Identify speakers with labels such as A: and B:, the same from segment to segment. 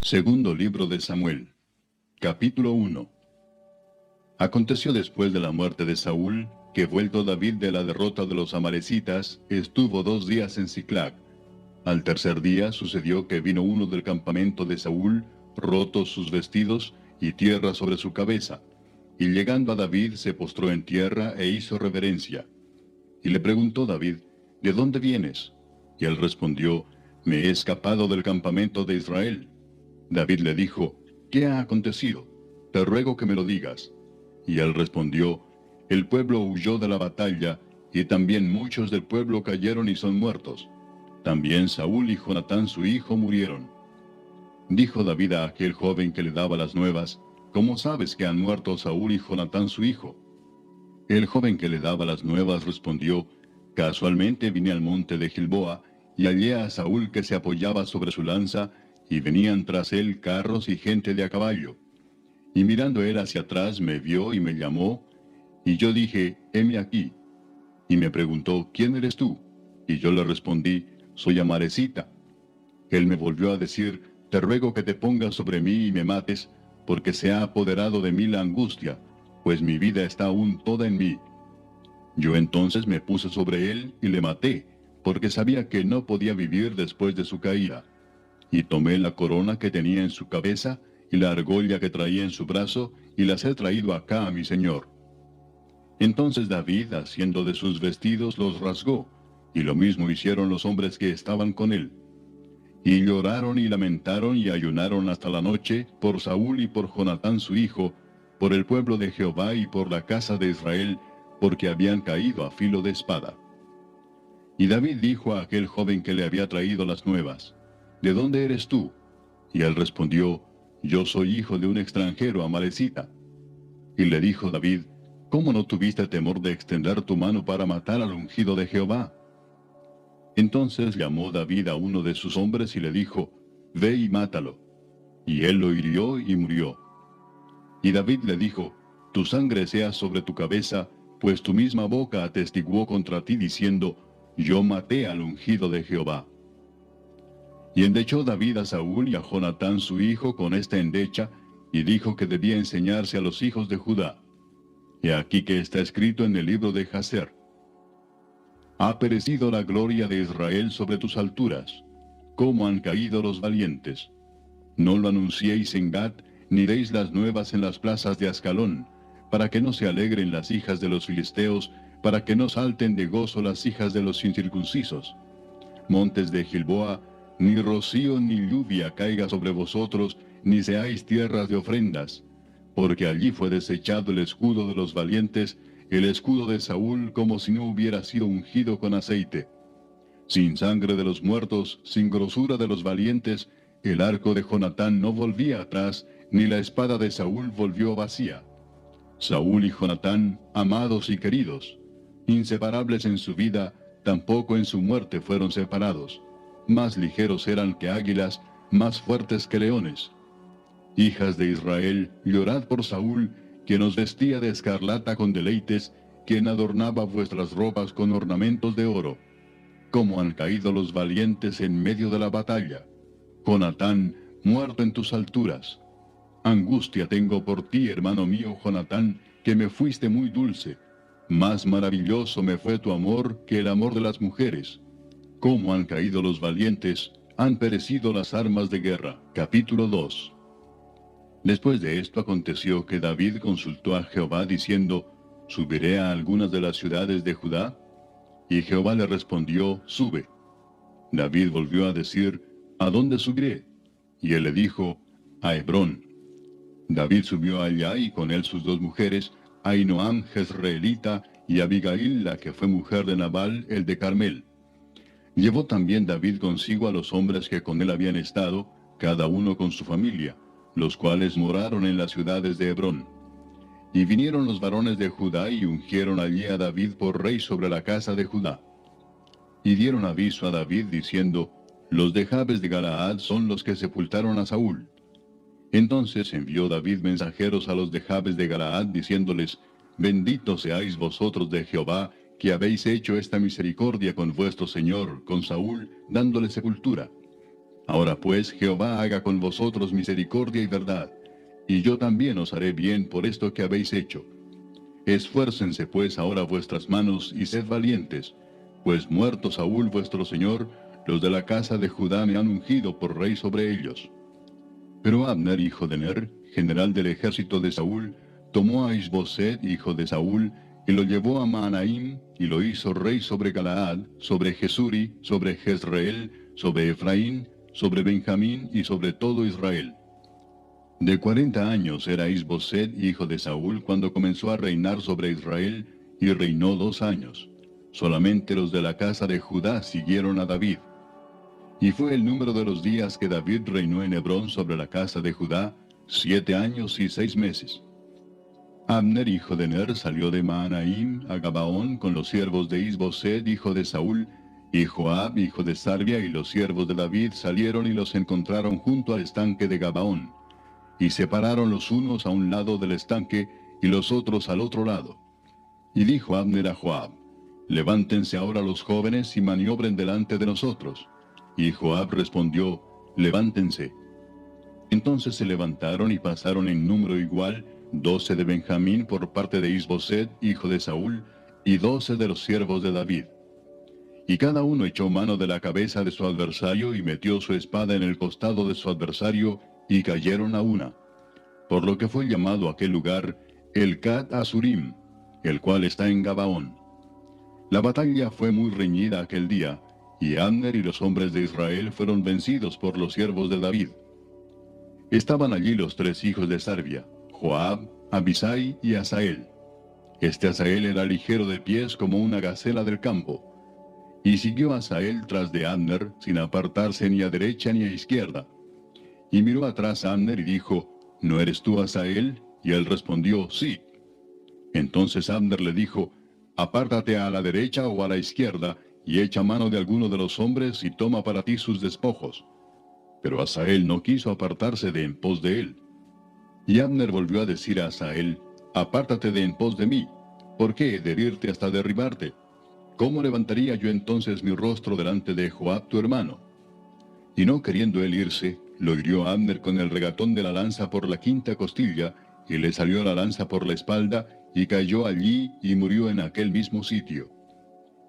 A: Segundo libro de Samuel, capítulo 1. Aconteció después de la muerte de Saúl, que vuelto David de la derrota de los amalecitas, estuvo 2 días en Siclag. Al tercer día sucedió que vino uno del campamento de Saúl, rotos sus vestidos y tierra sobre su cabeza. Y llegando a David se postró en tierra e hizo reverencia. Y le preguntó David, ¿de dónde vienes? Y él respondió, me he escapado del campamento de Israel. David le dijo, ¿qué ha acontecido? Te ruego que me lo digas. Y él respondió, el pueblo huyó de la batalla, y también muchos del pueblo cayeron y son muertos. También Saúl y Jonatán su hijo murieron. Dijo David a aquel joven que le daba las nuevas, ¿cómo sabes que han muerto Saúl y Jonatán su hijo? El joven que le daba las nuevas respondió, casualmente vine al monte de Gilboa, y hallé a Saúl que se apoyaba sobre su lanza, y venían tras él carros y gente de a caballo. Y mirando él hacia atrás me vio y me llamó, y yo dije, heme aquí. Y me preguntó, ¿quién eres tú? Y yo le respondí, soy amalecita. Él me volvió a decir, te ruego que te pongas sobre mí y me mates, porque se ha apoderado de mí la angustia, pues mi vida está aún toda en mí. Yo entonces me puse sobre él y le maté, porque sabía que no podía vivir después de su caída. Y tomé la corona que tenía en su cabeza, y la argolla que traía en su brazo, y las he traído acá a mi señor. Entonces David, haciendo de sus vestidos, los rasgó, y lo mismo hicieron los hombres que estaban con él. Y lloraron y lamentaron y ayunaron hasta la noche, por Saúl y por Jonatán su hijo, por el pueblo de Jehová y por la casa de Israel, porque habían caído a filo de espada. Y David dijo a aquel joven que le había traído las nuevas, ¿de dónde eres tú? Y él respondió, yo soy hijo de un extranjero amalecita. Y le dijo David, ¿cómo no tuviste temor de extender tu mano para matar al ungido de Jehová? Entonces llamó David a uno de sus hombres y le dijo, ve y mátalo. Y él lo hirió y murió. Y David le dijo, tu sangre sea sobre tu cabeza, pues tu misma boca atestiguó contra ti diciendo, yo maté al ungido de Jehová. Y endechó David a Saúl y a Jonatán su hijo con esta endecha, y dijo que debía enseñarse a los hijos de Judá. Y aquí que está escrito en el libro de Jaser. Ha perecido la gloria de Israel sobre tus alturas. ¿Cómo han caído los valientes? No lo anunciéis en Gat, ni deis las nuevas en las plazas de Ascalón, para que no se alegren las hijas de los filisteos, para que no salten de gozo las hijas de los incircuncisos. Montes de Gilboa, ni rocío ni lluvia caiga sobre vosotros, ni seáis tierras de ofrendas, porque allí fue desechado el escudo de los valientes, el escudo de Saúl como si no hubiera sido ungido con aceite. Sin sangre de los muertos, sin grosura de los valientes, el arco de Jonatán no volvía atrás, ni la espada de Saúl volvió vacía. Saúl y Jonatán, amados y queridos, inseparables en su vida, tampoco en su muerte fueron separados. Más ligeros eran que águilas, más fuertes que leones. Hijas de Israel, llorad por Saúl, quien os vestía de escarlata con deleites, quien adornaba vuestras ropas con ornamentos de oro. Cómo han caído los valientes en medio de la batalla. Jonatán, muerto en tus alturas. Angustia tengo por ti, hermano mío Jonatán, que me fuiste muy dulce. Más maravilloso me fue tu amor que el amor de las mujeres. Cómo han caído los valientes, han perecido las armas de guerra. Capítulo 2. Después de esto aconteció que David consultó a Jehová diciendo, ¿subiré a algunas de las ciudades de Judá? Y Jehová le respondió, sube. David volvió a decir, ¿a dónde subiré? Y él le dijo, a Hebrón. David subió allá y con él sus 2 mujeres, Ahinoam jezreelita y Abigail, la que fue mujer de Nabal, el de Carmel. Llevó también David consigo a los hombres que con él habían estado, cada uno con su familia, los cuales moraron en las ciudades de Hebrón. Y vinieron los varones de Judá y ungieron allí a David por rey sobre la casa de Judá. Y dieron aviso a David diciendo, los de Jabes de Galaad son los que sepultaron a Saúl. Entonces envió David mensajeros a los de Jabes de Galaad diciéndoles, benditos seáis vosotros de Jehová, que habéis hecho esta misericordia con vuestro señor, con Saúl, dándole sepultura. Ahora pues, Jehová haga con vosotros misericordia y verdad, y yo también os haré bien por esto que habéis hecho. Esfuércense pues ahora vuestras manos y sed valientes, pues muerto Saúl vuestro señor, los de la casa de Judá me han ungido por rey sobre ellos. Pero Abner, hijo de Ner, general del ejército de Saúl, tomó a Isboset, hijo de Saúl, y lo llevó a Mahanaim, y lo hizo rey sobre Galaad, sobre Jesuri, sobre Jezreel, sobre Efraín, sobre Benjamín y sobre todo Israel. De 40 años era Isboset, hijo de Saúl, cuando comenzó a reinar sobre Israel, y reinó 2 años. Solamente los de la casa de Judá siguieron a David. Y fue el número de los días que David reinó en Hebrón sobre la casa de Judá, 7 años y 6 meses. Abner, hijo de Ner, salió de Mahanaim a Gabaón con los siervos de Isboset, hijo de Saúl, y Joab, hijo de Sarvia, y los siervos de David salieron y los encontraron junto al estanque de Gabaón. Y separaron los unos a un lado del estanque, y los otros al otro lado. Y dijo Abner a Joab: Levántense ahora los jóvenes y maniobren delante de nosotros. Y Joab respondió: Levántense. Entonces se levantaron y pasaron en número igual 12 de Benjamín por parte de Isboset, hijo de Saúl, y 12 de los siervos de David. Y cada uno echó mano de la cabeza de su adversario y metió su espada en el costado de su adversario, y cayeron a una. Por lo que fue llamado aquel lugar el Cat Asurim, el cual está en Gabaón. La batalla fue muy reñida aquel día, y Abner y los hombres de Israel fueron vencidos por los siervos de David. Estaban allí los 3 hijos de Sarvia, Joab, Abisai y Asael. Este Asael era ligero de pies como una gacela del campo. Y siguió Asael tras de Abner, sin apartarse ni a derecha ni a izquierda. Y miró atrás a Abner y dijo: ¿No eres tú Asael? Y él respondió: Sí. Entonces Abner le dijo: Apártate a la derecha o a la izquierda, y echa mano de alguno de los hombres y toma para ti sus despojos. Pero Asael no quiso apartarse de en pos de él. Y Abner volvió a decir a Asael: Apártate de en pos de mí. ¿Por qué he de herirte hasta derribarte? ¿Cómo levantaría yo entonces mi rostro delante de Joab tu hermano? Y no queriendo él irse, lo hirió Abner con el regatón de la lanza por la 5ª costilla, y le salió la lanza por la espalda, y cayó allí y murió en aquel mismo sitio.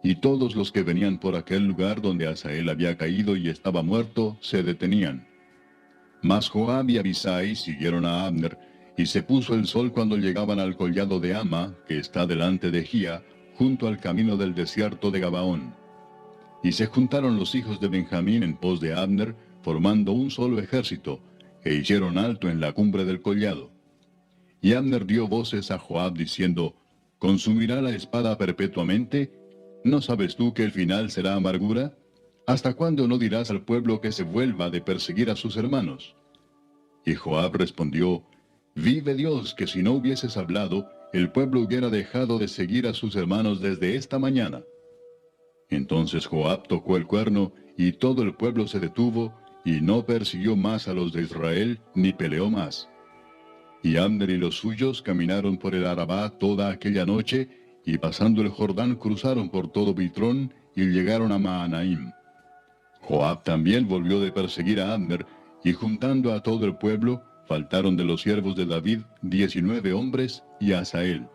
A: Y todos los que venían por aquel lugar donde Asael había caído y estaba muerto, se detenían. Mas Joab y Abisai siguieron a Abner, y se puso el sol cuando llegaban al collado de Ama, que está delante de Gía, junto al camino del desierto de Gabaón. Y se juntaron los hijos de Benjamín en pos de Abner, formando un solo ejército, e hicieron alto en la cumbre del collado. Y Abner dio voces a Joab diciendo: ¿Consumirá la espada perpetuamente? ¿No sabes tú que el final será amargura? ¿Hasta cuándo no dirás al pueblo que se vuelva de perseguir a sus hermanos? Y Joab respondió: Vive Dios, que si no hubieses hablado, el pueblo hubiera dejado de seguir a sus hermanos desde esta mañana. Entonces Joab tocó el cuerno, y todo el pueblo se detuvo, y no persiguió más a los de Israel, ni peleó más. Y Abner y los suyos caminaron por el Arabá toda aquella noche, y pasando el Jordán cruzaron por todo Bitrón, y llegaron a Mahanaim. Joab también volvió de perseguir a Abner, y juntando a todo el pueblo, faltaron de los siervos de David 19 hombres y a Asael.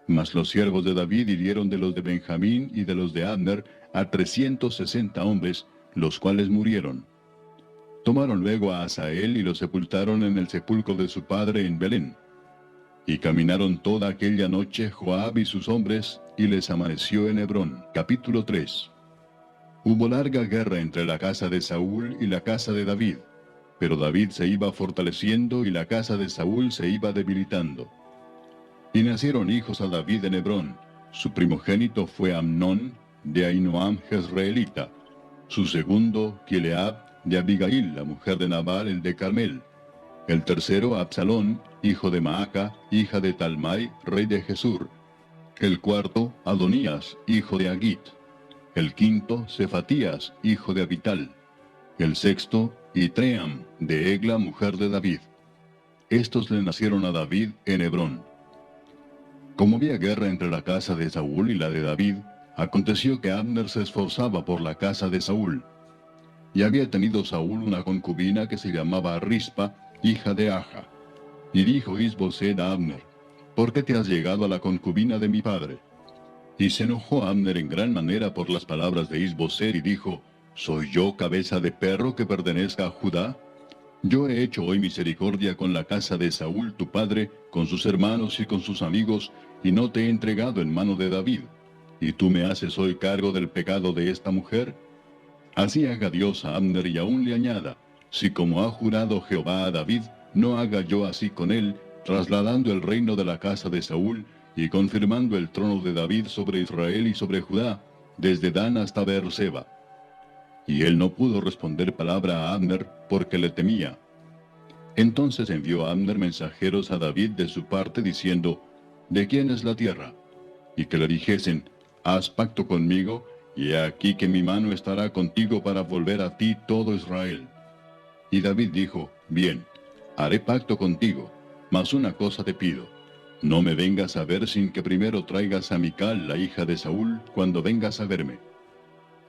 A: Mas los siervos de David hirieron de los de Benjamín y de los de Abner a 360 hombres, los cuales murieron. Tomaron luego a Asael y lo sepultaron en el sepulcro de su padre en Belén. Y caminaron toda aquella noche Joab y sus hombres, y les amaneció en Hebrón. Capítulo 3. Hubo larga guerra entre la casa de Saúl y la casa de David, pero David se iba fortaleciendo y la casa de Saúl se iba debilitando. Y nacieron hijos a David en Hebrón. Su primogénito fue Amnón, de Ahinoam Jezreelita. Su segundo, Kileab, de Abigail, la mujer de Nabal, el de Carmel. El tercero, Absalón, hijo de Maaca, hija de Talmai, rey de Jesur. El cuarto, Adonías, hijo de Agit. El quinto, Cefatías, hijo de Abital. El sexto, Itream, de Egla, mujer de David. Estos le nacieron a David en Hebrón. Como había guerra entre la casa de Saúl y la de David, aconteció que Abner se esforzaba por la casa de Saúl. Y había tenido Saúl una concubina que se llamaba Rispa, hija de Aja. Y dijo Is-Boseth a Abner: ¿Por qué te has llegado a la concubina de mi padre? Y se enojó Abner en gran manera por las palabras de Is-Boseth, y dijo: ¿Soy yo cabeza de perro que pertenezca a Judá? Yo he hecho hoy misericordia con la casa de Saúl tu padre, con sus hermanos y con sus amigos, y no te he entregado en mano de David. ¿Y tú me haces hoy cargo del pecado de esta mujer? Así haga Dios a Abner, y aún le añada: si como ha jurado Jehová a David, no haga yo así con él, trasladando el reino de la casa de Saúl, y confirmando el trono de David sobre Israel y sobre Judá, desde Dan hasta Beerseba. Y él no pudo responder palabra a Abner, porque le temía. Entonces envió Abner mensajeros a David de su parte, diciendo: ¿De quién es la tierra? Y que le dijesen: haz pacto conmigo, y he aquí que mi mano estará contigo para volver a ti todo Israel. Y David dijo: bien, haré pacto contigo, mas una cosa te pido: no me vengas a ver sin que primero traigas a Mical, la hija de Saúl, cuando vengas a verme.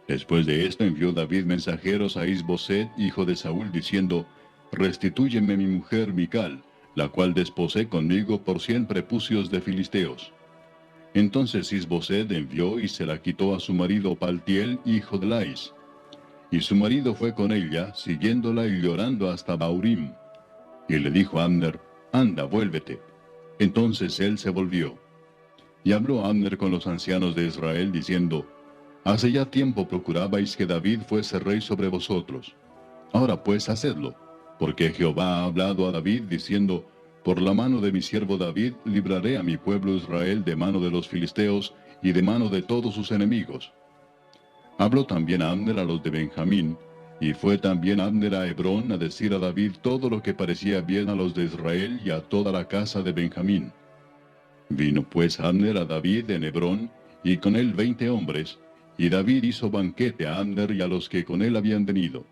A: Después de esto envió David mensajeros a Is-Boseth, hijo de Saúl, diciendo: restitúyeme mi mujer Mical, la cual desposé conmigo por 100 prepucios de filisteos. Entonces Is-Boseth envió y se la quitó a su marido Paltiel, hijo de Lais. Y su marido fue con ella, siguiéndola y llorando hasta Baurim. Y le dijo a Abner: anda, vuélvete. Entonces él se volvió. Y habló Abner con los ancianos de Israel, diciendo: hace ya tiempo procurabais que David fuese rey sobre vosotros. Ahora pues hacedlo, porque Jehová ha hablado a David, diciendo: por la mano de mi siervo David libraré a mi pueblo Israel de mano de los filisteos y de mano de todos sus enemigos. Habló también Abner a los de Benjamín, y fue también Abner a Hebrón a decir a David todo lo que parecía bien a los de Israel y a toda la casa de Benjamín. Vino pues Abner a David en Hebrón, y con él 20 hombres, y David hizo banquete a Abner y a los que con él habían venido.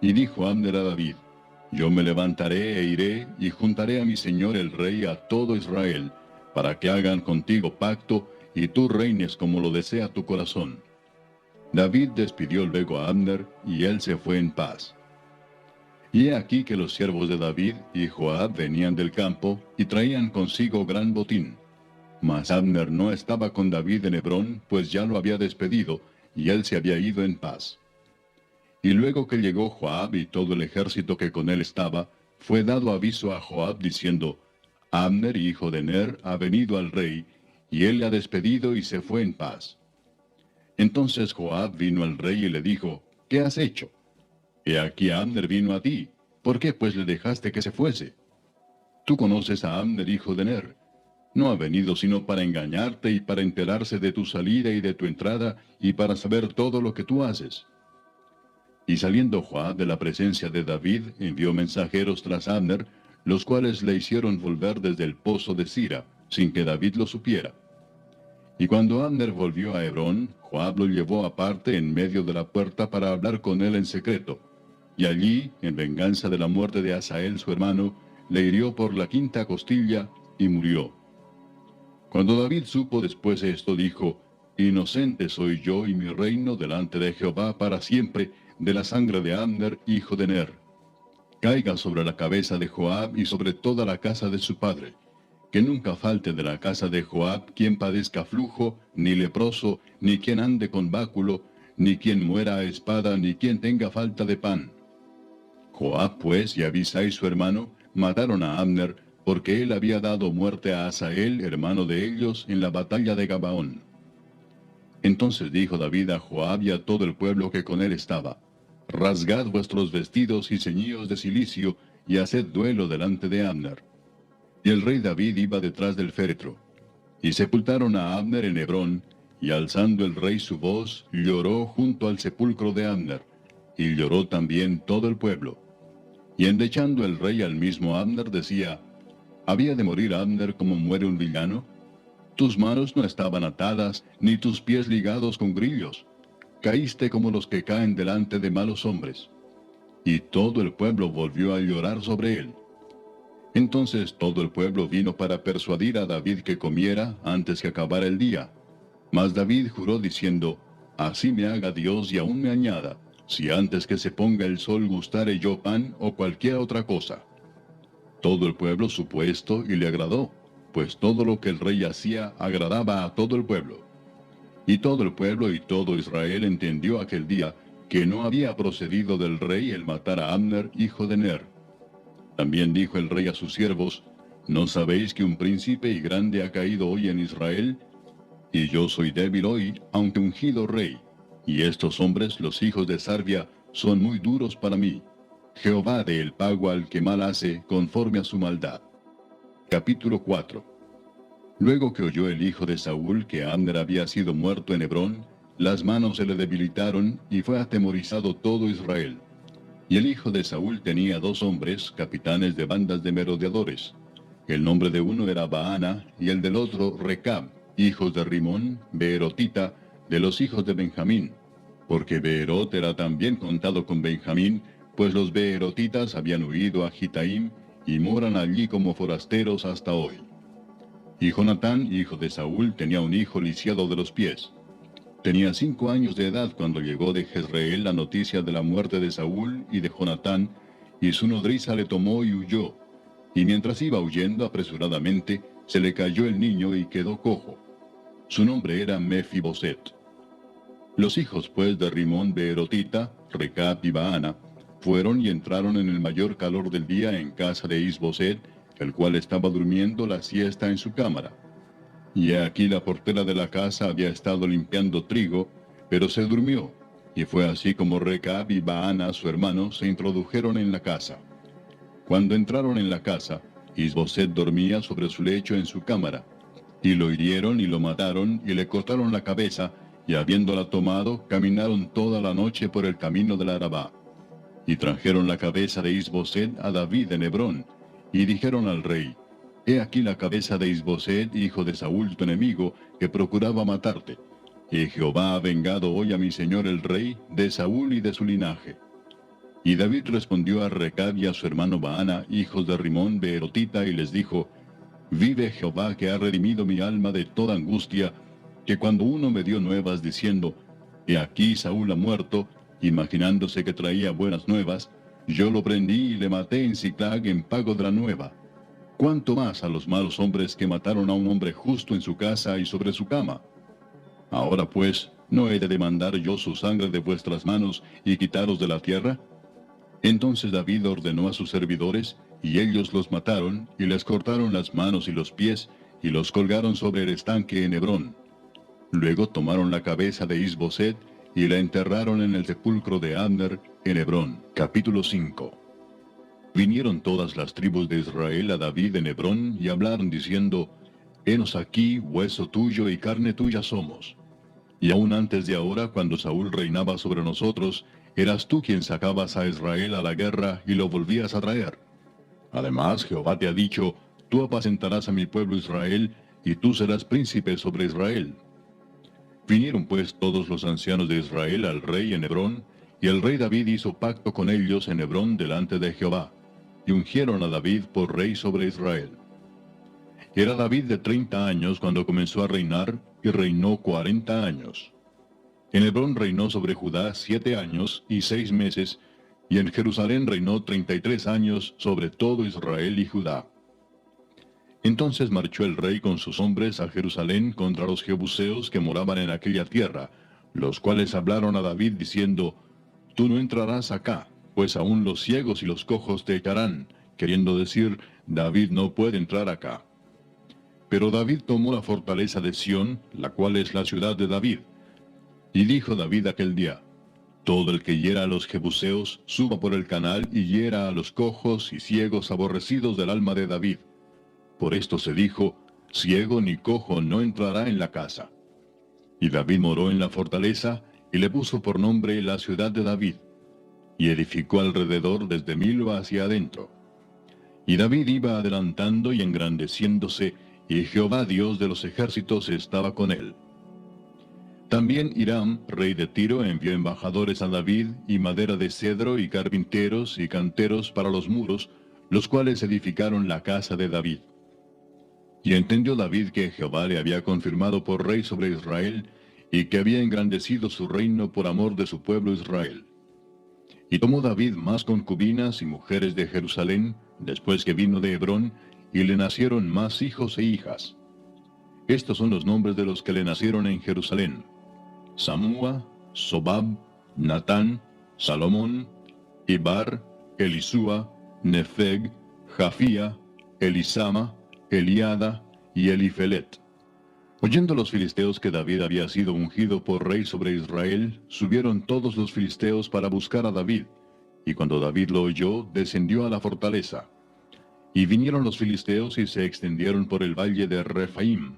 A: Y dijo Abner a David: yo me levantaré e iré, y juntaré a mi señor el rey a todo Israel, para que hagan contigo pacto, y tú reines como lo desea tu corazón. David despidió luego a Abner, y él se fue en paz. Y he aquí que los siervos de David y Joab venían del campo, y traían consigo gran botín. Mas Abner no estaba con David en Hebrón, pues ya lo había despedido, y él se había ido en paz. Y luego que llegó Joab y todo el ejército que con él estaba, fue dado aviso a Joab, diciendo: Abner, hijo de Ner, ha venido al rey, y él le ha despedido y se fue en paz. Entonces Joab vino al rey y le dijo: ¿qué has hecho? He aquí Abner vino a ti, ¿por qué pues le dejaste que se fuese? Tú conoces a Abner, hijo de Ner. No ha venido sino para engañarte y para enterarse de tu salida y de tu entrada, y para saber todo lo que tú haces. Y saliendo Joab de la presencia de David, envió mensajeros tras Abner, los cuales le hicieron volver desde el pozo de Sira, sin que David lo supiera. Y cuando Abner volvió a Hebrón, Joab lo llevó aparte en medio de la puerta para hablar con él en secreto. Y allí, en venganza de la muerte de Asael su hermano, le hirió por la 5ª costilla y murió. Cuando David supo después esto, dijo: inocente soy yo y mi reino delante de Jehová para siempre, de la sangre de Abner, hijo de Ner. Caiga sobre la cabeza de Joab y sobre toda la casa de su padre. Que nunca falte de la casa de Joab quien padezca flujo, ni leproso, ni quien ande con báculo, ni quien muera a espada, ni quien tenga falta de pan. Joab pues y Abisai su hermano mataron a Abner, porque él había dado muerte a Asael, hermano de ellos, en la batalla de Gabaón. Entonces dijo David a Joab y a todo el pueblo que con él estaba: rasgad vuestros vestidos y ceñíos de cilicio, y haced duelo delante de Abner. Y el rey David iba detrás del féretro. Y sepultaron a Abner en Hebrón, y alzando el rey su voz, lloró junto al sepulcro de Abner, y lloró también todo el pueblo. Y endechando el rey al mismo Abner, decía: ¿había de morir Abner como muere un villano? Tus manos no estaban atadas, ni tus pies ligados con grillos. Caíste como los que caen delante de malos hombres. Y todo el pueblo volvió a llorar sobre él. Entonces todo el pueblo vino para persuadir a David que comiera antes que acabara el día. Mas David juró diciendo: así me haga Dios y aún me añada, si antes que se ponga el sol gustare yo pan o cualquier otra cosa. Todo el pueblo supo esto y le agradó, pues todo lo que el rey hacía agradaba a todo el pueblo. Y todo el pueblo y todo Israel entendió aquel día que no había procedido del rey el matar a Abner, hijo de Ner. También dijo el rey a sus siervos: ¿No sabéis que un príncipe y grande ha caído hoy en Israel? Y yo soy débil hoy, aunque ungido rey. Y estos hombres, los hijos de Sarvia, son muy duros para mí. Jehová dé el pago al que mal hace, conforme a su maldad. Capítulo 4. Luego que oyó el hijo de Saúl que Abner había sido muerto en Hebrón, las manos se le debilitaron, y fue atemorizado todo Israel. Y el hijo de Saúl tenía 2 hombres, capitanes de bandas de merodeadores. El nombre de uno era Baana, y el del otro Recab, hijos de Rimón, beerotita, de los hijos de Benjamín. Porque Beerot era también contado con Benjamín, pues los beerotitas habían huido a Gitaim, y moran allí como forasteros hasta hoy. Y Jonatán, hijo de Saúl, tenía un hijo lisiado de los pies. Tenía 5 años de edad cuando llegó de Jezreel la noticia de la muerte de Saúl y de Jonatán, y su nodriza le tomó y huyó. Y mientras iba huyendo apresuradamente, se le cayó el niño y quedó cojo. Su nombre era Mefiboset. Los hijos pues de Rimón beerotita, Recab y Baana, fueron y entraron en el mayor calor del día en casa de Isboset, el cual estaba durmiendo la siesta en su cámara. Y he aquí la portera de la casa había estado limpiando trigo, pero se durmió, y fue así como Recab y Baana su hermano se introdujeron en la casa. Cuando entraron en la casa, Isboset dormía sobre su lecho en su cámara, y lo hirieron y lo mataron y le cortaron la cabeza, y habiéndola tomado, caminaron toda la noche por el camino del Arabá. Y trajeron la cabeza de Isboset a David en Hebrón, y dijeron al rey: He aquí la cabeza de Isboset, hijo de Saúl tu enemigo, que procuraba matarte. Y Jehová ha vengado hoy a mi señor el rey, de Saúl y de su linaje. Y David respondió a Recab y a su hermano Baana, hijos de Rimón beerotita, y les dijo: Vive Jehová, que ha redimido mi alma de toda angustia, que cuando uno me dio nuevas diciendo: He aquí Saúl ha muerto, imaginándose que traía buenas nuevas, yo lo prendí y le maté en Siclag en pago de la nueva. ¿Cuánto más a los malos hombres que mataron a un hombre justo en su casa y sobre su cama? Ahora pues, ¿no he de demandar yo su sangre de vuestras manos y quitaros de la tierra? Entonces David ordenó a sus servidores, y ellos los mataron, y les cortaron las manos y los pies, y los colgaron sobre el estanque en Hebrón. Luego tomaron la cabeza de Isboset, y la enterraron en el sepulcro de Abner, en Hebrón. Capítulo 5. Vinieron todas las tribus de Israel a David en Hebrón, y hablaron diciendo: Henos aquí, hueso tuyo y carne tuya somos. Y aún antes de ahora, cuando Saúl reinaba sobre nosotros, eras tú quien sacabas a Israel a la guerra y lo volvías a traer. Además, Jehová te ha dicho: Tú apacentarás a mi pueblo Israel, y tú serás príncipe sobre Israel. Vinieron pues todos los ancianos de Israel al rey en Hebrón, y el rey David hizo pacto con ellos en Hebrón delante de Jehová, y ungieron a David por rey sobre Israel. Era David de 30 años cuando comenzó a reinar, y reinó 40 años. En Hebrón reinó sobre Judá 7 años y 6 meses, y en Jerusalén reinó 33 años sobre todo Israel y Judá. Entonces marchó el rey con sus hombres a Jerusalén contra los jebuseos que moraban en aquella tierra, los cuales hablaron a David diciendo: Tú no entrarás acá, pues aún los ciegos y los cojos te echarán, queriendo decir: David no puede entrar acá. Pero David tomó la fortaleza de Sión, la cual es la ciudad de David. Y dijo David aquel día: Todo el que hiera a los jebuseos, suba por el canal y hiera a los cojos y ciegos aborrecidos del alma de David. Por esto se dijo: Ciego ni cojo no entrará en la casa. Y David moró en la fortaleza, y le puso por nombre la ciudad de David, y edificó alrededor desde Milo hacia adentro. Y David iba adelantando y engrandeciéndose, y Jehová Dios de los ejércitos estaba con él. También Hiram, rey de Tiro, envió embajadores a David, y madera de cedro, y carpinteros, y canteros para los muros, los cuales edificaron la casa de David. Y entendió David que Jehová le había confirmado por rey sobre Israel, y que había engrandecido su reino por amor de su pueblo Israel. Y tomó David más concubinas y mujeres de Jerusalén, después que vino de Hebrón, y le nacieron más hijos e hijas. Estos son los nombres de los que le nacieron en Jerusalén: Samúa, Sobab, Natán, Salomón, Ibar, Elisúa, Nefeg, Jafía, Elisama, Eliada y Elifelet. Oyendo los filisteos que David había sido ungido por rey sobre Israel, subieron todos los filisteos para buscar a David, y cuando David lo oyó, descendió a la fortaleza. Y vinieron los filisteos y se extendieron por el valle de Rephaim.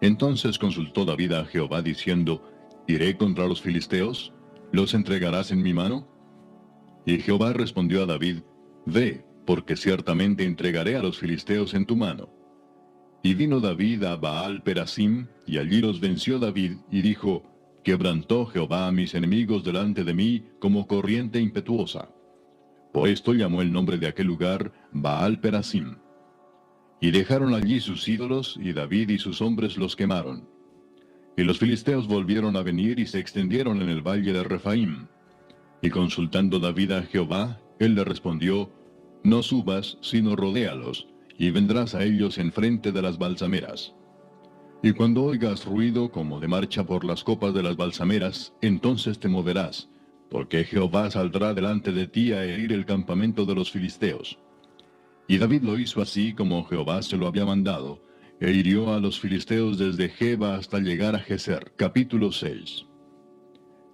A: Entonces consultó David a Jehová diciendo: ¿Iré contra los filisteos? ¿Los entregarás en mi mano? Y Jehová respondió a David: Ve, porque ciertamente entregaré a los filisteos en tu mano. Y vino David a Baal Perasim, y allí los venció David, y dijo: Quebrantó Jehová a mis enemigos delante de mí como corriente impetuosa. Por esto llamó el nombre de aquel lugar Baal Perasim. Y dejaron allí sus ídolos, y David y sus hombres los quemaron. Y los filisteos volvieron a venir y se extendieron en el valle de Rephaim. Y consultando David a Jehová, él le respondió: No subas, sino rodéalos, y vendrás a ellos enfrente de las balsameras. Y cuando oigas ruido como de marcha por las copas de las balsameras, entonces te moverás, porque Jehová saldrá delante de ti a herir el campamento de los filisteos. Y David lo hizo así como Jehová se lo había mandado, e hirió a los filisteos desde Geba hasta llegar a Geser. Capítulo 6.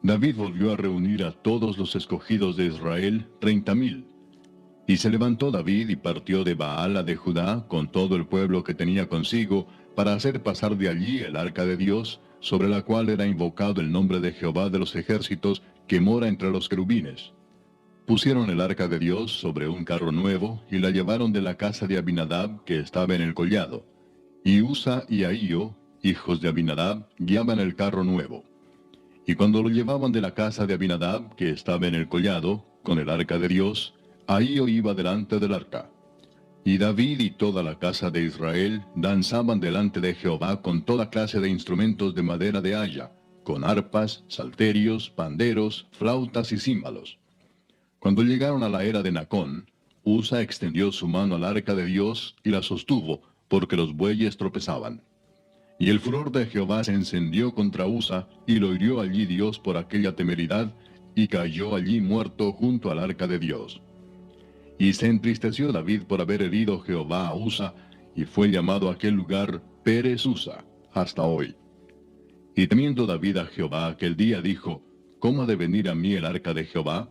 A: David volvió a reunir a todos los escogidos de Israel, 30,000. Y se levantó David y partió de Baala de Judá con todo el pueblo que tenía consigo, para hacer pasar de allí el arca de Dios, sobre la cual era invocado el nombre de Jehová de los ejércitos, que mora entre los querubines. Pusieron el arca de Dios sobre un carro nuevo, y la llevaron de la casa de Abinadab, que estaba en el collado. Y Usa y Ahío, hijos de Abinadab, guiaban el carro nuevo. Y cuando lo llevaban de la casa de Abinadab, que estaba en el collado, con el arca de Dios, Ahío iba delante del arca. Y David y toda la casa de Israel danzaban delante de Jehová con toda clase de instrumentos de madera de haya, con arpas, salterios, panderos, flautas y címbalos. Cuando llegaron a la era de Nacón, Usa extendió su mano al arca de Dios y la sostuvo, porque los bueyes tropezaban. Y el furor de Jehová se encendió contra Usa, y lo hirió allí Dios por aquella temeridad, y cayó allí muerto junto al arca de Dios. Y se entristeció David por haber herido Jehová a Usa, y fue llamado aquel lugar Pérez Usa, hasta hoy. Y temiendo David a Jehová aquel día dijo: ¿Cómo ha de venir a mí el arca de Jehová?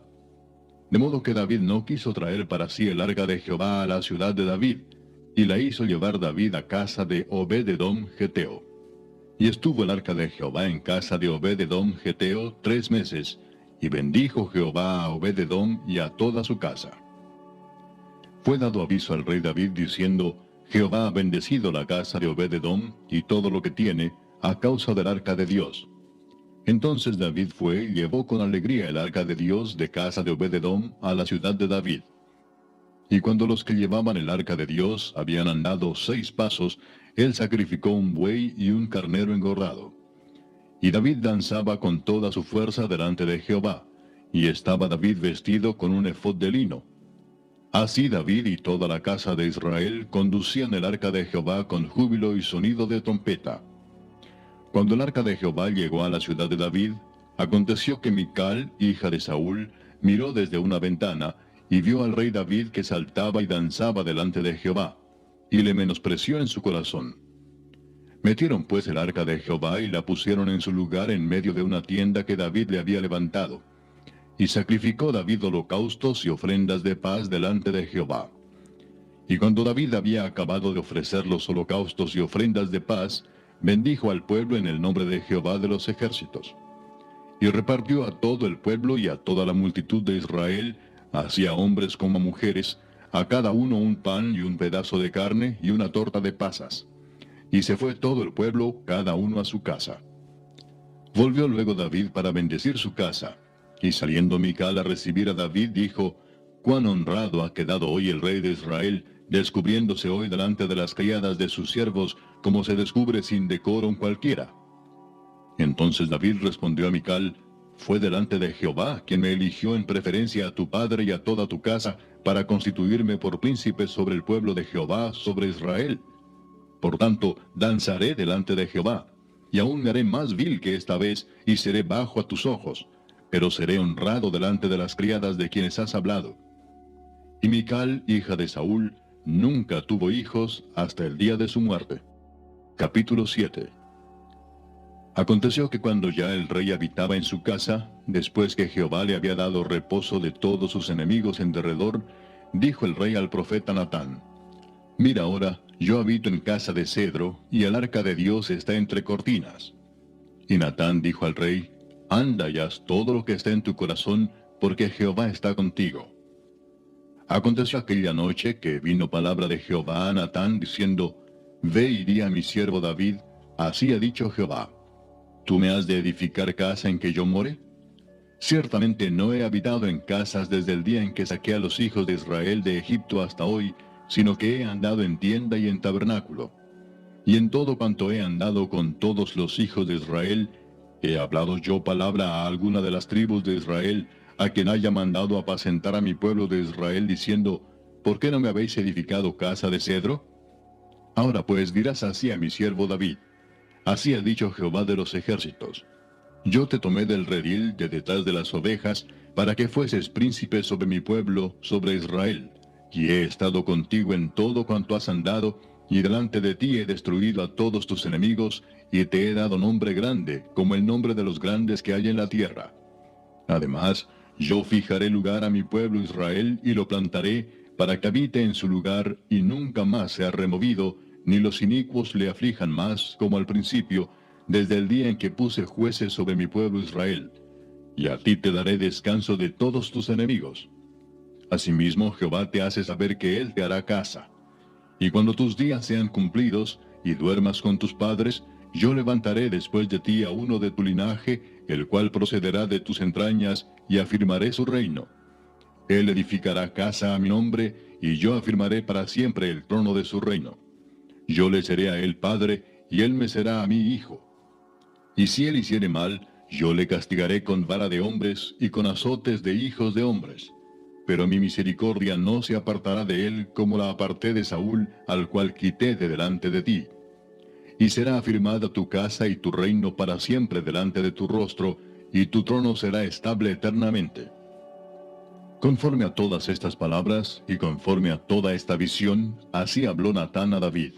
A: De modo que David no quiso traer para sí el arca de Jehová a la ciudad de David, y la hizo llevar David a casa de Obed-edom Geteo. Y estuvo el arca de Jehová en casa de Obed-edom Geteo 3 meses, y bendijo Jehová a Obed-edom y a toda su casa. Fue dado aviso al rey David diciendo: Jehová ha bendecido la casa de Obed-edom y todo lo que tiene, a causa del arca de Dios. Entonces David fue y llevó con alegría el arca de Dios de casa de Obed-edom a la ciudad de David. Y cuando los que llevaban el arca de Dios habían andado 6 pasos, él sacrificó un buey y un carnero engordado. Y David danzaba con toda su fuerza delante de Jehová, y estaba David vestido con un efod de lino. Así David y toda la casa de Israel conducían el arca de Jehová con júbilo y sonido de trompeta. Cuando el arca de Jehová llegó a la ciudad de David, aconteció que Mical, hija de Saúl, miró desde una ventana, y vio al rey David que saltaba y danzaba delante de Jehová, y le menospreció en su corazón. Metieron pues el arca de Jehová y la pusieron en su lugar en medio de una tienda que David le había levantado. Y sacrificó David holocaustos y ofrendas de paz delante de Jehová. Y cuando David había acabado de ofrecer los holocaustos y ofrendas de paz, bendijo al pueblo en el nombre de Jehová de los ejércitos. Y repartió a todo el pueblo y a toda la multitud de Israel, así a hombres como a mujeres, a cada uno un pan y un pedazo de carne y una torta de pasas. Y se fue todo el pueblo, cada uno a su casa. Volvió luego David para bendecir su casa. Y saliendo Mical a recibir a David, dijo: «Cuán honrado ha quedado hoy el rey de Israel, descubriéndose hoy delante de las criadas de sus siervos, como se descubre sin decoro cualquiera». Entonces David respondió a Mical: fue delante de Jehová quien me eligió en preferencia a tu padre y a toda tu casa, para constituirme por príncipe sobre el pueblo de Jehová, sobre Israel. Por tanto, danzaré delante de Jehová, y aún me haré más vil que esta vez, y seré bajo a tus ojos, pero seré honrado delante de las criadas de quienes has hablado. Y Mical, hija de Saúl, nunca tuvo hijos hasta el día de su muerte. Capítulo 7. Aconteció que cuando ya el rey habitaba en su casa, después que Jehová le había dado reposo de todos sus enemigos en derredor, dijo el rey al profeta Natán: Mira ahora, yo habito en casa de cedro, y el arca de Dios está entre cortinas. Y Natán dijo al rey: Anda y haz todo lo que está en tu corazón, porque Jehová está contigo. Aconteció aquella noche que vino palabra de Jehová a Natán, diciendo: Ve y di a mi siervo David, así ha dicho Jehová: ¿Tú me has de edificar casa en que yo more? Ciertamente no he habitado en casas desde el día en que saqué a los hijos de Israel de Egipto hasta hoy, sino que he andado en tienda y en tabernáculo. Y en todo cuanto he andado con todos los hijos de Israel, ¿he hablado yo palabra a alguna de las tribus de Israel, a quien haya mandado apacentar a mi pueblo de Israel, diciendo: ¿Por qué no me habéis edificado casa de cedro? Ahora pues dirás así a mi siervo David: Así ha dicho Jehová de los ejércitos: Yo te tomé del redil de detrás de las ovejas, para que fueses príncipe sobre mi pueblo, sobre Israel, y he estado contigo en todo cuanto has andado, y delante de ti he destruido a todos tus enemigos, y te he dado nombre grande, como el nombre de los grandes que hay en la tierra. Además, yo fijaré lugar a mi pueblo Israel, y lo plantaré, para que habite en su lugar, y nunca más sea removido, ni los inicuos le aflijan más, como al principio, desde el día en que puse jueces sobre mi pueblo Israel. Y a ti te daré descanso de todos tus enemigos. Asimismo, Jehová te hace saber que Él te hará casa. Y cuando tus días sean cumplidos, y duermas con tus padres, yo levantaré después de ti a uno de tu linaje, el cual procederá de tus entrañas, y afirmaré su reino. Él edificará casa a mi nombre, y yo afirmaré para siempre el trono de su reino. Yo le seré a él padre, y él me será a mí hijo. Y si él hiciere mal, yo le castigaré con vara de hombres, y con azotes de hijos de hombres. Pero mi misericordia no se apartará de él, como la aparté de Saúl, al cual quité de delante de ti. Y será afirmada tu casa y tu reino para siempre delante de tu rostro, y tu trono será estable eternamente. Conforme a todas estas palabras, y conforme a toda esta visión, así habló Natán a David.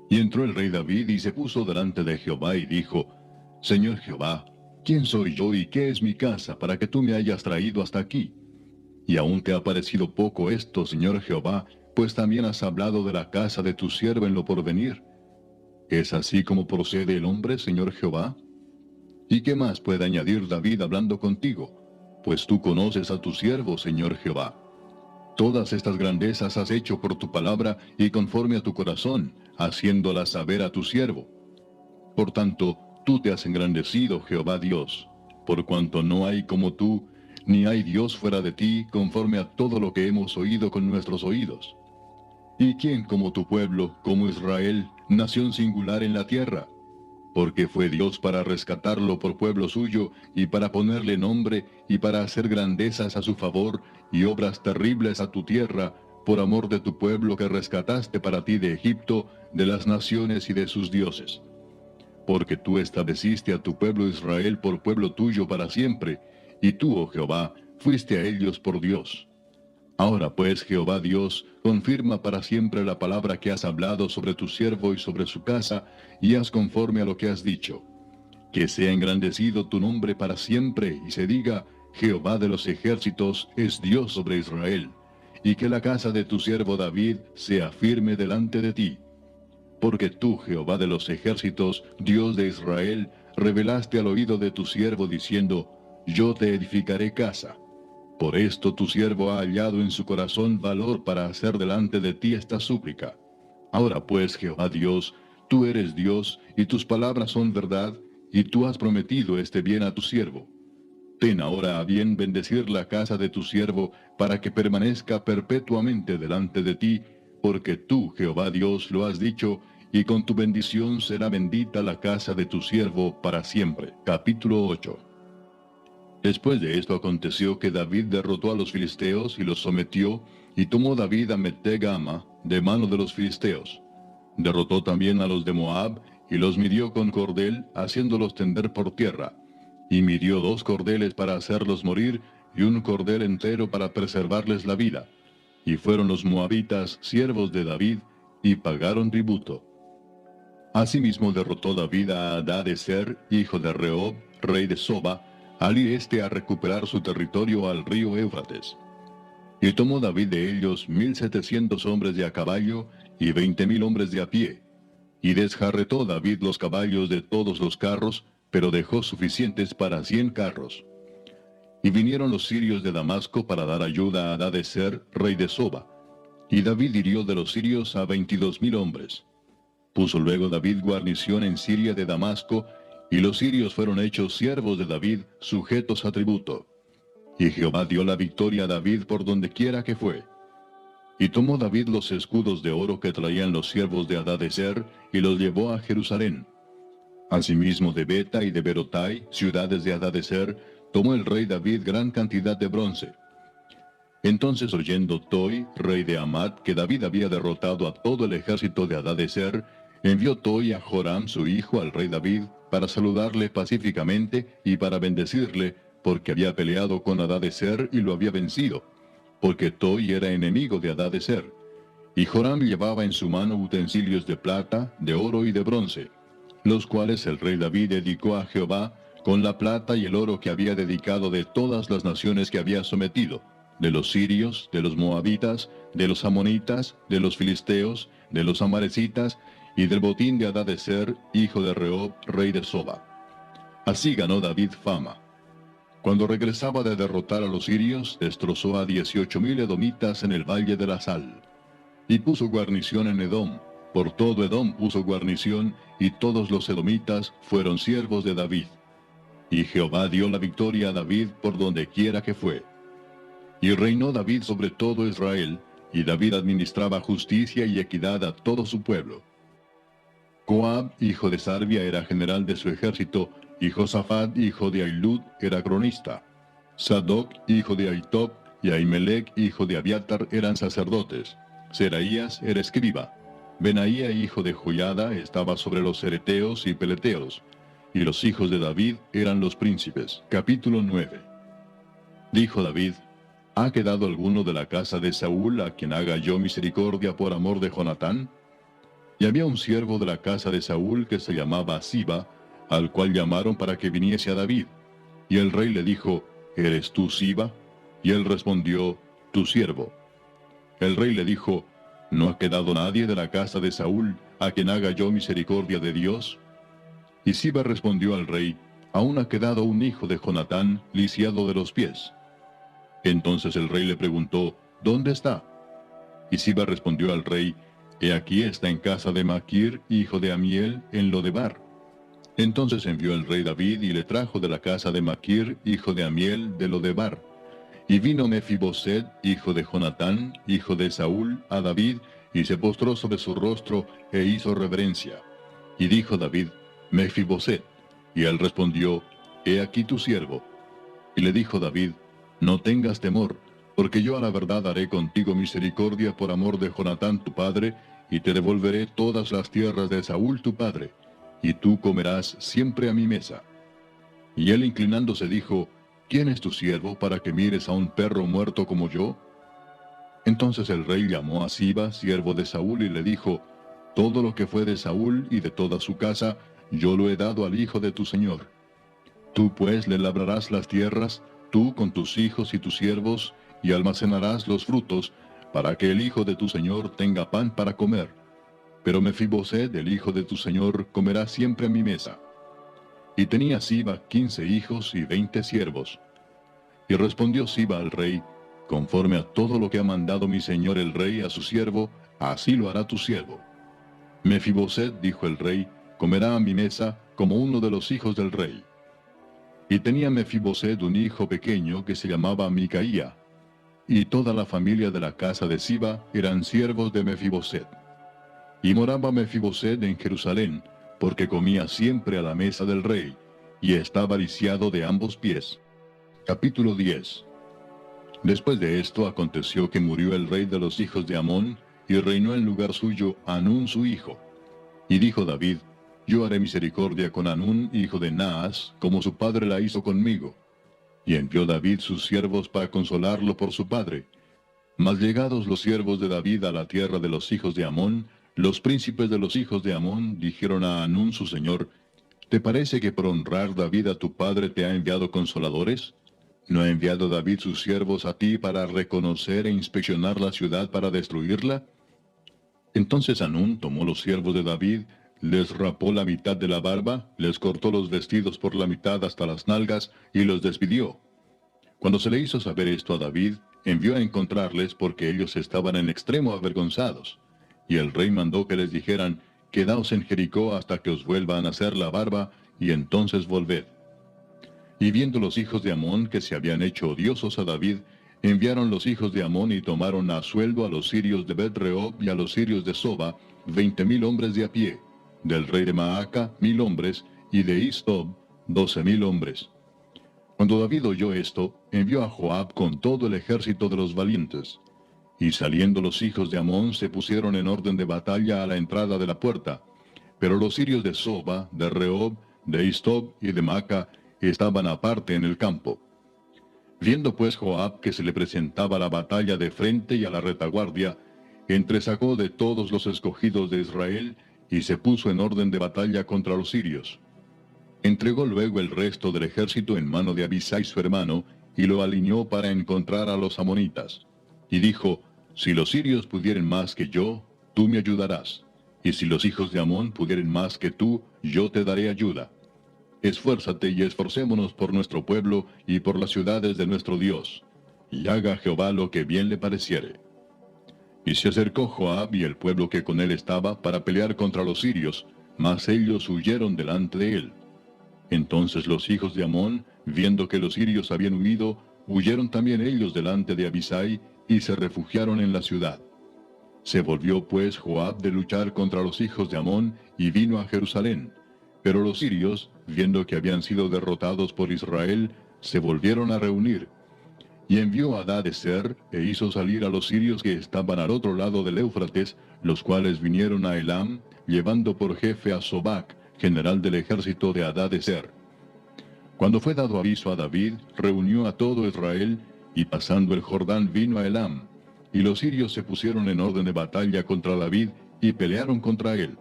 A: Y entró el rey David y se puso delante de Jehová y dijo: Señor Jehová, ¿quién soy yo y qué es mi casa para que tú me hayas traído hasta aquí? Y aún te ha parecido poco esto, Señor Jehová, pues también has hablado de la casa de tu siervo en lo porvenir. ¿Es así como procede el hombre, Señor Jehová? ¿Y qué más puede añadir David hablando contigo? Pues tú conoces a tu siervo, Señor Jehová. Todas estas grandezas has hecho por tu palabra y conforme a tu corazón, haciéndolas saber a tu siervo. Por tanto, tú te has engrandecido, Jehová Dios, por cuanto no hay como tú, ni hay Dios fuera de ti, conforme a todo lo que hemos oído con nuestros oídos. ¿Y quién como tu pueblo, como Israel, nación singular en la tierra? Porque fue Dios para rescatarlo por pueblo suyo, y para ponerle nombre, y para hacer grandezas a su favor, y obras terribles a tu tierra, por amor de tu pueblo que rescataste para ti de Egipto, de las naciones y de sus dioses. Porque tú estableciste a tu pueblo Israel por pueblo tuyo para siempre, y tú, oh Jehová, fuiste a ellos por Dios. Ahora pues, Jehová Dios, confirma para siempre la palabra que has hablado sobre tu siervo y sobre su casa, y haz conforme a lo que has dicho. Que sea engrandecido tu nombre para siempre, y se diga: Jehová de los ejércitos es Dios sobre Israel, y que la casa de tu siervo David sea firme delante de ti. Porque tú, Jehová de los ejércitos, Dios de Israel, revelaste al oído de tu siervo diciendo: Yo te edificaré casa. Por esto tu siervo ha hallado en su corazón valor para hacer delante de ti esta súplica. Ahora pues, Jehová Dios, tú eres Dios, y tus palabras son verdad, y tú has prometido este bien a tu siervo. Ten ahora a bien bendecir la casa de tu siervo, para que permanezca perpetuamente delante de ti, porque tú, Jehová Dios, lo has dicho, y con tu bendición será bendita la casa de tu siervo para siempre. Capítulo 8. Después de esto aconteció que David derrotó a los filisteos y los sometió, y tomó David a Meteg-ama de mano de los filisteos. Derrotó también a los de Moab, y los midió con cordel, haciéndolos tender por tierra. Y midió 2 cordeles para hacerlos morir, y un cordel entero para preservarles la vida. Y fueron los moabitas siervos de David, y pagaron tributo. Asimismo derrotó David a Hadadezer, hijo de Rehob, rey de Soba, al ir a recuperar su territorio al río Éufrates. Y tomó David de ellos 1,700 hombres de a caballo, y 20,000 hombres de a pie. Y desjarretó David los caballos de todos los carros, pero dejó suficientes para 100 carros. Y vinieron los sirios de Damasco para dar ayuda a Hadadezer, rey de Soba. Y David hirió de los sirios a 22,000 hombres. Puso luego David guarnición en Siria de Damasco, y los sirios fueron hechos siervos de David, sujetos a tributo. Y Jehová dio la victoria a David por donde quiera que fue. Y tomó David los escudos de oro que traían los siervos de Hadadezer, y los llevó a Jerusalén. Asimismo de Beta y de Berotai, ciudades de Hadadezer, tomó el rey David gran cantidad de bronce. Entonces oyendo Toi, rey de Hamat, que David había derrotado a todo el ejército de Hadadezer, envió Toi a Joram su hijo al rey David, para saludarle pacíficamente y para bendecirle, porque había peleado con Hadadezer y lo había vencido, porque Toi era enemigo de Hadadezer. Y Joram llevaba en su mano utensilios de plata, de oro y de bronce, los cuales el rey David dedicó a Jehová, con la plata y el oro que había dedicado de todas las naciones que había sometido, de los sirios, de los moabitas, de los amonitas, de los filisteos, de los amalecitas, y del botín de Hadadezer, hijo de Rehob, rey de Soba. Así ganó David fama. Cuando regresaba de derrotar a los sirios, destrozó a 18,000 edomitas en el valle de la Sal. Y puso guarnición en Edom. Por todo Edom puso guarnición, y todos los edomitas fueron siervos de David. Y Jehová dio la victoria a David por donde quiera que fue. Y reinó David sobre todo Israel, y David administraba justicia y equidad a todo su pueblo. Joab, hijo de Sarvia, era general de su ejército, y Josafat, hijo de Ahilud, era cronista. Sadoc, hijo de Ahitob, y Ahimelech, hijo de Abiatar, eran sacerdotes. Seraías era escriba. Benaía, hijo de Joiada, estaba sobre los cereteos y peleteos. Y los hijos de David eran los príncipes. Capítulo 9. Dijo David: ¿Ha quedado alguno de la casa de Saúl a quien haga yo misericordia por amor de Jonatán? Y había un siervo de la casa de Saúl que se llamaba Siba, al cual llamaron para que viniese a David. Y el rey le dijo: ¿Eres tú Siba? Y él respondió: Tu siervo. El rey le dijo: ¿No ha quedado nadie de la casa de Saúl a quien haga yo misericordia de Dios? Y Siba respondió al rey: Aún ha quedado un hijo de Jonatán, lisiado de los pies. Entonces el rey le preguntó: ¿Dónde está? Y Siba respondió al rey: He aquí está en casa de Maquir, hijo de Amiel, en Lodebar. Entonces envió el rey David y le trajo de la casa de Maquir, hijo de Amiel, de Lodebar. Y vino Mefiboset, hijo de Jonatán, hijo de Saúl, a David, y se postró sobre su rostro e hizo reverencia. Y dijo David: Mefiboset. Y él respondió: He aquí tu siervo. Y le dijo David: No tengas temor, porque yo a la verdad haré contigo misericordia por amor de Jonatán tu padre, y te devolveré todas las tierras de Saúl tu padre, y tú comerás siempre a mi mesa. Y él inclinándose dijo: ¿Quién es tu siervo para que mires a un perro muerto como yo? Entonces el rey llamó a Siba, siervo de Saúl, y le dijo: Todo lo que fue de Saúl y de toda su casa, yo lo he dado al hijo de tu señor. Tú pues le labrarás las tierras, tú con tus hijos y tus siervos, y almacenarás los frutos, para que el hijo de tu señor tenga pan para comer. Pero Mefiboset, el hijo de tu señor, comerá siempre a mi mesa. Y tenía Siba 15 hijos y 20 siervos. Y respondió Siba al rey: Conforme a todo lo que ha mandado mi señor el rey a su siervo, así lo hará tu siervo. Mefiboset, dijo el rey, comerá a mi mesa como uno de los hijos del rey. Y tenía Mefiboset un hijo pequeño que se llamaba Micaía. Y toda la familia de la casa de Siba eran siervos de Mefiboset. Y moraba Mefiboset en Jerusalén, porque comía siempre a la mesa del rey, y estaba lisiado de ambos pies. Capítulo 10. Después de esto aconteció que murió el rey de los hijos de Amón, y reinó en lugar suyo Hanún su hijo. Y dijo David, yo haré misericordia con Hanún hijo de Naas, como su padre la hizo conmigo. Y envió David sus siervos para consolarlo por su padre. Mas llegados los siervos de David a la tierra de los hijos de Amón, los príncipes de los hijos de Amón dijeron a Hanún su señor, ¿te parece que por honrar David a tu padre te ha enviado consoladores? ¿No ha enviado David sus siervos a ti para reconocer e inspeccionar la ciudad para destruirla? Entonces Hanún tomó los siervos de David, les rapó la mitad de la barba, les cortó los vestidos por la mitad hasta las nalgas, y los despidió. Cuando se le hizo saber esto a David, envió a encontrarles porque ellos estaban en extremo avergonzados. Y el rey mandó que les dijeran, quedaos en Jericó hasta que os vuelvan a hacer la barba, y entonces volved. Y viendo los hijos de Amón que se habían hecho odiosos a David, enviaron los hijos de Amón y tomaron a sueldo a los sirios de Bet-rehob y a los sirios de Soba, 20,000 hombres de a pie, del rey de Maaca 1,000 hombres, y de Istob 12,000 hombres. Cuando David oyó esto, envió a Joab con todo el ejército de los valientes. Y saliendo los hijos de Amón se pusieron en orden de batalla a la entrada de la puerta. Pero los sirios de Soba, de Rehob, de Istob y de Maaca estaban aparte en el campo. Viendo pues Joab que se le presentaba la batalla de frente y a la retaguardia, entresacó de todos los escogidos de Israel y se puso en orden de batalla contra los sirios. Entregó luego el resto del ejército en mano de Abisai su hermano, y lo alineó para encontrar a los amonitas. Y dijo, si los sirios pudieren más que yo, tú me ayudarás. Y si los hijos de Amón pudieren más que tú, yo te daré ayuda. Esfuérzate y esforcémonos por nuestro pueblo y por las ciudades de nuestro Dios. Y haga Jehová lo que bien le pareciere. Y se acercó Joab y el pueblo que con él estaba para pelear contra los sirios, mas ellos huyeron delante de él. Entonces los hijos de Amón, viendo que los sirios habían huido, huyeron también ellos delante de Abisai, y se refugiaron en la ciudad. Se volvió pues Joab de luchar contra los hijos de Amón, y vino a Jerusalén. Pero los sirios, viendo que habían sido derrotados por Israel, se volvieron a reunir. Y envió a Hadadezer, e hizo salir a los sirios que estaban al otro lado del Éufrates, los cuales vinieron a Elam, llevando por jefe a Sobac, general del ejército de Hadadezer. Cuando fue dado aviso a David, reunió a todo Israel, y pasando el Jordán vino a Elam. Y los sirios se pusieron en orden de batalla contra David, y pelearon contra él.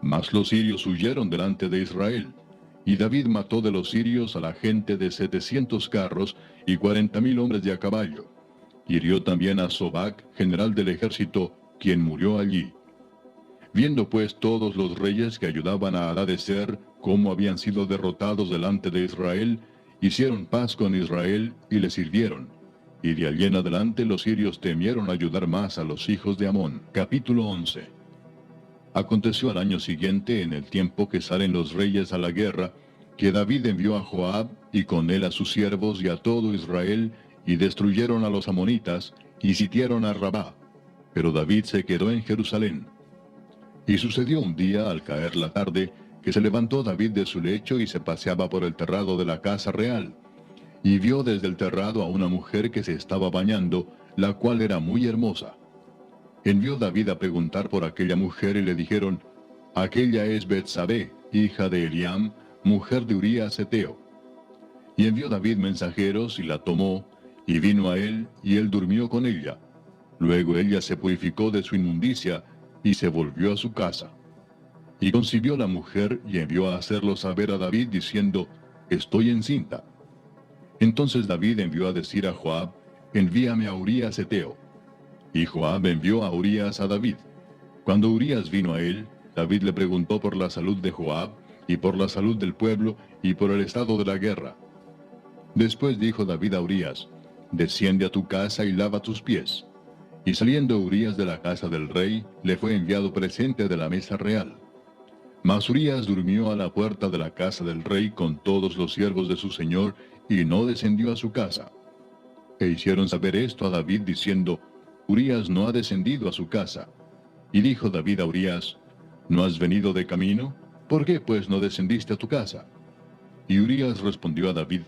A: Mas los sirios huyeron delante de Israel. Y David mató de los sirios a la gente de 700 carros, y 40,000 hombres de a caballo. Hirió también a Sobac, general del ejército, quien murió allí. Viendo pues todos los reyes que ayudaban a Hadadezer cómo habían sido derrotados delante de Israel, hicieron paz con Israel y le sirvieron. Y de allí en adelante los sirios temieron ayudar más a los hijos de Amón. Capítulo 11. Aconteció al año siguiente, en el tiempo que salen los reyes a la guerra, que David envió a Joab y con él a sus siervos y a todo Israel, y destruyeron a los amonitas, y sitiaron a Rabá. Pero David se quedó en Jerusalén. Y sucedió un día, al caer la tarde, que se levantó David de su lecho y se paseaba por el terrado de la casa real. Y vio desde el terrado a una mujer que se estaba bañando, la cual era muy hermosa. Envió David a preguntar por aquella mujer y le dijeron, aquella es Betsabé, hija de Eliam, mujer de Urías Heteo. Y envió David mensajeros y la tomó, y vino a él, y él durmió con ella. Luego ella se purificó de su inmundicia, y se volvió a su casa. Y concibió la mujer, y envió a hacerlo saber a David, diciendo, estoy encinta. Entonces David envió a decir a Joab, envíame a Urías Heteo. Y Joab envió a Urías a David. Cuando Urías vino a él, David le preguntó por la salud de Joab, y por la salud del pueblo, y por el estado de la guerra. Después dijo David a Urías, desciende a tu casa y lava tus pies. Y saliendo Urías de la casa del rey, le fue enviado presente de la mesa real. Mas Urías durmió a la puerta de la casa del rey con todos los siervos de su señor, y no descendió a su casa. E hicieron saber esto a David, diciendo, Urías no ha descendido a su casa. Y dijo David a Urías, ¿no has venido de camino? ¿Por qué pues no descendiste a tu casa? Y Urías respondió a David,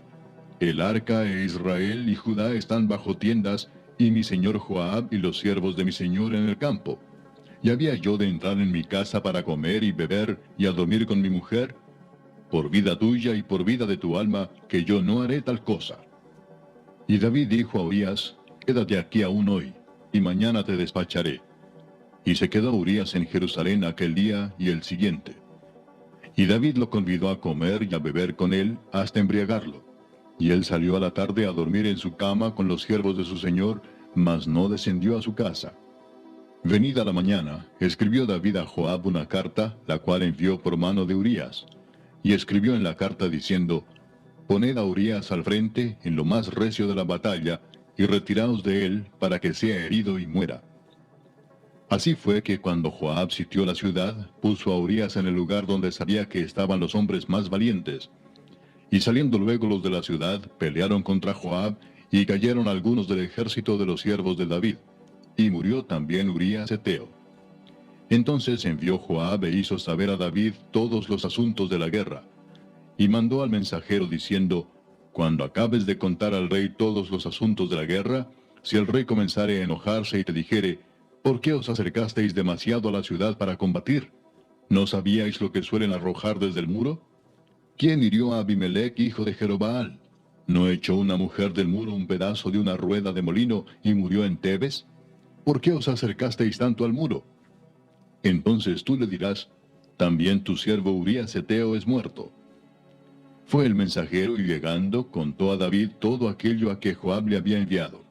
A: El arca e Israel y Judá están bajo tiendas, y mi señor Joab y los siervos de mi señor en el campo. ¿Y había yo de entrar en mi casa para comer y beber y a dormir con mi mujer? Por vida tuya y por vida de tu alma, que yo no haré tal cosa. Y David dijo a Urías, quédate aquí aún hoy, y mañana te despacharé. Y se quedó Urías en Jerusalén aquel día y el siguiente. Y David lo convidó a comer y a beber con él hasta embriagarlo. Y él salió a la tarde a dormir en su cama con los siervos de su señor, mas no descendió a su casa. Venida la mañana, escribió David a Joab una carta, la cual envió por mano de Urías. Y escribió en la carta diciendo, poned a Urías al frente en lo más recio de la batalla, y retiraos de él para que sea herido y muera. Así fue que cuando Joab sitió la ciudad, puso a Urías en el lugar donde sabía que estaban los hombres más valientes. Y saliendo luego los de la ciudad, pelearon contra Joab, y cayeron algunos del ejército de los siervos de David. Y murió también Urías Heteo. Entonces envió Joab e hizo saber a David todos los asuntos de la guerra. Y mandó al mensajero diciendo, cuando acabes de contar al rey todos los asuntos de la guerra, si el rey comenzare a enojarse y te dijere, ¿por qué os acercasteis demasiado a la ciudad para combatir? ¿No sabíais lo que suelen arrojar desde el muro? ¿Quién hirió a Abimelech, hijo de Jerobaal? ¿No echó una mujer del muro un pedazo de una rueda de molino y murió en Tebes? ¿Por qué os acercasteis tanto al muro? Entonces tú le dirás, también tu siervo Urías Heteo es muerto. Fue el mensajero y llegando contó a David todo aquello a que Joab le había enviado.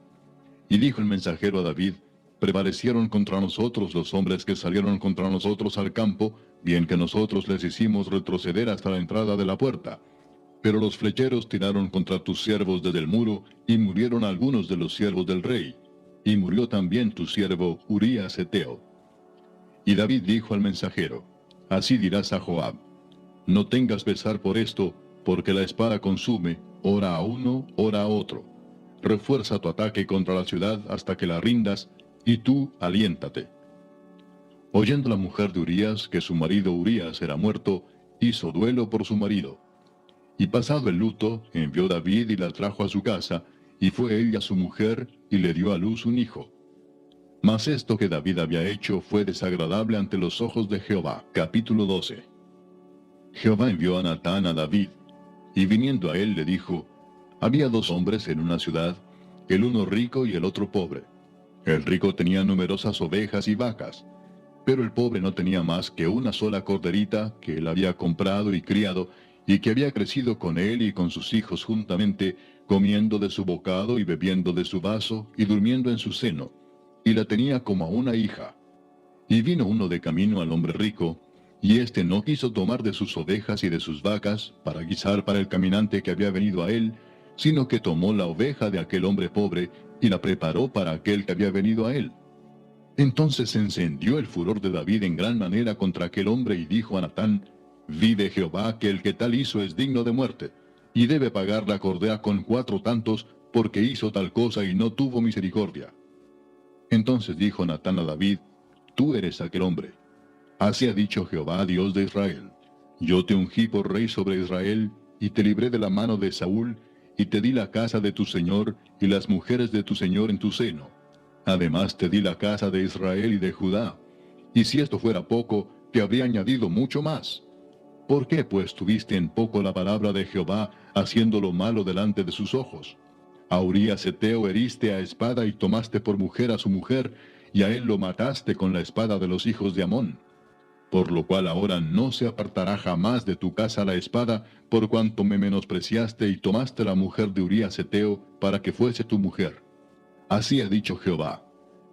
A: Y dijo el mensajero a David, prevalecieron contra nosotros los hombres que salieron contra nosotros al campo, bien que nosotros les hicimos retroceder hasta la entrada de la puerta. Pero los flecheros tiraron contra tus siervos desde el muro, y murieron algunos de los siervos del rey. Y murió también tu siervo Urías Heteo. Y David dijo al mensajero, así dirás a Joab, no tengas pesar por esto, porque la espada consume, ora a uno, ora a otro. Refuerza tu ataque contra la ciudad hasta que la rindas, y tú aliéntate. Oyendo la mujer de Urías que su marido Urías era muerto, hizo duelo por su marido. Y pasado el luto, envió David y la trajo a su casa, y fue ella su mujer, y le dio a luz un hijo. Mas esto que David había hecho fue desagradable ante los ojos de Jehová. Capítulo 12. Jehová envió a Natán a David, y viniendo a él le dijo, había dos hombres en una ciudad, el uno rico y el otro pobre. El rico tenía numerosas ovejas y vacas, pero el pobre no tenía más que una sola corderita que él había comprado y criado, y que había crecido con él y con sus hijos juntamente, comiendo de su bocado y bebiendo de su vaso y durmiendo en su seno, y la tenía como a una hija. Y vino uno de camino al hombre rico, y éste no quiso tomar de sus ovejas y de sus vacas para guisar para el caminante que había venido a él, sino que tomó la oveja de aquel hombre pobre y la preparó para aquel que había venido a él. Entonces se encendió el furor de David en gran manera contra aquel hombre y dijo a Natán, vive Jehová que el que tal hizo es digno de muerte, y debe pagar la cordera con 4 tantos, porque hizo tal cosa y no tuvo misericordia. Entonces dijo Natán a David, tú eres aquel hombre. Así ha dicho Jehová, Dios de Israel, yo te ungí por rey sobre Israel, y te libré de la mano de Saúl, y te di la casa de tu señor, y las mujeres de tu señor en tu seno. Además te di la casa de Israel y de Judá. Y si esto fuera poco, te habría añadido mucho más. ¿Por qué pues tuviste en poco la palabra de Jehová, haciendo lo malo delante de sus ojos? A Urías Heteo heriste a espada y tomaste por mujer a su mujer, y a él lo mataste con la espada de los hijos de Amón. Por lo cual ahora no se apartará jamás de tu casa la espada, por cuanto me menospreciaste y tomaste la mujer de Urías Heteo para que fuese tu mujer. Así ha dicho Jehová,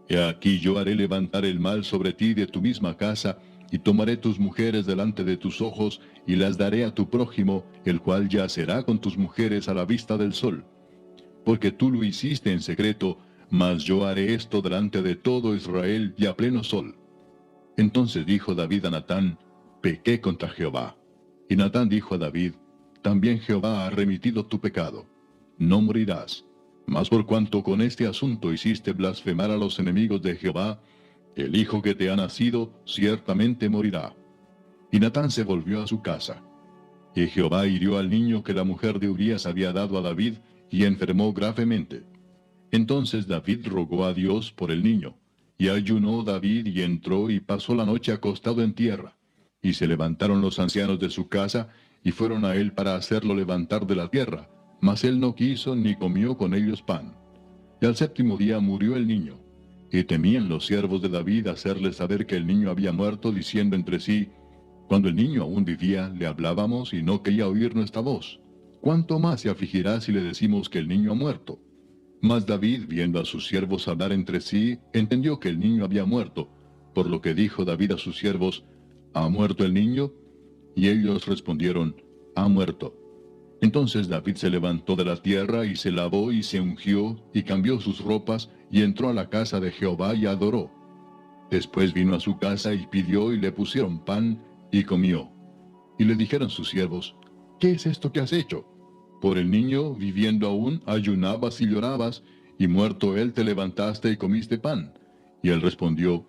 A: he aquí yo haré levantar el mal sobre ti de tu misma casa, y tomaré tus mujeres delante de tus ojos, y las daré a tu prójimo, el cual yacerá con tus mujeres a la vista del sol. Porque tú lo hiciste en secreto, mas yo haré esto delante de todo Israel y a pleno sol. Entonces dijo David a Natán, pequé contra Jehová. Y Natán dijo a David, también Jehová ha remitido tu pecado. No morirás. Mas por cuanto con este asunto hiciste blasfemar a los enemigos de Jehová, el hijo que te ha nacido ciertamente morirá. Y Natán se volvió a su casa. Y Jehová hirió al niño que la mujer de Urías había dado a David, y enfermó gravemente. Entonces David rogó a Dios por el niño, y ayunó David y entró y pasó la noche acostado en tierra. Y se levantaron los ancianos de su casa, y fueron a él para hacerlo levantar de la tierra, mas él no quiso ni comió con ellos pan. Y al séptimo día murió el niño. Y temían los siervos de David hacerle saber que el niño había muerto, diciendo entre sí, cuando el niño aún vivía, le hablábamos y no quería oír nuestra voz. ¿Cuánto más se afligirá si le decimos que el niño ha muerto? Mas David, viendo a sus siervos hablar entre sí, entendió que el niño había muerto, por lo que dijo David a sus siervos, ¿ha muerto el niño? Y ellos respondieron, ha muerto. Entonces David se levantó de la tierra y se lavó y se ungió y cambió sus ropas y entró a la casa de Jehová y adoró. Después vino a su casa y pidió y le pusieron pan y comió. Y le dijeron sus siervos, ¿qué es esto que has hecho? Por el niño, viviendo aún, ayunabas y llorabas, y muerto él te levantaste y comiste pan. Y él respondió,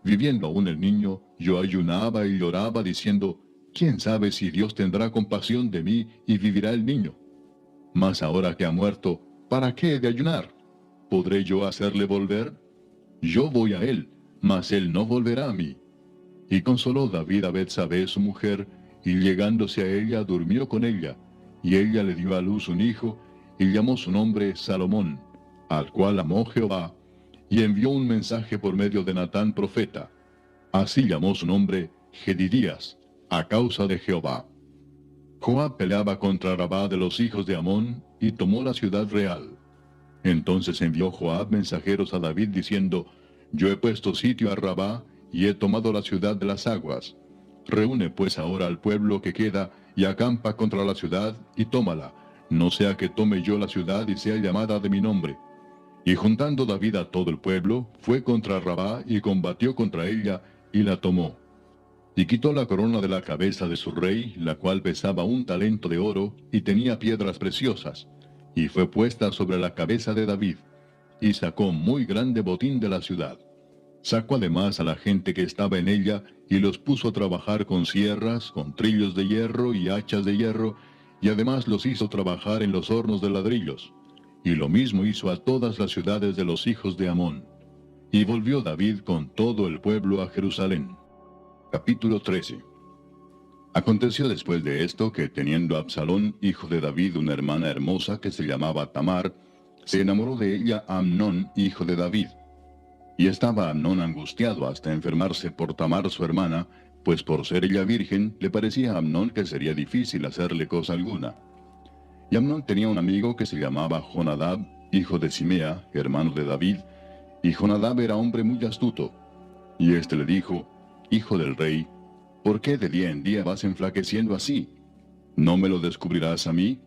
A: viviendo aún el niño, yo ayunaba y lloraba, diciendo, ¿quién sabe si Dios tendrá compasión de mí y vivirá el niño? Mas ahora que ha muerto, ¿para qué he de ayunar? ¿Podré yo hacerle volver? Yo voy a él, mas él no volverá a mí. Y consoló David a Betsabé su mujer, y llegándose a ella durmió con ella, y ella le dio a luz un hijo, y llamó su nombre Salomón, al cual amó Jehová, y envió un mensaje por medio de Natán profeta. Así llamó su nombre Gedidías, a causa de Jehová. Joab peleaba contra Rabá de los hijos de Amón, y tomó la ciudad real. Entonces envió Joab mensajeros a David diciendo, yo he puesto sitio a Rabá, y he tomado la ciudad de las aguas. Reúne pues ahora al pueblo que queda, y acampa contra la ciudad, y tómala, no sea que tome yo la ciudad y sea llamada de mi nombre. Y juntando David a todo el pueblo, fue contra Rabá, y combatió contra ella, y la tomó. Y quitó la corona de la cabeza de su rey, la cual pesaba 1 talento de oro, y tenía piedras preciosas, y fue puesta sobre la cabeza de David, y sacó muy grande botín de la ciudad. Sacó además a la gente que estaba en ella, y los puso a trabajar con sierras, con trillos de hierro y hachas de hierro, y además los hizo trabajar en los hornos de ladrillos. Y lo mismo hizo a todas las ciudades de los hijos de Amón. Y volvió David con todo el pueblo a Jerusalén. Capítulo 13. Aconteció después de esto que teniendo Absalón, hijo de David, una hermana hermosa que se llamaba Tamar, se enamoró de ella Amnón, hijo de David. Y estaba Amnón angustiado hasta enfermarse por Tamar su hermana, pues por ser ella virgen, le parecía a Amnón que sería difícil hacerle cosa alguna. Y Amnón tenía un amigo que se llamaba Jonadab, hijo de Simea, hermano de David, y Jonadab era hombre muy astuto. Y éste le dijo, hijo del rey, ¿por qué de día en día vas enflaqueciendo así? ¿No me lo descubrirás a mí?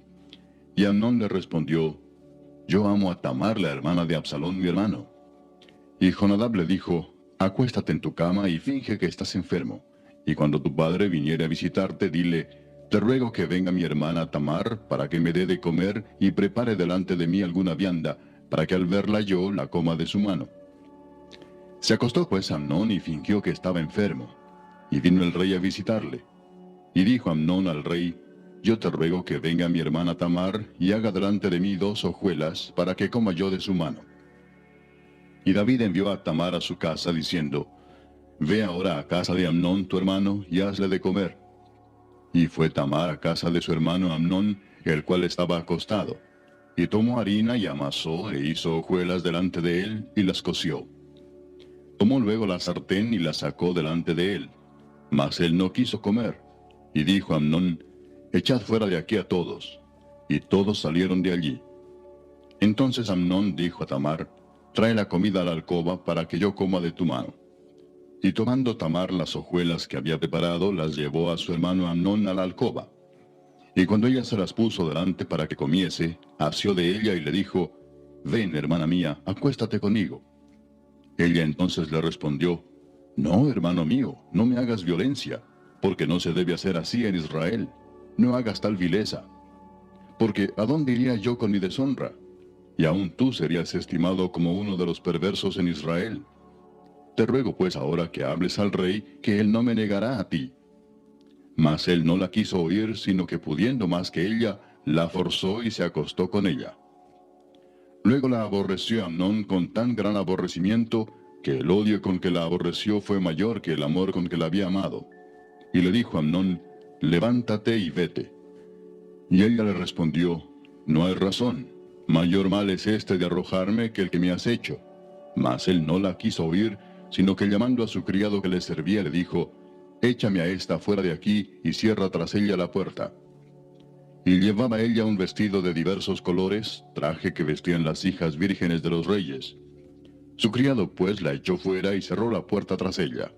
A: Y Amnón le respondió, yo amo a Tamar, la hermana de Absalón mi hermano. Y Jonadab le dijo, acuéstate en tu cama y finge que estás enfermo, y cuando tu padre viniere a visitarte, dile, te ruego que venga mi hermana Tamar, para que me dé de comer y prepare delante de mí alguna vianda, para que al verla yo la coma de su mano. Se acostó pues Amnón y fingió que estaba enfermo, y vino el rey a visitarle. Y dijo Amnón al rey, yo te ruego que venga mi hermana Tamar, y haga delante de mí 2 hojuelas, para que coma yo de su mano. Y David envió a Tamar a su casa, diciendo, ve ahora a casa de Amnón tu hermano, y hazle de comer. Y fue Tamar a casa de su hermano Amnón, el cual estaba acostado. Y tomó harina y amasó, e hizo hojuelas delante de él, y las coció. Tomó luego la sartén y la sacó delante de él. Mas él no quiso comer. Y dijo Amnón, echad fuera de aquí a todos. Y todos salieron de allí. Entonces Amnón dijo a Tamar, trae la comida a la alcoba para que yo coma de tu mano. Y tomando Tamar las hojuelas que había preparado, las llevó a su hermano Amnón a la alcoba. Y cuando ella se las puso delante para que comiese, asió de ella y le dijo, ven, hermana mía, acuéstate conmigo. Ella entonces le respondió, no, hermano mío, no me hagas violencia, porque no se debe hacer así en Israel. No hagas tal vileza. Porque ¿a dónde iría yo con mi deshonra? Y aún tú serías estimado como uno de los perversos en Israel. Te ruego pues ahora que hables al rey, que él no me negará a ti. Mas él no la quiso oír, sino que pudiendo más que ella, la forzó y se acostó con ella. Luego la aborreció Amnón con tan gran aborrecimiento, que el odio con que la aborreció fue mayor que el amor con que la había amado. Y le dijo a Amnón, levántate y vete. Y ella le respondió, no hay razón, mayor mal es este de arrojarme que el que me has hecho. Mas él no la quiso oír, sino que llamando a su criado que le servía, le dijo, échame a esta fuera de aquí y cierra tras ella la puerta. Y llevaba ella un vestido de diversos colores, traje que vestían las hijas vírgenes de los reyes. Su criado pues la echó fuera y cerró la puerta tras ella.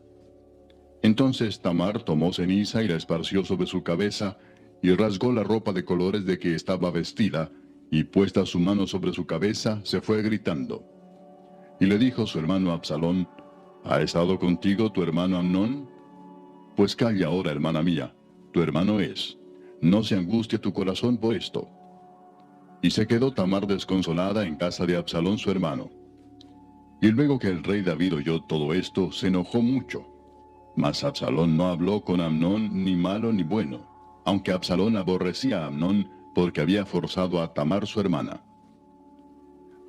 A: Entonces Tamar tomó ceniza y la esparció sobre su cabeza, y rasgó la ropa de colores de que estaba vestida, y puesta su mano sobre su cabeza, se fue gritando. Y le dijo su hermano Absalón, ¿ha estado contigo tu hermano Amnón? Pues calla ahora, hermana mía, tu hermano es. No se angustie tu corazón por esto. Y se quedó Tamar desconsolada en casa de Absalón su hermano. Y luego que el rey David oyó todo esto, se enojó mucho. Mas Absalón no habló con Amnón ni malo ni bueno, aunque Absalón aborrecía a Amnón porque había forzado a Tamar su hermana.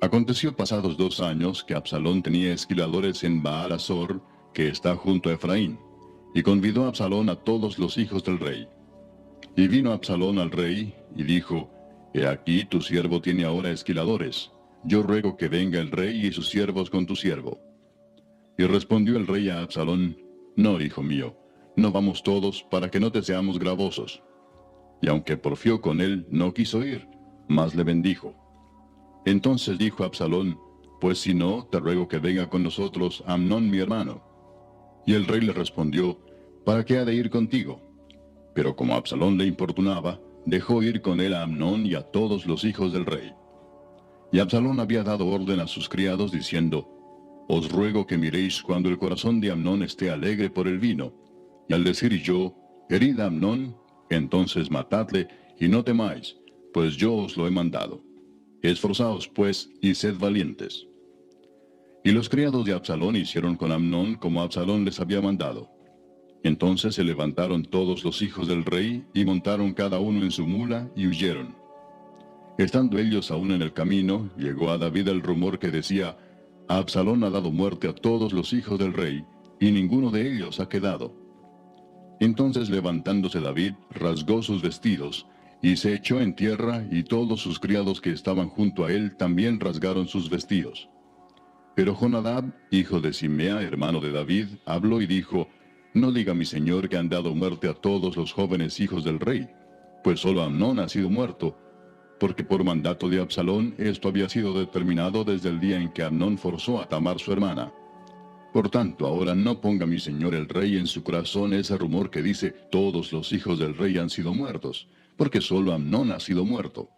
A: Aconteció pasados 2 años que Absalón tenía esquiladores en Baal-Azor, que está junto a Efraín, y convidó a Absalón a todos los hijos del rey. Y vino Absalón al rey, y dijo, he aquí tu siervo tiene ahora esquiladores, yo ruego que venga el rey y sus siervos con tu siervo. Y respondió el rey a Absalón, no, hijo mío, no vamos todos para que no te seamos gravosos. Y aunque porfió con él, no quiso ir, mas le bendijo. Entonces dijo Absalón, pues si no, te ruego que venga con nosotros Amnón mi hermano. Y el rey le respondió, ¿para qué ha de ir contigo? Pero como Absalón le importunaba, dejó ir con él a Amnón y a todos los hijos del rey. Y Absalón había dado orden a sus criados diciendo, os ruego que miréis cuando el corazón de Amnón esté alegre por el vino. Y al decir yo, herid a Amnón, entonces matadle, y no temáis, pues yo os lo he mandado. Esforzaos pues, y sed valientes. Y los criados de Absalón hicieron con Amnón como Absalón les había mandado. Entonces se levantaron todos los hijos del rey, y montaron cada uno en su mula, y huyeron. Estando ellos aún en el camino, llegó a David el rumor que decía, Absalón ha dado muerte a todos los hijos del rey, y ninguno de ellos ha quedado. Entonces levantándose David, rasgó sus vestidos, y se echó en tierra, y todos sus criados que estaban junto a él también rasgaron sus vestidos. Pero Jonadab, hijo de Simea, hermano de David, habló y dijo, no diga mi señor que han dado muerte a todos los jóvenes hijos del rey, pues solo Amnón ha sido muerto, porque por mandato de Absalón esto había sido determinado desde el día en que Amnón forzó a Tamar su hermana. Por tanto, ahora no ponga mi señor el rey en su corazón ese rumor que dice, todos los hijos del rey han sido muertos, porque solo Amnón ha sido muerto.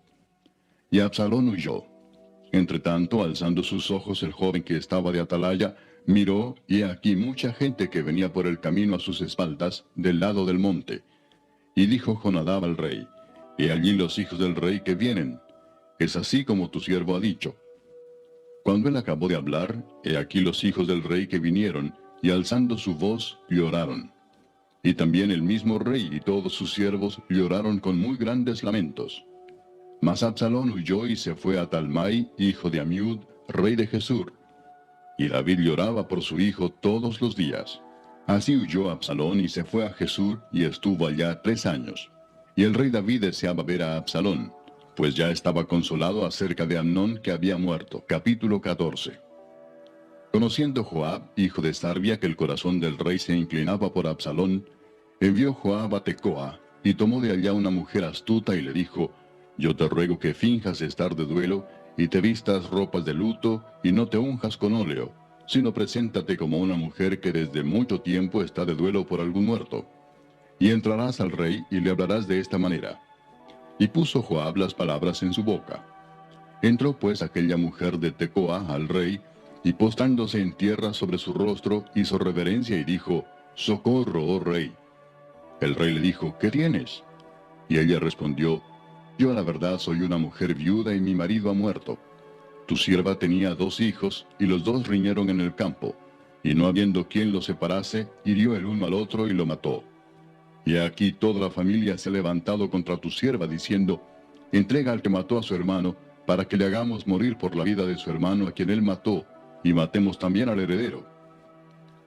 A: Y Absalón huyó. Entretanto, alzando sus ojos el joven que estaba de atalaya, miró, y he aquí mucha gente que venía por el camino a sus espaldas, del lado del monte. Y dijo Jonadab al rey, he allí los hijos del rey que vienen. Es así como tu siervo ha dicho. Cuando él acabó de hablar, he aquí los hijos del rey que vinieron, y alzando su voz, lloraron. Y también el mismo rey y todos sus siervos lloraron con muy grandes lamentos. Mas Absalón huyó y se fue a Talmai, hijo de Amiud, rey de Gesur. Y David lloraba por su hijo todos los días. Así huyó Absalón y se fue a Gesur, y estuvo allá 3 años. Y el rey David deseaba ver a Absalón, pues ya estaba consolado acerca de Amnón que había muerto. Capítulo 14. Conociendo Joab, hijo de Sarvia, que el corazón del rey se inclinaba por Absalón, envió Joab a Tecoa, y tomó de allá una mujer astuta y le dijo, yo te ruego que finjas estar de duelo, y te vistas ropas de luto, y no te unjas con óleo, sino preséntate como una mujer que desde mucho tiempo está de duelo por algún muerto. Y entrarás al rey y le hablarás de esta manera. Y puso Joab las palabras en su boca. Entró pues aquella mujer de Tecoa al rey, y postrándose en tierra sobre su rostro, hizo reverencia y dijo, socorro, oh rey. El rey le dijo, ¿qué tienes? Y ella respondió, yo a la verdad soy una mujer viuda y mi marido ha muerto. Tu sierva tenía 2 hijos, y los 2 riñeron en el campo, y no habiendo quien los separase, hirió el uno al otro y lo mató. Y aquí toda la familia se ha levantado contra tu sierva, diciendo, entrega al que mató a su hermano, para que le hagamos morir por la vida de su hermano a quien él mató, y matemos también al heredero.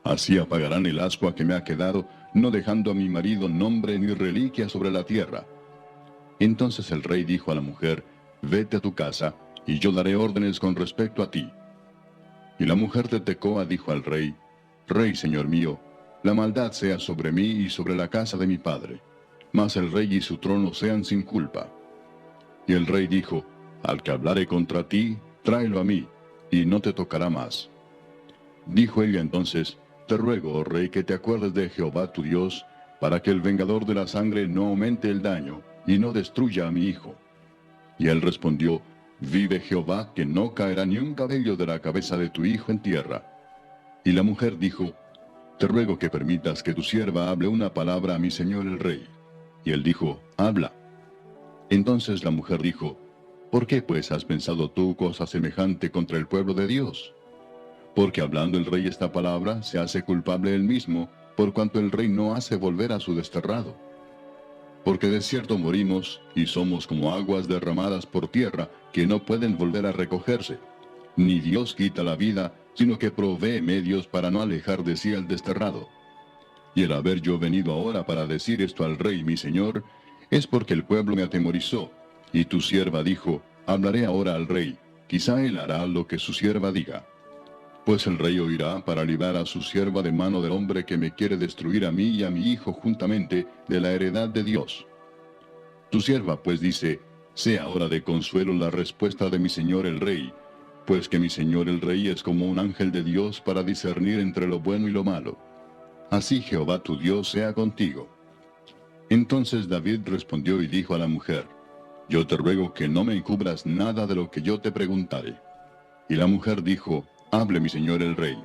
A: Así apagarán el ascua que me ha quedado, no dejando a mi marido nombre ni reliquia sobre la tierra. Entonces el rey dijo a la mujer, vete a tu casa, y yo daré órdenes con respecto a ti. Y la mujer de Tecoa dijo al rey, Rey, señor mío, la maldad sea sobre mí y sobre la casa de mi padre, mas el rey y su trono sean sin culpa. Y el rey dijo, al que hablare contra ti, tráelo a mí, y no te tocará más. Dijo ella entonces, te ruego, oh rey, que te acuerdes de Jehová tu Dios, para que el vengador de la sangre no aumente el daño, y no destruya a mi hijo. Y él respondió, vive Jehová, que no caerá ni un cabello de la cabeza de tu hijo en tierra. Y la mujer dijo, te ruego que permitas que tu sierva hable una palabra a mi señor el rey. Y él dijo, habla. Entonces la mujer dijo, ¿por qué pues has pensado tú cosa semejante contra el pueblo de Dios? Porque hablando el rey esta palabra, se hace culpable él mismo, por cuanto el rey no hace volver a su desterrado. Porque de cierto morimos, y somos como aguas derramadas por tierra, que no pueden volver a recogerse. Ni Dios quita la vida, sino que provee medios para no alejar de sí al desterrado. Y el haber yo venido ahora para decir esto al rey mi señor, es porque el pueblo me atemorizó, y tu sierva dijo, hablaré ahora al rey, quizá él hará lo que su sierva diga. Pues el rey oirá para librar a su sierva de mano del hombre que me quiere destruir a mí y a mi hijo juntamente de la heredad de Dios. Tu sierva pues dice, sea ahora de consuelo la respuesta de mi señor el rey, pues que mi señor el rey es como un ángel de Dios para discernir entre lo bueno y lo malo. Así Jehová tu Dios sea contigo. Entonces David respondió y dijo a la mujer, yo te ruego que no me encubras nada de lo que yo te preguntare. Y la mujer dijo, hable mi señor el rey.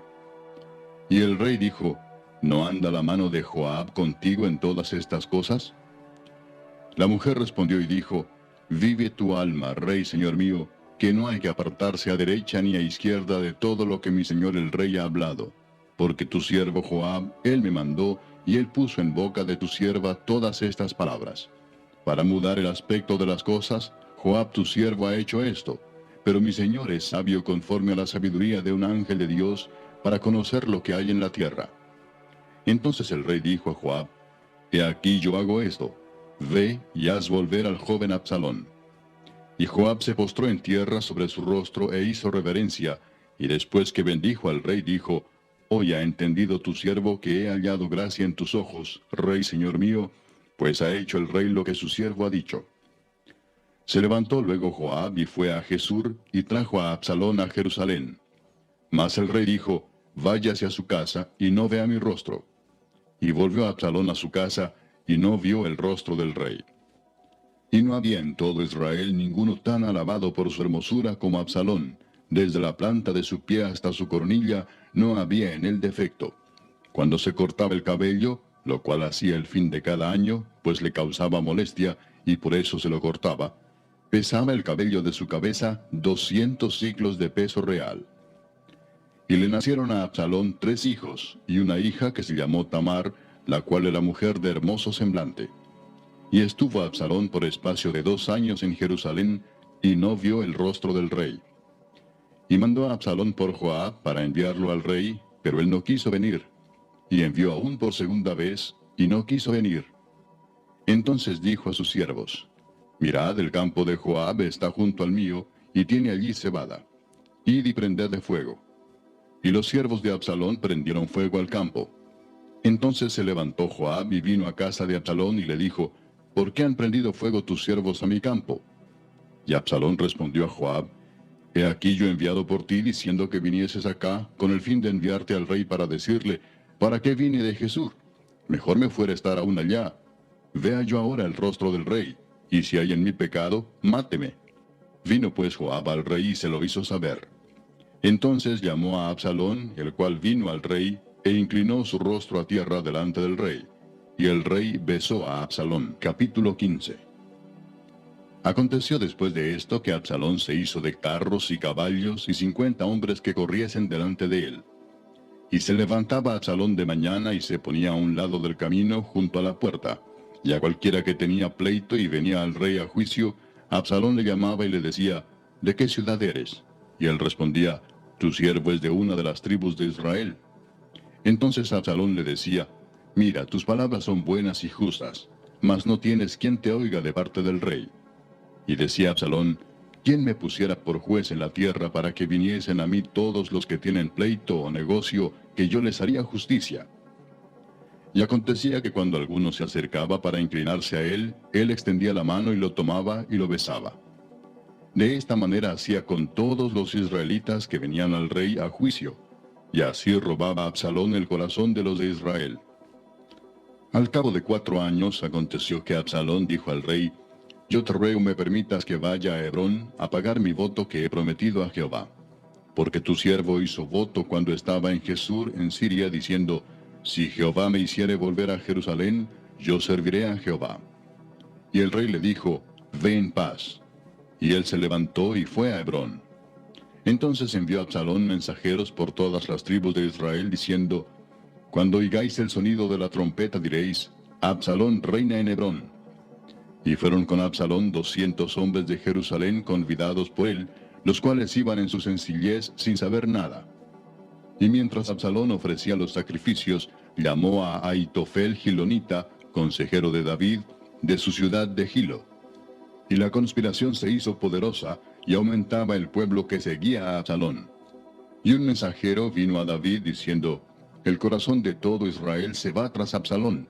A: Y el rey dijo, ¿no anda la mano de Joab contigo en todas estas cosas? La mujer respondió y dijo, vive tu alma, rey señor mío, que no hay que apartarse a derecha ni a izquierda de todo lo que mi señor el rey ha hablado. Porque tu siervo Joab, él me mandó, y él puso en boca de tu sierva todas estas palabras. Para mudar el aspecto de las cosas, Joab tu siervo ha hecho esto. Pero mi señor es sabio conforme a la sabiduría de un ángel de Dios, para conocer lo que hay en la tierra. Entonces el rey dijo a Joab, he aquí yo hago esto, ve y haz volver al joven Absalón. Y Joab se postró en tierra sobre su rostro e hizo reverencia, y después que bendijo al rey dijo, hoy ha entendido tu siervo que he hallado gracia en tus ojos, rey señor mío, pues ha hecho el rey lo que su siervo ha dicho. Se levantó luego Joab y fue a Jesur, y trajo a Absalón a Jerusalén. Mas el rey dijo, váyase a su casa, y no vea mi rostro. Y volvió Absalón a su casa, y no vio el rostro del rey. Y no había en todo Israel ninguno tan alabado por su hermosura como Absalón. Desde la planta de su pie hasta su cornilla, no había en él defecto. Cuando se cortaba el cabello, lo cual hacía el fin de cada año, pues le causaba molestia, y por eso se lo cortaba, pesaba el cabello de su cabeza 200 siclos de peso real. Y le nacieron a Absalón 3 hijos, y una hija que se llamó Tamar, la cual era mujer de hermoso semblante. Y estuvo Absalón por espacio de 2 años en Jerusalén, y no vio el rostro del rey. Y mandó a Absalón por Joab para enviarlo al rey, pero él no quiso venir. Y envió aún por segunda vez, y no quiso venir. Entonces dijo a sus siervos, mirad, el campo de Joab está junto al mío, y tiene allí cebada. Id y prended de fuego. Y los siervos de Absalón prendieron fuego al campo. Entonces se levantó Joab y vino a casa de Absalón y le dijo, ¿por qué han prendido fuego tus siervos a mi campo? Y Absalón respondió a Joab, he aquí yo he enviado por ti diciendo que vinieses acá, con el fin de enviarte al rey para decirle, ¿para qué vine de Jesús? Mejor me fuera estar aún allá. Vea yo ahora el rostro del rey, y si hay en mi pecado, máteme. Vino pues Joab al rey y se lo hizo saber. Entonces llamó a Absalón, el cual vino al rey, e inclinó su rostro a tierra delante del rey. Y el rey besó a Absalón. Capítulo 15. Aconteció después de esto que Absalón se hizo de carros y caballos y 50 hombres que corriesen delante de él. Y se levantaba Absalón de mañana y se ponía a un lado del camino junto a la puerta. Y a cualquiera que tenía pleito y venía al rey a juicio, Absalón le llamaba y le decía, ¿de qué ciudad eres? Y él respondía, tu siervo es de una de las tribus de Israel. Entonces Absalón le decía, mira, tus palabras son buenas y justas, mas no tienes quien te oiga de parte del rey. Y decía Absalón, ¿quién me pusiera por juez en la tierra para que viniesen a mí todos los que tienen pleito o negocio, que yo les haría justicia? Y acontecía que cuando alguno se acercaba para inclinarse a él extendía la mano y lo tomaba y lo besaba. De esta manera hacía con todos los israelitas que venían al rey a juicio, y así robaba Absalón el corazón de los de Israel. Al cabo de 4 años aconteció que Absalón dijo al rey, yo te ruego me permitas que vaya a Hebrón a pagar mi voto que he prometido a Jehová. Porque tu siervo hizo voto cuando estaba en Jesús en Siria, diciendo, si Jehová me hiciere volver a Jerusalén, yo serviré a Jehová. Y el rey le dijo, ve en paz. Y él se levantó y fue a Hebrón. Entonces envió Absalón mensajeros por todas las tribus de Israel, diciendo, cuando oigáis el sonido de la trompeta diréis, Absalón reina en Hebrón. Y fueron con Absalón 200 hombres de Jerusalén convidados por él, los cuales iban en su sencillez sin saber nada. Y mientras Absalón ofrecía los sacrificios, llamó a Ahitofel Gilonita, consejero de David, de su ciudad de Gilo. Y la conspiración se hizo poderosa, y aumentaba el pueblo que seguía a Absalón. Y un mensajero vino a David diciendo, el corazón de todo Israel se va tras Absalón.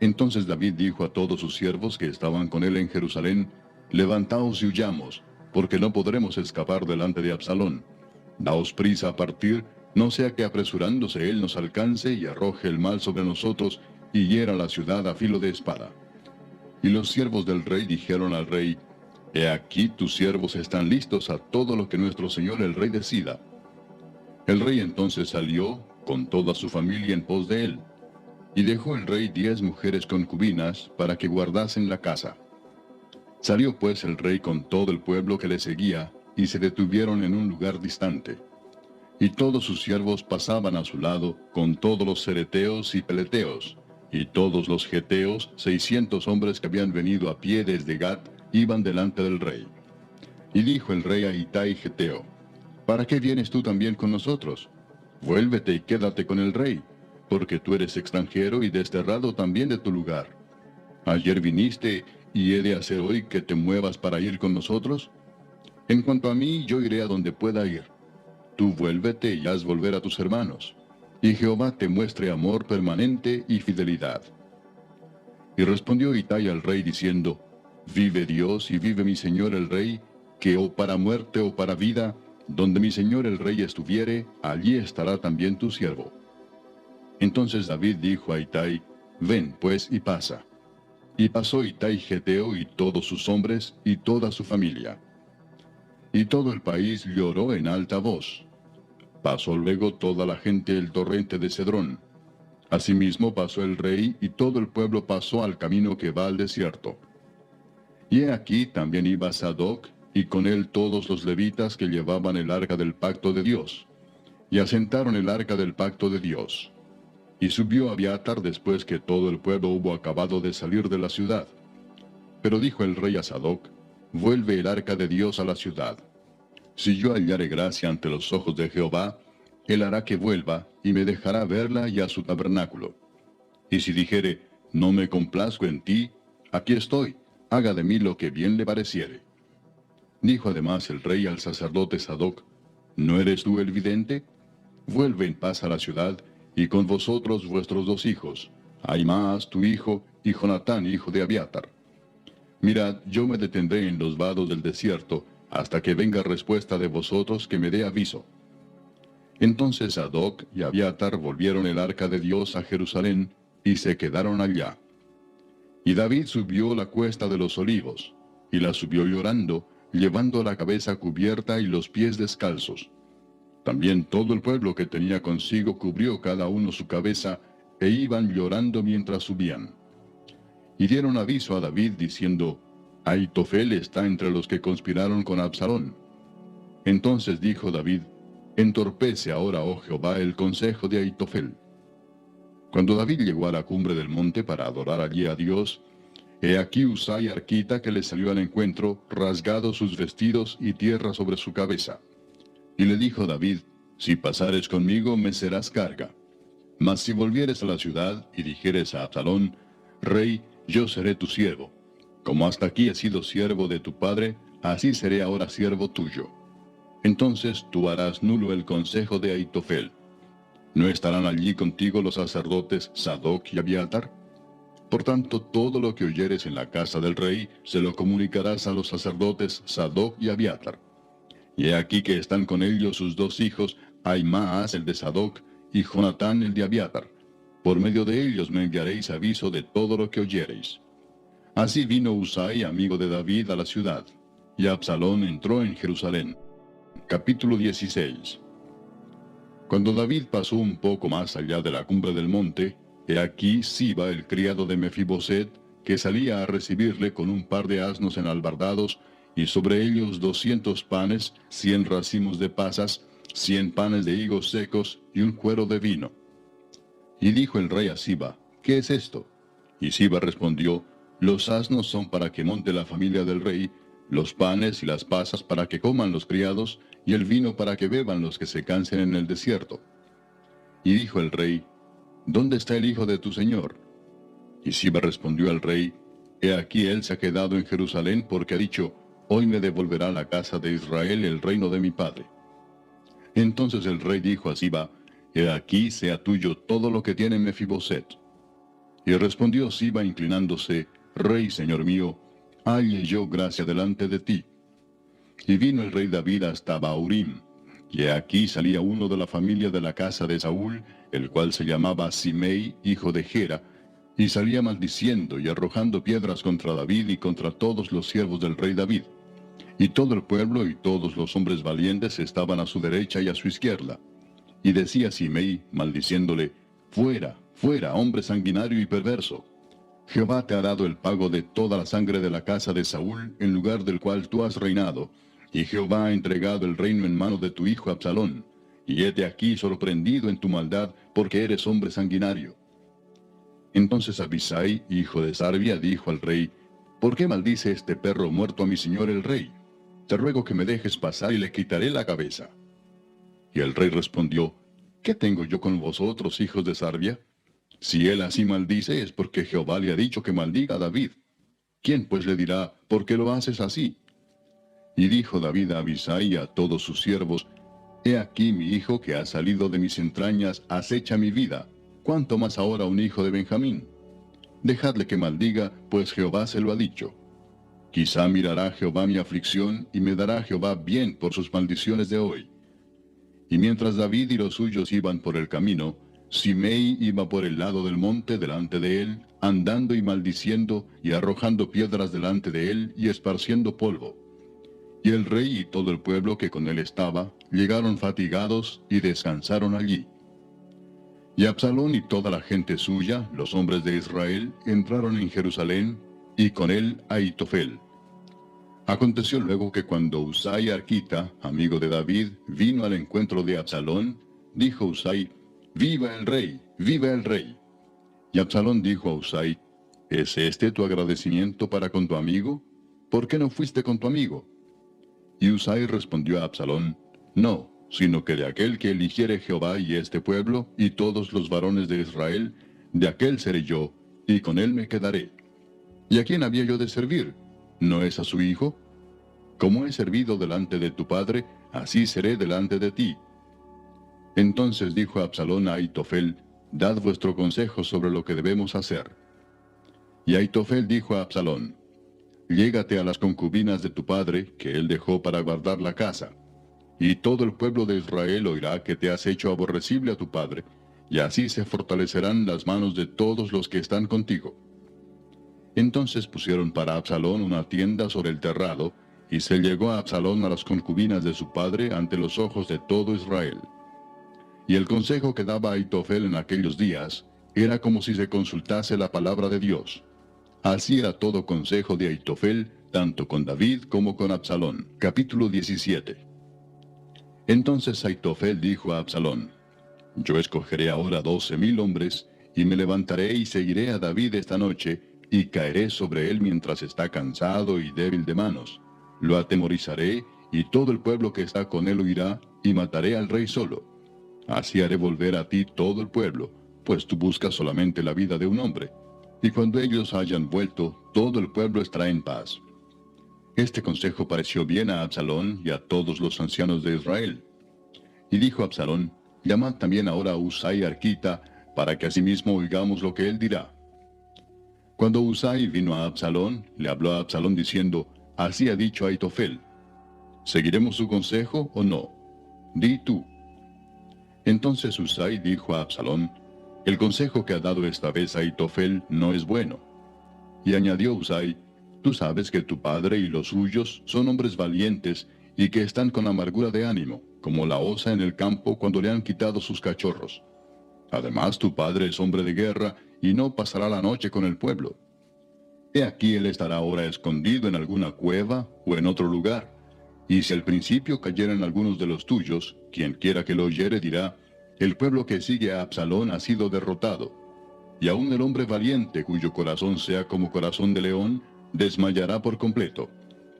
A: Entonces David dijo a todos sus siervos que estaban con él en Jerusalén, levantaos y huyamos, porque no podremos escapar delante de Absalón. Daos prisa a partir, no sea que apresurándose él nos alcance y arroje el mal sobre nosotros y hiera la ciudad a filo de espada. Y los siervos del rey dijeron al rey, he aquí tus siervos están listos a todo lo que nuestro señor el rey decida. El rey entonces salió con toda su familia en pos de él, y dejó el rey 10 mujeres concubinas para que guardasen la casa. Salió pues el rey con todo el pueblo que le seguía, y se detuvieron en un lugar distante. Y todos sus siervos pasaban a su lado, con todos los cereteos y peleteos, y todos los geteos, 600 hombres que habían venido a pie desde Gat, iban delante del rey. Y dijo el rey a Itai Geteo, ¿para qué vienes tú también con nosotros? Vuélvete y quédate con el rey, porque tú eres extranjero y desterrado también de tu lugar. Ayer viniste, y he de hacer hoy que te muevas para ir con nosotros. En cuanto a mí, yo iré a donde pueda ir. Tú vuélvete y haz volver a tus hermanos, y Jehová te muestre amor permanente y fidelidad. Y respondió Itai al rey diciendo, vive Dios y vive mi señor el rey, que o para muerte o para vida, donde mi señor el rey estuviere, allí estará también tu siervo. Entonces David dijo a Itai, ven pues y pasa. Y pasó Itai Geteo y todos sus hombres y toda su familia. Y todo el país lloró en alta voz. Pasó luego toda la gente el torrente de Cedrón. Asimismo pasó el rey y todo el pueblo pasó al camino que va al desierto. Y he aquí también iba Sadoc, y con él todos los levitas que llevaban el arca del pacto de Dios. Y asentaron el arca del pacto de Dios. Y subió Abiatar después que todo el pueblo hubo acabado de salir de la ciudad. Pero dijo el rey a Sadoc, vuelve el arca de Dios a la ciudad. Si yo hallare gracia ante los ojos de Jehová, él hará que vuelva, y me dejará verla y a su tabernáculo. Y si dijere, no me complazco en ti, aquí estoy, haga de mí lo que bien le pareciere. Dijo además el rey al sacerdote Sadoc, ¿no eres tú el vidente? Vuelve en paz a la ciudad, y con vosotros vuestros 2 hijos, Ahimaas tu hijo, y Jonatán hijo de Abiatar. Mirad, yo me detendré en los vados del desierto, hasta que venga respuesta de vosotros que me dé aviso. Entonces Sadoc y Abiatar volvieron el arca de Dios a Jerusalén, y se quedaron allá. Y David subió la cuesta de los olivos, y la subió llorando, llevando la cabeza cubierta y los pies descalzos. También todo el pueblo que tenía consigo cubrió cada uno su cabeza, e iban llorando mientras subían. Y dieron aviso a David diciendo, Ahitofel está entre los que conspiraron con Absalón. Entonces dijo David, Entorpece ahora, oh Jehová, el consejo de Ahitofel. Cuando David llegó a la cumbre del monte para adorar allí a Dios, he aquí Usai arquita que le salió al encuentro, rasgados sus vestidos y tierra sobre su cabeza. Y le dijo David, si pasares conmigo me serás carga. Mas si volvieres a la ciudad y dijeres a Absalón, Rey, yo seré tu siervo. Como hasta aquí he sido siervo de tu padre, así seré ahora siervo tuyo. Entonces tú harás nulo el consejo de Ahitofel. ¿No estarán allí contigo los sacerdotes Sadoc y Abiatar? Por tanto, todo lo que oyeres en la casa del rey, se lo comunicarás a los sacerdotes Sadoc y Abiatar. Y he aquí que están con ellos sus dos hijos, Ahimaas el de Sadoc, y Jonatán el de Abiatar. Por medio de ellos me enviaréis aviso de todo lo que oyereis. Así vino Usai, amigo de David, a la ciudad, y Absalón entró en Jerusalén. Capítulo 16. Cuando David pasó un poco más allá de la cumbre del monte, he aquí Siba, el criado de Mefiboset, que salía a recibirle con un par de asnos enalbardados, y sobre ellos 200 panes, 100 racimos de pasas, 100 panes de higos secos, y un cuero de vino. Y dijo el rey a Siba, ¿qué es esto? Y Siba respondió, los asnos son para que monte la familia del rey, los panes y las pasas para que coman los criados, y el vino para que beban los que se cansen en el desierto. Y dijo el rey, ¿dónde está el hijo de tu señor? Y Siba respondió al rey, he aquí él se ha quedado en Jerusalén porque ha dicho, hoy me devolverá la casa de Israel el reino de mi padre. Entonces el rey dijo a Siba, he aquí sea tuyo todo lo que tiene Mefiboset. Y respondió Siba inclinándose, Rey, señor mío, halle yo gracia delante de ti. Y vino el rey David hasta Bahurim, y he aquí salía uno de la familia de la casa de Saúl, el cual se llamaba Simei, hijo de Gera, y salía maldiciendo y arrojando piedras contra David y contra todos los siervos del rey David. Y todo el pueblo y todos los hombres valientes estaban a su derecha y a su izquierda. Y decía Simei, maldiciéndole, fuera, fuera, hombre sanguinario y perverso. Jehová te ha dado el pago de toda la sangre de la casa de Saúl, en lugar del cual tú has reinado, y Jehová ha entregado el reino en mano de tu hijo Absalón, y hete aquí sorprendido en tu maldad, porque eres hombre sanguinario. Entonces Abisai, hijo de Sarbia, dijo al rey, ¿por qué maldice este perro muerto a mi señor el rey? Te ruego que me dejes pasar y le quitaré la cabeza. Y el rey respondió, ¿qué tengo yo con vosotros, hijos de Sarbia? Si él así maldice es porque Jehová le ha dicho que maldiga a David. ¿Quién pues le dirá, por qué lo haces así? Y dijo David a Abisai y a todos sus siervos, he aquí mi hijo que ha salido de mis entrañas acecha mi vida, ¿cuánto más ahora un hijo de Benjamín? Dejadle que maldiga, pues Jehová se lo ha dicho. Quizá mirará Jehová mi aflicción, y me dará Jehová bien por sus maldiciones de hoy. Y mientras David y los suyos iban por el camino, Simei iba por el lado del monte delante de él, andando y maldiciendo, y arrojando piedras delante de él, y esparciendo polvo. Y el rey y todo el pueblo que con él estaba, llegaron fatigados, y descansaron allí. Y Absalón y toda la gente suya, los hombres de Israel, entraron en Jerusalén, y con él Ahitofel. Aconteció luego que cuando Usai arquita, amigo de David, vino al encuentro de Absalón, dijo Usai, ¡viva el rey! ¡Viva el rey! Y Absalón dijo a Usai, ¿es este tu agradecimiento para con tu amigo? ¿Por qué no fuiste con tu amigo? Y Usai respondió a Absalón, no, sino que de aquel que eligiere Jehová y este pueblo, y todos los varones de Israel, de aquel seré yo, y con él me quedaré. ¿Y a quién había yo de servir? ¿No es a su hijo? Como he servido delante de tu padre, así seré delante de ti. Entonces dijo Absalón a Ahitofel, dad vuestro consejo sobre lo que debemos hacer. Y Ahitofel dijo a Absalón, llégate a las concubinas de tu padre, que él dejó para guardar la casa. Y todo el pueblo de Israel oirá que te has hecho aborrecible a tu padre, y así se fortalecerán las manos de todos los que están contigo. Entonces pusieron para Absalón una tienda sobre el terrado, y se llegó a Absalón a las concubinas de su padre ante los ojos de todo Israel. Y el consejo que daba Ahitofel en aquellos días era como si se consultase la palabra de Dios. Así era todo consejo de Ahitofel, tanto con David como con Absalón. Capítulo 17. Entonces Aitofel dijo a Absalón: Yo escogeré ahora 12,000 hombres, y me levantaré y seguiré a David esta noche, y caeré sobre él mientras está cansado y débil de manos. Lo atemorizaré, y todo el pueblo que está con él huirá, y mataré al rey solo. Así haré volver a ti todo el pueblo, pues tú buscas solamente la vida de un hombre. Y cuando ellos hayan vuelto, todo el pueblo estará en paz. Este consejo pareció bien a Absalón y a todos los ancianos de Israel. Y dijo Absalón: Llamad también ahora a Husai arquita, para que asimismo oigamos lo que él dirá. Cuando Husai vino a Absalón, le habló a Absalón diciendo: Así ha dicho Aitofel. ¿Seguiremos su consejo o no? Di tú. Entonces Husai dijo a Absalón: El consejo que ha dado esta vez Aitofel no es bueno. Y añadió Husai: Tú sabes que tu padre y los suyos son hombres valientes y que están con amargura de ánimo, como la osa en el campo cuando le han quitado sus cachorros. Además, tu padre es hombre de guerra y no pasará la noche con el pueblo. He aquí él estará ahora escondido en alguna cueva o en otro lugar. Y si al principio cayeran algunos de los tuyos, quien quiera que lo oyere dirá: El pueblo que sigue a Absalón ha sido derrotado. Y aun el hombre valiente, cuyo corazón sea como corazón de león, desmayará por completo.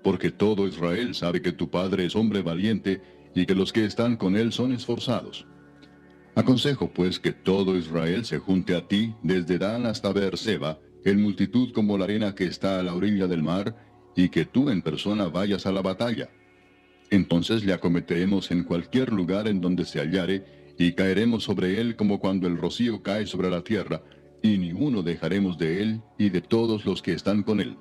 A: Porque todo Israel sabe que tu padre es hombre valiente, y que los que están con él son esforzados. Aconsejo pues que todo Israel se junte a ti, desde Dan hasta Beerseba, en multitud como la arena que está a la orilla del mar, y que tú en persona vayas a la batalla. Entonces le acometeremos en cualquier lugar en donde se hallare, y caeremos sobre él como cuando el rocío cae sobre la tierra, y ni uno dejaremos de él y de todos los que están con él.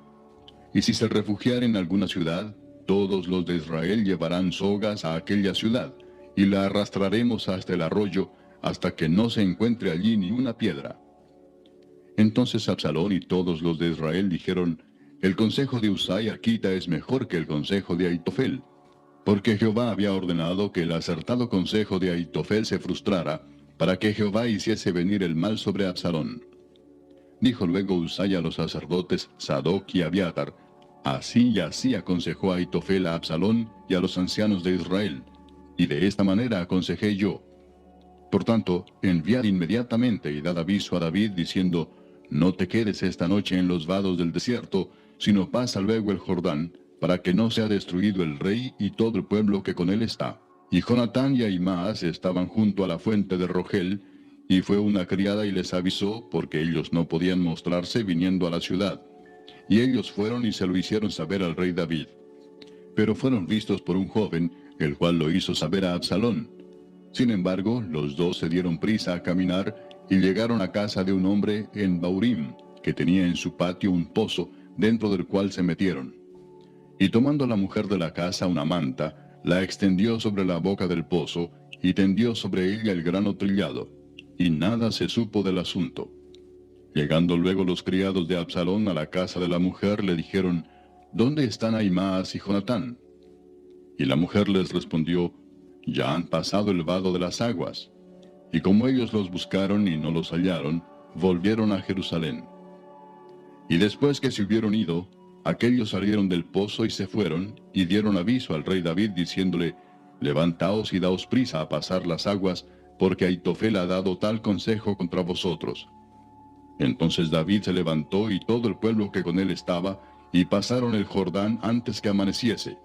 A: Y si se refugiare en alguna ciudad, todos los de Israel llevarán sogas a aquella ciudad, y la arrastraremos hasta el arroyo, hasta que no se encuentre allí ni una piedra. Entonces Absalón y todos los de Israel dijeron: El consejo de Husai arquita es mejor que el consejo de Aitofel, porque Jehová había ordenado que el acertado consejo de Aitofel se frustrara, para que Jehová hiciese venir el mal sobre Absalón. Dijo luego Husai a los sacerdotes Sadoc y Abiatar: Así y así aconsejó Aitofel a Absalón y a los ancianos de Israel, y de esta manera aconsejé yo. Por tanto, enviad inmediatamente y dad aviso a David, diciendo: No te quedes esta noche en los vados del desierto, sino pasa luego el Jordán, para que no sea destruido el rey y todo el pueblo que con él está. Y Jonatán y Ahimaas estaban junto a la fuente de Rogel, y fue una criada y les avisó, porque ellos no podían mostrarse viniendo a la ciudad. Y ellos fueron y se lo hicieron saber al rey David. Pero fueron vistos por un joven, el cual lo hizo saber a Absalón. Sin embargo, los dos se dieron prisa a caminar, y llegaron a casa de un hombre en Baurim, que tenía en su patio un pozo, dentro del cual se metieron. Y tomando la mujer de la casa una manta, la extendió sobre la boca del pozo, y tendió sobre ella el grano trillado, y nada se supo del asunto. Llegando luego los criados de Absalón a la casa de la mujer, le dijeron: ¿Dónde están Ahimaas y Jonatán? Y la mujer les respondió: Ya han pasado el vado de las aguas. Y como ellos los buscaron y no los hallaron, volvieron a Jerusalén. Y después que se hubieron ido, aquellos salieron del pozo y se fueron, y dieron aviso al rey David, diciéndole: Levantaos y daos prisa a pasar las aguas, porque Aitofel ha dado tal consejo contra vosotros. Entonces David se levantó y todo el pueblo que con él estaba, y pasaron el Jordán antes que amaneciese.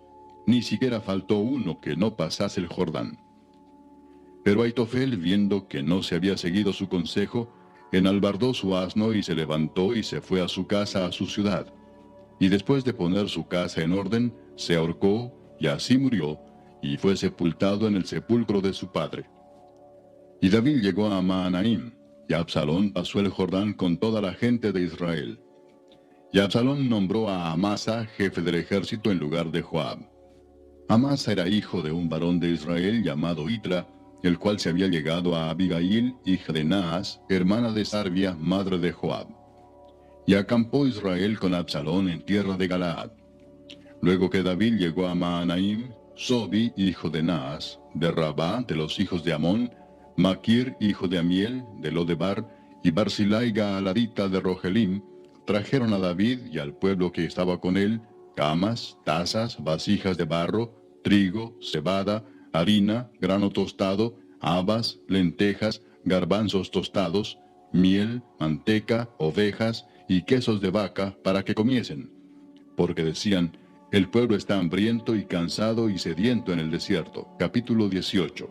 A: Ni siquiera faltó uno que no pasase el Jordán. Pero Aitofel, viendo que no se había seguido su consejo, enalbardó su asno y se levantó y se fue a su casa, a su ciudad. Y después de poner su casa en orden, se ahorcó, y así murió, y fue sepultado en el sepulcro de su padre. Y David llegó a Mahanaim, y Absalón pasó el Jordán con toda la gente de Israel. Y Absalón nombró a Amasa jefe del ejército en lugar de Joab. Amasa era hijo de un varón de Israel llamado Itra, el cual se había llegado a Abigail, hija de Naas, hermana de Sarbia, madre de Joab. Y acampó Israel con Absalón en tierra de Galaad. Luego que David llegó a Mahanaim, Sobi, hijo de Naas, de Rabá, de los hijos de Amón, Maquir, hijo de Amiel, de Lodebar, y Barzilai Gaaladita de Rogelim, trajeron a David y al pueblo que estaba con él camas, tazas, vasijas de barro, trigo, cebada, harina, grano tostado, habas, lentejas, garbanzos tostados, miel, manteca, ovejas y quesos de vaca para que comiesen. Porque decían, el pueblo está hambriento y cansado y sediento en el desierto. Capítulo 18.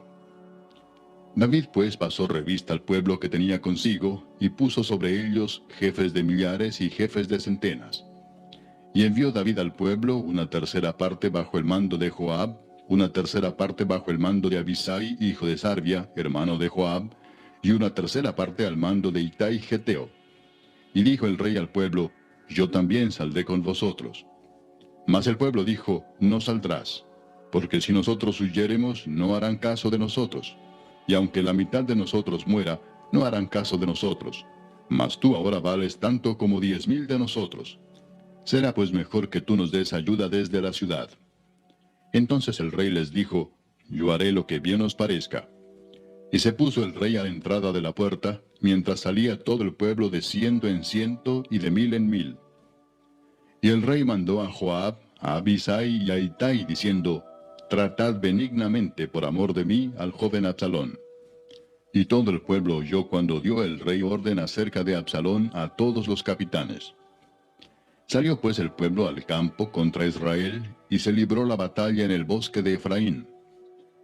A: David pues pasó revista al pueblo que tenía consigo, y puso sobre ellos jefes de millares y jefes de centenas. Y envió David al pueblo una tercera parte bajo el mando de Joab, una tercera parte bajo el mando de Abisai, hijo de Sarvia, hermano de Joab, y una tercera parte al mando de Itai Geteo. Y dijo el rey al pueblo, yo también saldré con vosotros. Mas el pueblo dijo, no saldrás, porque si nosotros huyéremos, no harán caso de nosotros. Y aunque la mitad de nosotros muera, no harán caso de nosotros. Mas tú ahora vales tanto como 10,000 de nosotros. Será pues mejor que tú nos des ayuda desde la ciudad. Entonces el rey les dijo, yo haré lo que bien os parezca. Y se puso el rey a la entrada de la puerta, mientras salía todo el pueblo de 100 en 100 y de 1000 en 1000. Y el rey mandó a Joab, a Abisai y a Itai, diciendo, tratad benignamente por amor de mí al joven Absalón. Y todo el pueblo oyó cuando dio el rey orden acerca de Absalón a todos los capitanes. Salió pues el pueblo al campo contra Israel, y se libró la batalla en el bosque de Efraín.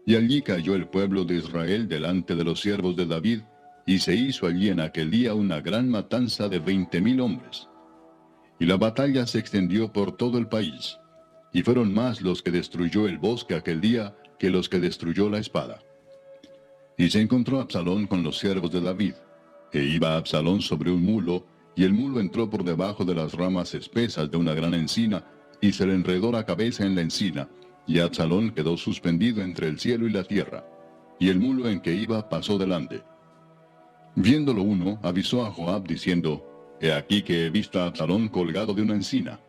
A: Y allí cayó el pueblo de Israel delante de los siervos de David, y se hizo allí en aquel día una gran matanza de 20,000 hombres. Y la batalla se extendió por todo el país, y fueron más los que destruyó el bosque aquel día que los que destruyó la espada. Y se encontró Absalón con los siervos de David, e iba Absalón sobre un mulo, y el mulo entró por debajo de las ramas espesas de una gran encina, y se le enredó la cabeza en la encina, y Absalón quedó suspendido entre el cielo y la tierra, y el mulo en que iba pasó delante. Viéndolo uno, avisó a Joab diciendo, he aquí que he visto a Absalón colgado de una encina.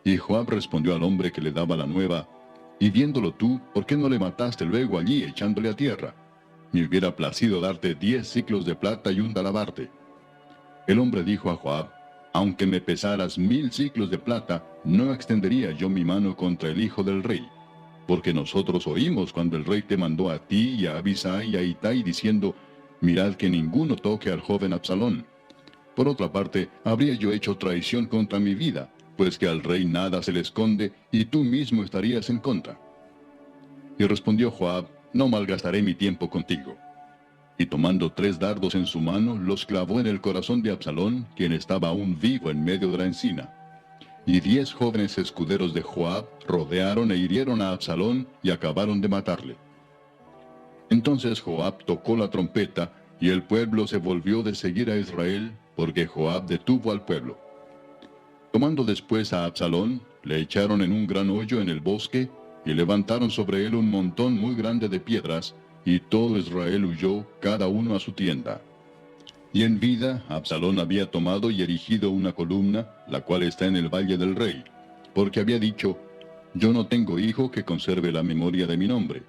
A: Y Joab respondió al hombre que le daba la nueva, y viéndolo tú, ¿por qué no le mataste luego allí echándole a tierra? Me hubiera placido darte 10 siclos de plata y un talabarte. El hombre dijo a Joab, aunque me pesaras 1000 siclos de plata, no extendería yo mi mano contra el hijo del rey. Porque nosotros oímos cuando el rey te mandó a ti y a Abisai y a Itai diciendo, mirad que ninguno toque al joven Absalón. Por otra parte, habría yo hecho traición contra mi vida, pues que al rey nada se le esconde, y tú mismo estarías en contra. Y respondió Joab, no malgastaré mi tiempo contigo. Y tomando 3 dardos en su mano, los clavó en el corazón de Absalón, quien estaba aún vivo en medio de la encina. Y 10 jóvenes escuderos de Joab rodearon e hirieron a Absalón y acabaron de matarle. Entonces Joab tocó la trompeta, y el pueblo se volvió de seguir a Israel, porque Joab detuvo al pueblo. Tomando después a Absalón, le echaron en un gran hoyo en el bosque, y levantaron sobre él un montón muy grande de piedras, y todo Israel huyó, cada uno a su tienda. Y en vida, Absalón había tomado y erigido una columna, la cual está en el valle del rey, porque había dicho, yo no tengo hijo que conserve la memoria de mi nombre.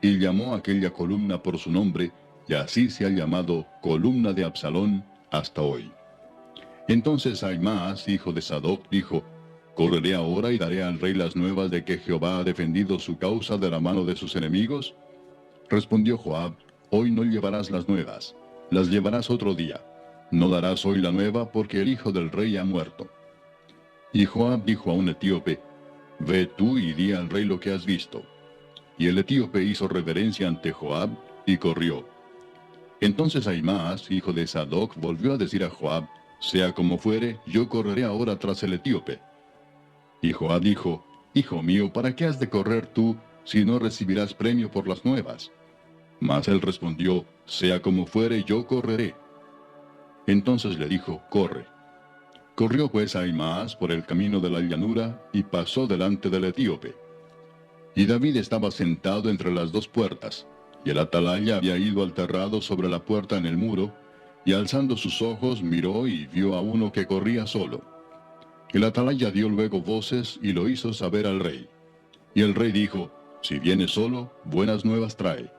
A: Y llamó a aquella columna por su nombre, y así se ha llamado columna de Absalón hasta hoy. Entonces Ahimaas, hijo de Sadoc, dijo, ¿correré ahora y daré al rey las nuevas de que Jehová ha defendido su causa de la mano de sus enemigos? Respondió Joab, hoy no llevarás las nuevas, las llevarás otro día. No darás hoy la nueva porque el hijo del rey ha muerto. Y Joab dijo a un etíope, ve tú y di al rey lo que has visto. Y el etíope hizo reverencia ante Joab y corrió. Entonces Ahimaas, hijo de Sadoc, volvió a decir a Joab, sea como fuere, yo correré ahora tras el etíope. Y Joab dijo, hijo mío, ¿para qué has de correr tú, si no recibirás premio por las nuevas? Mas él respondió, sea como fuere, yo correré. Entonces le dijo, corre. Corrió pues Ahimaas por el camino de la llanura, y pasó delante del etíope. Y David estaba sentado entre las 2 puertas, y el atalaya había ido al terrado sobre la puerta en el muro, y alzando sus ojos miró y vio a uno que corría solo. El atalaya dio luego voces y lo hizo saber al rey. Y el rey dijo, si viene solo, buenas nuevas trae.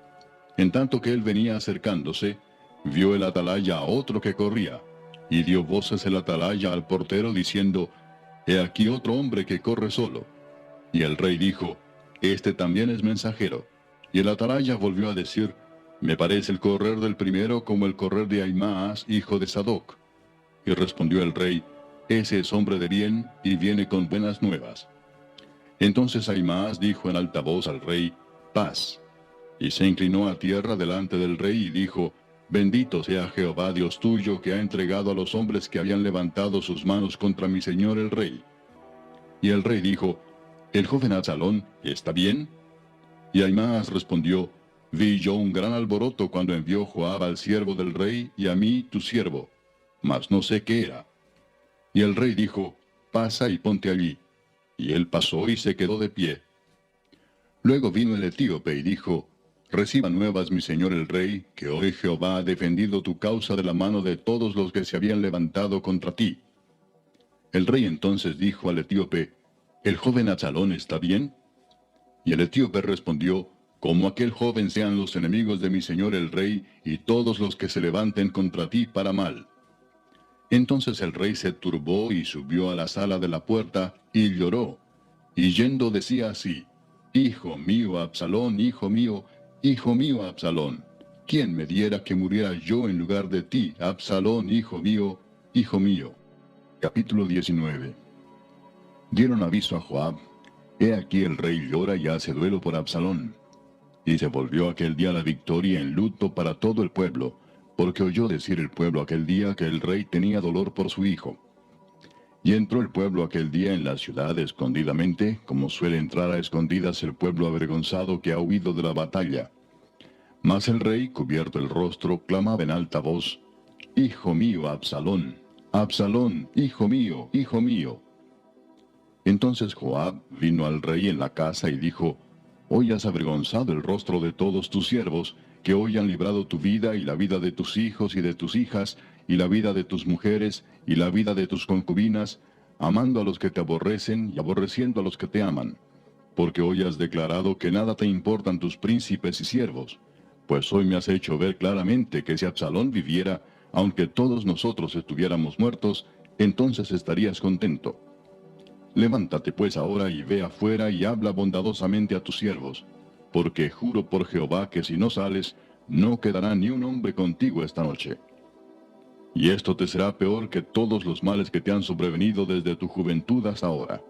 A: En tanto que él venía acercándose, vio el atalaya a otro que corría, y dio voces el atalaya al portero diciendo, he aquí otro hombre que corre solo. Y el rey dijo, este también es mensajero. Y el atalaya volvió a decir, me parece el correr del primero como el correr de Ahimaas, hijo de Sadoc. Y respondió el rey, ese es hombre de bien, y viene con buenas nuevas. Entonces Ahimaas dijo en alta voz al rey, paz. Y se inclinó a tierra delante del rey y dijo, bendito sea Jehová Dios tuyo, que ha entregado a los hombres que habían levantado sus manos contra mi señor el rey. Y el rey dijo, ¿el joven Absalón está bien? Y Ahimaas respondió, vi yo un gran alboroto cuando envió Joab al siervo del rey y a mí tu siervo, mas no sé qué era. Y el rey dijo, pasa y ponte allí. Y él pasó y se quedó de pie. Luego vino el etíope y dijo, reciba nuevas mi señor el rey, que hoy Jehová ha defendido tu causa de la mano de todos los que se habían levantado contra ti. El rey entonces dijo al etíope, ¿el joven Absalón está bien? Y el etíope respondió, como aquel joven sean los enemigos de mi señor el rey, y todos los que se levanten contra ti para mal. Entonces el rey se turbó y subió a la sala de la puerta, y lloró. Y yendo decía así, hijo mío Absalón, hijo mío Absalón, ¿quién me diera que muriera yo en lugar de ti, Absalón, hijo mío, hijo mío? Capítulo 19. Dieron aviso a Joab, he aquí el rey llora y hace duelo por Absalón. Y se volvió aquel día la victoria en luto para todo el pueblo, porque oyó decir el pueblo aquel día que el rey tenía dolor por su hijo. Y entró el pueblo aquel día en la ciudad escondidamente, como suele entrar a escondidas el pueblo avergonzado que ha huido de la batalla. Mas el rey, cubierto el rostro, clamaba en alta voz, hijo mío Absalón, Absalón, hijo mío, hijo mío. Entonces Joab vino al rey en la casa y dijo, hoy has avergonzado el rostro de todos tus siervos, que hoy han librado tu vida y la vida de tus hijos y de tus hijas, y la vida de tus mujeres y la vida de tus concubinas, amando a los que te aborrecen y aborreciendo a los que te aman. Porque hoy has declarado que nada te importan tus príncipes y siervos. Pues hoy me has hecho ver claramente que si Absalón viviera, aunque todos nosotros estuviéramos muertos, entonces estarías contento. Levántate pues ahora y ve afuera y habla bondadosamente a tus siervos, porque juro por Jehová que si no sales, no quedará ni un hombre contigo esta noche. Y esto te será peor que todos los males que te han sobrevenido desde tu juventud hasta ahora.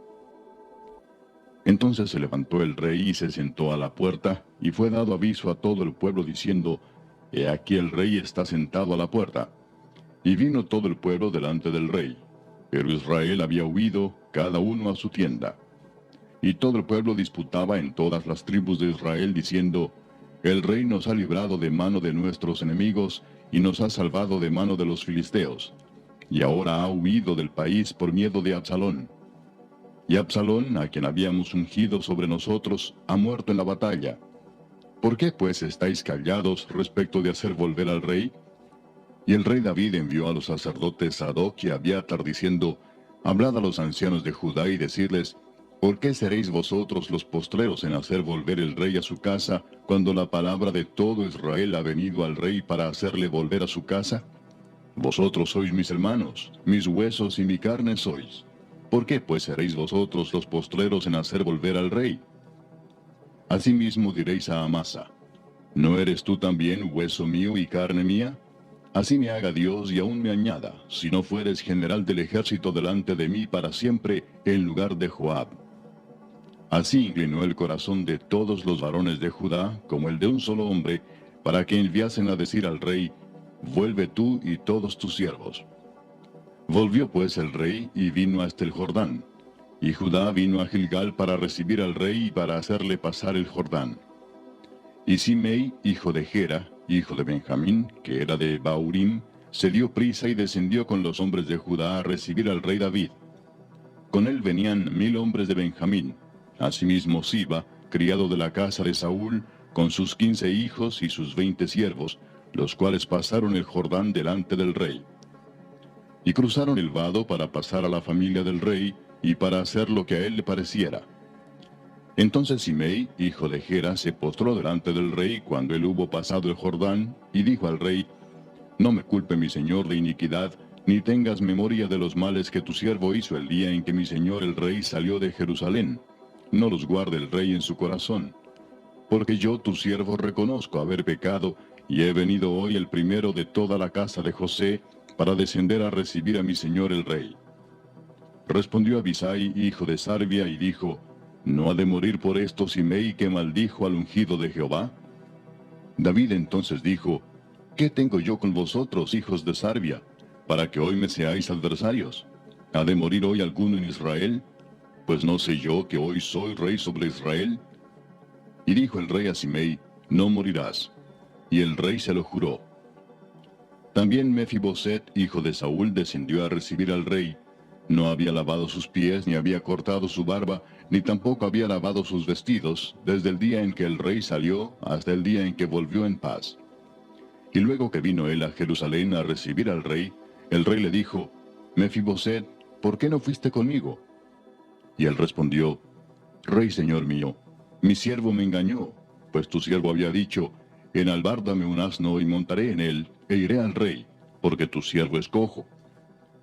A: Entonces se levantó el rey y se sentó a la puerta, y fue dado aviso a todo el pueblo diciendo, he aquí el rey está sentado a la puerta. Y vino todo el pueblo delante del rey. Pero Israel había huido, cada uno a su tienda. Y todo el pueblo disputaba en todas las tribus de Israel, diciendo, el rey nos ha librado de mano de nuestros enemigos, y nos ha salvado de mano de los filisteos. Y ahora ha huido del país por miedo de Absalón. Y Absalón, a quien habíamos ungido sobre nosotros, ha muerto en la batalla. ¿Por qué pues estáis callados respecto de hacer volver al rey? Y el rey David envió a los sacerdotes Sadoc y Abiatar diciendo, hablad a los ancianos de Judá y decirles, ¿por qué seréis vosotros los postreros en hacer volver el rey a su casa, cuando la palabra de todo Israel ha venido al rey para hacerle volver a su casa? Vosotros sois mis hermanos, mis huesos y mi carne sois. ¿Por qué pues seréis vosotros los postreros en hacer volver al rey? Asimismo diréis a Amasa, ¿no eres tú también hueso mío y carne mía? Así me haga Dios y aún me añada, si no fueres general del ejército delante de mí para siempre, en lugar de Joab. Así inclinó el corazón de todos los varones de Judá, como el de un solo hombre, para que enviasen a decir al rey, vuelve tú y todos tus siervos. Volvió pues el rey y vino hasta el Jordán. Y Judá vino a Gilgal para recibir al rey y para hacerle pasar el Jordán. Y Simei, hijo de Gera, hijo de Benjamín, que era de Baurim, se dio prisa y descendió con los hombres de Judá a recibir al rey David. Con él venían 1000 hombres de Benjamín, asimismo Siba, criado de la casa de Saúl, con sus 15 hijos y sus 20 siervos, los cuales pasaron el Jordán delante del rey. Y cruzaron el vado para pasar a la familia del rey, y para hacer lo que a él le pareciera. Entonces Simei, hijo de Gera, se postró delante del rey cuando él hubo pasado el Jordán, y dijo al rey, no me culpe mi señor de iniquidad, ni tengas memoria de los males que tu siervo hizo el día en que mi señor el rey salió de Jerusalén. No los guarde el rey en su corazón. porque yo tu siervo reconozco haber pecado, y he venido hoy el primero de toda la casa de José, para descender a recibir a mi señor el rey. Respondió Abisai, hijo de Sarbia, y dijo, ¿no ha de morir por esto Simei, que maldijo al ungido de Jehová? David entonces dijo, ¿qué tengo yo con vosotros, hijos de Sarbia, para que hoy me seáis adversarios? ¿Ha de morir hoy alguno en Israel? Pues no sé yo que hoy soy rey sobre Israel. Y dijo el rey a Simei, no morirás. Y el rey se lo juró. También Mefiboset, hijo de Saúl, descendió a recibir al rey. No había lavado sus pies, ni había cortado su barba, ni tampoco había lavado sus vestidos, desde el día en que el rey salió hasta el día en que volvió en paz. Y luego que vino él a Jerusalén a recibir al rey, el rey le dijo, Mefiboset, ¿por qué no fuiste conmigo? Y él respondió, Rey señor mío, mi siervo me engañó, pues tu siervo había dicho, enalbárdame un asno y montaré en él, e iré al rey, porque tu siervo es cojo.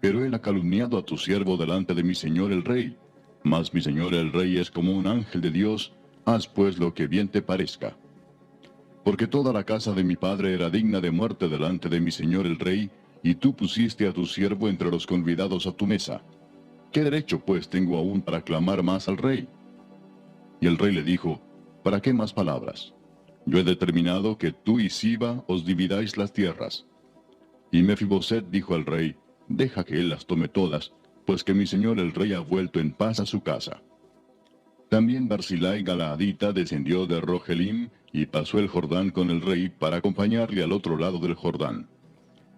A: Pero él ha calumniado a tu siervo delante de mi señor el rey. Mas mi señor el rey es como un ángel de Dios, haz pues lo que bien te parezca. Porque toda la casa de mi padre era digna de muerte delante de mi señor el rey, y tú pusiste a tu siervo entre los convidados a tu mesa. ¿Qué derecho pues tengo aún para clamar más al rey? Y el rey le dijo, ¿para qué más palabras? Yo he determinado que tú y Siba os dividáis las tierras. Y Mefiboset dijo al rey, deja que él las tome todas, pues que mi señor el rey ha vuelto en paz a su casa. También Barzillai Galaadita descendió de Rogelim y pasó el Jordán con el rey para acompañarle al otro lado del Jordán.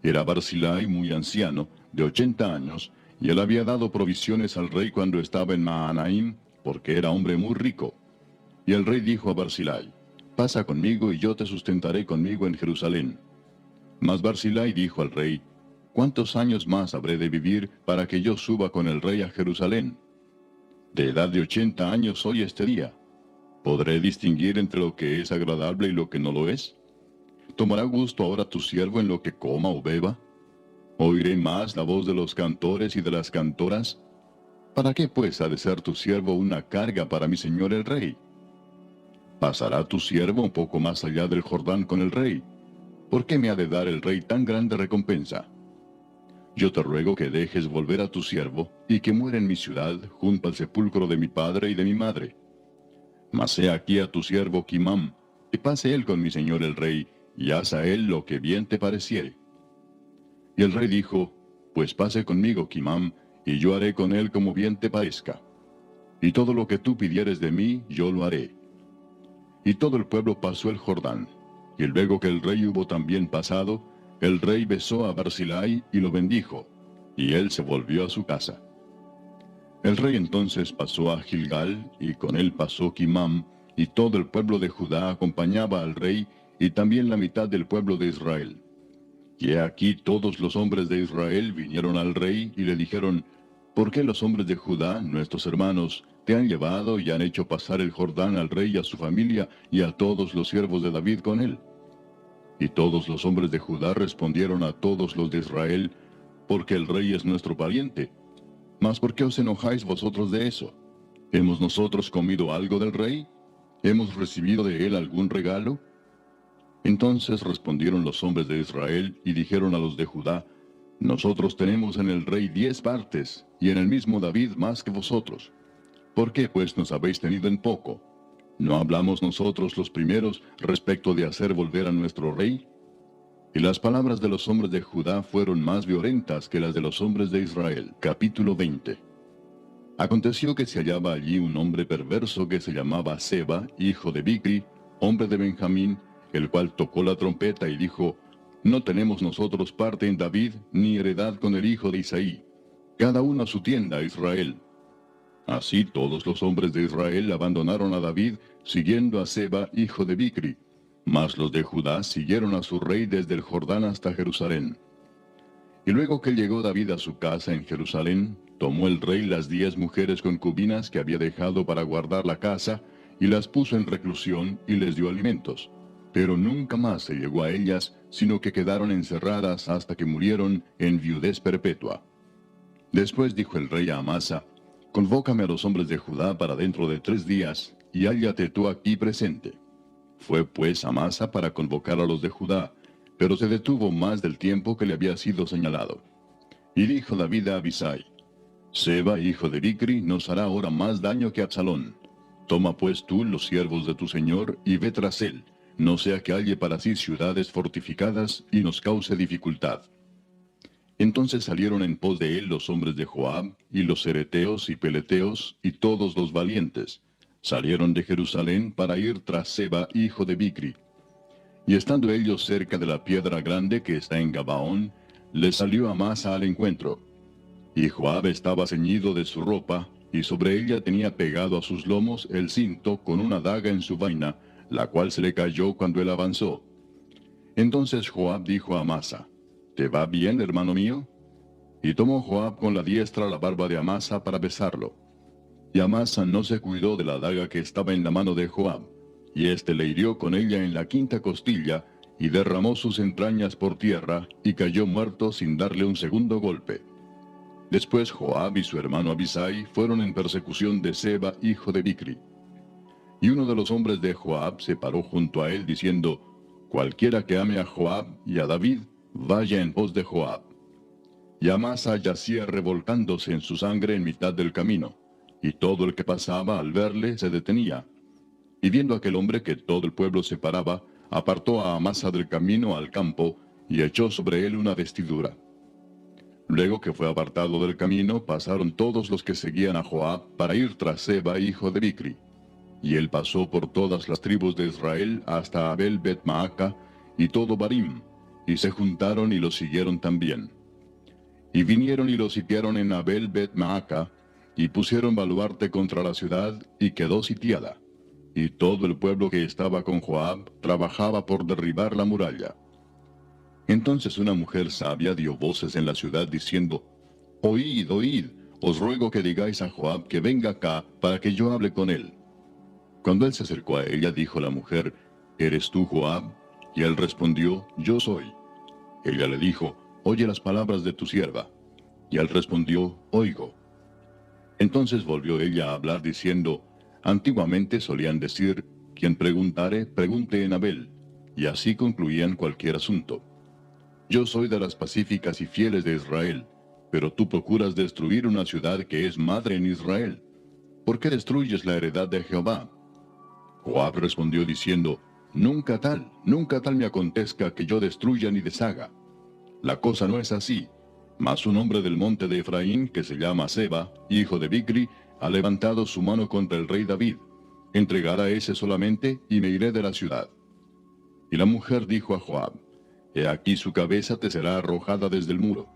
A: Era Barzillai muy anciano, de 80 años, y él había dado provisiones al rey cuando estaba en Mahanaim, porque era hombre muy rico. Y el rey dijo a Barzillai, pasa conmigo y yo te sustentaré conmigo en Jerusalén. Mas Barzillai dijo al rey, ¿cuántos años más habré de vivir para que yo suba con el rey a Jerusalén? De edad de 80 años soy este día. ¿Podré distinguir entre lo que es agradable y lo que no lo es? ¿Tomará gusto ahora tu siervo en lo que coma o beba? ¿Oiré más la voz de los cantores y de las cantoras? ¿Para qué pues ha de ser tu siervo una carga para mi señor el rey? ¿Pasará tu siervo un poco más allá del Jordán con el rey? ¿Por qué me ha de dar el rey tan grande recompensa? Yo te ruego que dejes volver a tu siervo, y que muera en mi ciudad, junto al sepulcro de mi padre y de mi madre. Mas he aquí a tu siervo Kimam, que pase él con mi señor el rey, y haz a él lo que bien te pareciere. Y el rey dijo, pues pase conmigo Kimam, y yo haré con él como bien te parezca. Y todo lo que tú pidieres de mí, yo lo haré. Y todo el pueblo pasó el Jordán. Y luego que el rey hubo también pasado, el rey besó a Barzillai y lo bendijo, y él se volvió a su casa. El rey entonces pasó a Gilgal, y con él pasó Kimam, y todo el pueblo de Judá acompañaba al rey, y también la mitad del pueblo de Israel. Y he aquí todos los hombres de Israel vinieron al rey, y le dijeron, ¿por qué los hombres de Judá, nuestros hermanos, te han llevado y han hecho pasar el Jordán al rey y a su familia, y a todos los siervos de David con él? Y todos los hombres de Judá respondieron a todos los de Israel, porque el rey es nuestro pariente. Mas ¿por qué os enojáis vosotros de eso? ¿Hemos nosotros comido algo del rey? ¿Hemos recibido de él algún regalo? Entonces respondieron los hombres de Israel y dijeron a los de Judá, nosotros tenemos en el rey 10 partes, y en el mismo David más que vosotros. ¿Por qué pues nos habéis tenido en poco? ¿No hablamos nosotros los primeros respecto de hacer volver a nuestro rey? Y las palabras de los hombres de Judá fueron más violentas que las de los hombres de Israel. Capítulo 20. Aconteció que se hallaba allí un hombre perverso que se llamaba Seba, hijo de Bicri, hombre de Benjamín, el cual tocó la trompeta y dijo, no tenemos nosotros parte en David, ni heredad con el hijo de Isaí. Cada uno a su tienda, Israel. Así todos los hombres de Israel abandonaron a David, siguiendo a Seba, hijo de Bicri. Mas los de Judá siguieron a su rey desde el Jordán hasta Jerusalén. Y luego que llegó David a su casa en Jerusalén, tomó el rey las 10 mujeres concubinas que había dejado para guardar la casa, y las puso en reclusión y les dio alimentos. Pero nunca más se llegó a ellas, sino que quedaron encerradas hasta que murieron en viudez perpetua. Después dijo el rey a Amasa, convócame a los hombres de Judá para dentro de 3 días, y hállate tú aquí presente. Fue pues Amasa para convocar a los de Judá, pero se detuvo más del tiempo que le había sido señalado. Y dijo David a Abisai: Seba, hijo de Bicri, nos hará ahora más daño que Absalón. Toma pues tú los siervos de tu señor y ve tras él, no sea que halle para sí ciudades fortificadas y nos cause dificultad. Entonces salieron en pos de él los hombres de Joab, y los cereteos y peleteos, y todos los valientes. Salieron de Jerusalén para ir tras Seba, hijo de Bicri. Y estando ellos cerca de la piedra grande que está en Gabaón, les salió Amasa al encuentro. Y Joab estaba ceñido de su ropa, y sobre ella tenía pegado a sus lomos el cinto con una daga en su vaina, la cual se le cayó cuando él avanzó. Entonces Joab dijo a Amasa: ¿Te va bien, hermano mío? Y tomó Joab con la diestra la barba de Amasa para besarlo. Y Amasa no se cuidó de la daga que estaba en la mano de Joab, y éste le hirió con ella en la quinta costilla, y derramó sus entrañas por tierra, y cayó muerto sin darle un segundo golpe. Después Joab y su hermano Abisai fueron en persecución de Seba, hijo de Bicri. Y uno de los hombres de Joab se paró junto a él, diciendo: Cualquiera que ame a Joab y a David, vaya en pos de Joab. Y Amasa yacía revolcándose en su sangre en mitad del camino, y todo el que pasaba al verle se detenía. Y viendo aquel hombre que todo el pueblo se paraba, apartó a Amasa del camino al campo, y echó sobre él una vestidura. Luego que fue apartado del camino, pasaron todos los que seguían a Joab para ir tras Seba, hijo de Bicri. Y él pasó por todas las tribus de Israel hasta Abel Bet-Maaca y todo Barim, y se juntaron y lo siguieron también. Y vinieron y lo sitiaron en Abel Bet-Maaca, y pusieron baluarte contra la ciudad, y quedó sitiada. Y todo el pueblo que estaba con Joab trabajaba por derribar la muralla. Entonces una mujer sabia dio voces en la ciudad diciendo: Oíd, oíd, os ruego que digáis a Joab que venga acá para que yo hable con él. Cuando él se acercó a ella, dijo la mujer: ¿Eres tú Joab? Y él respondió: Yo soy. Ella le dijo: Oye las palabras de tu sierva. Y él respondió: Oigo. Entonces volvió ella a hablar diciendo: Antiguamente solían decir: Quien preguntare, pregunte en Abel. Y así concluían cualquier asunto. Yo soy de las pacíficas y fieles de Israel, pero tú procuras destruir una ciudad que es madre en Israel. ¿Por qué destruyes la heredad de Jehová? Joab respondió diciendo: nunca tal me acontezca que yo destruya ni deshaga. La cosa no es así, mas un hombre del monte de Efraín, que se llama Seba, hijo de Bicri, ha levantado su mano contra el rey David. Entregará a ese solamente, y me iré de la ciudad. Y la mujer dijo a Joab: He aquí su cabeza te será arrojada desde el muro.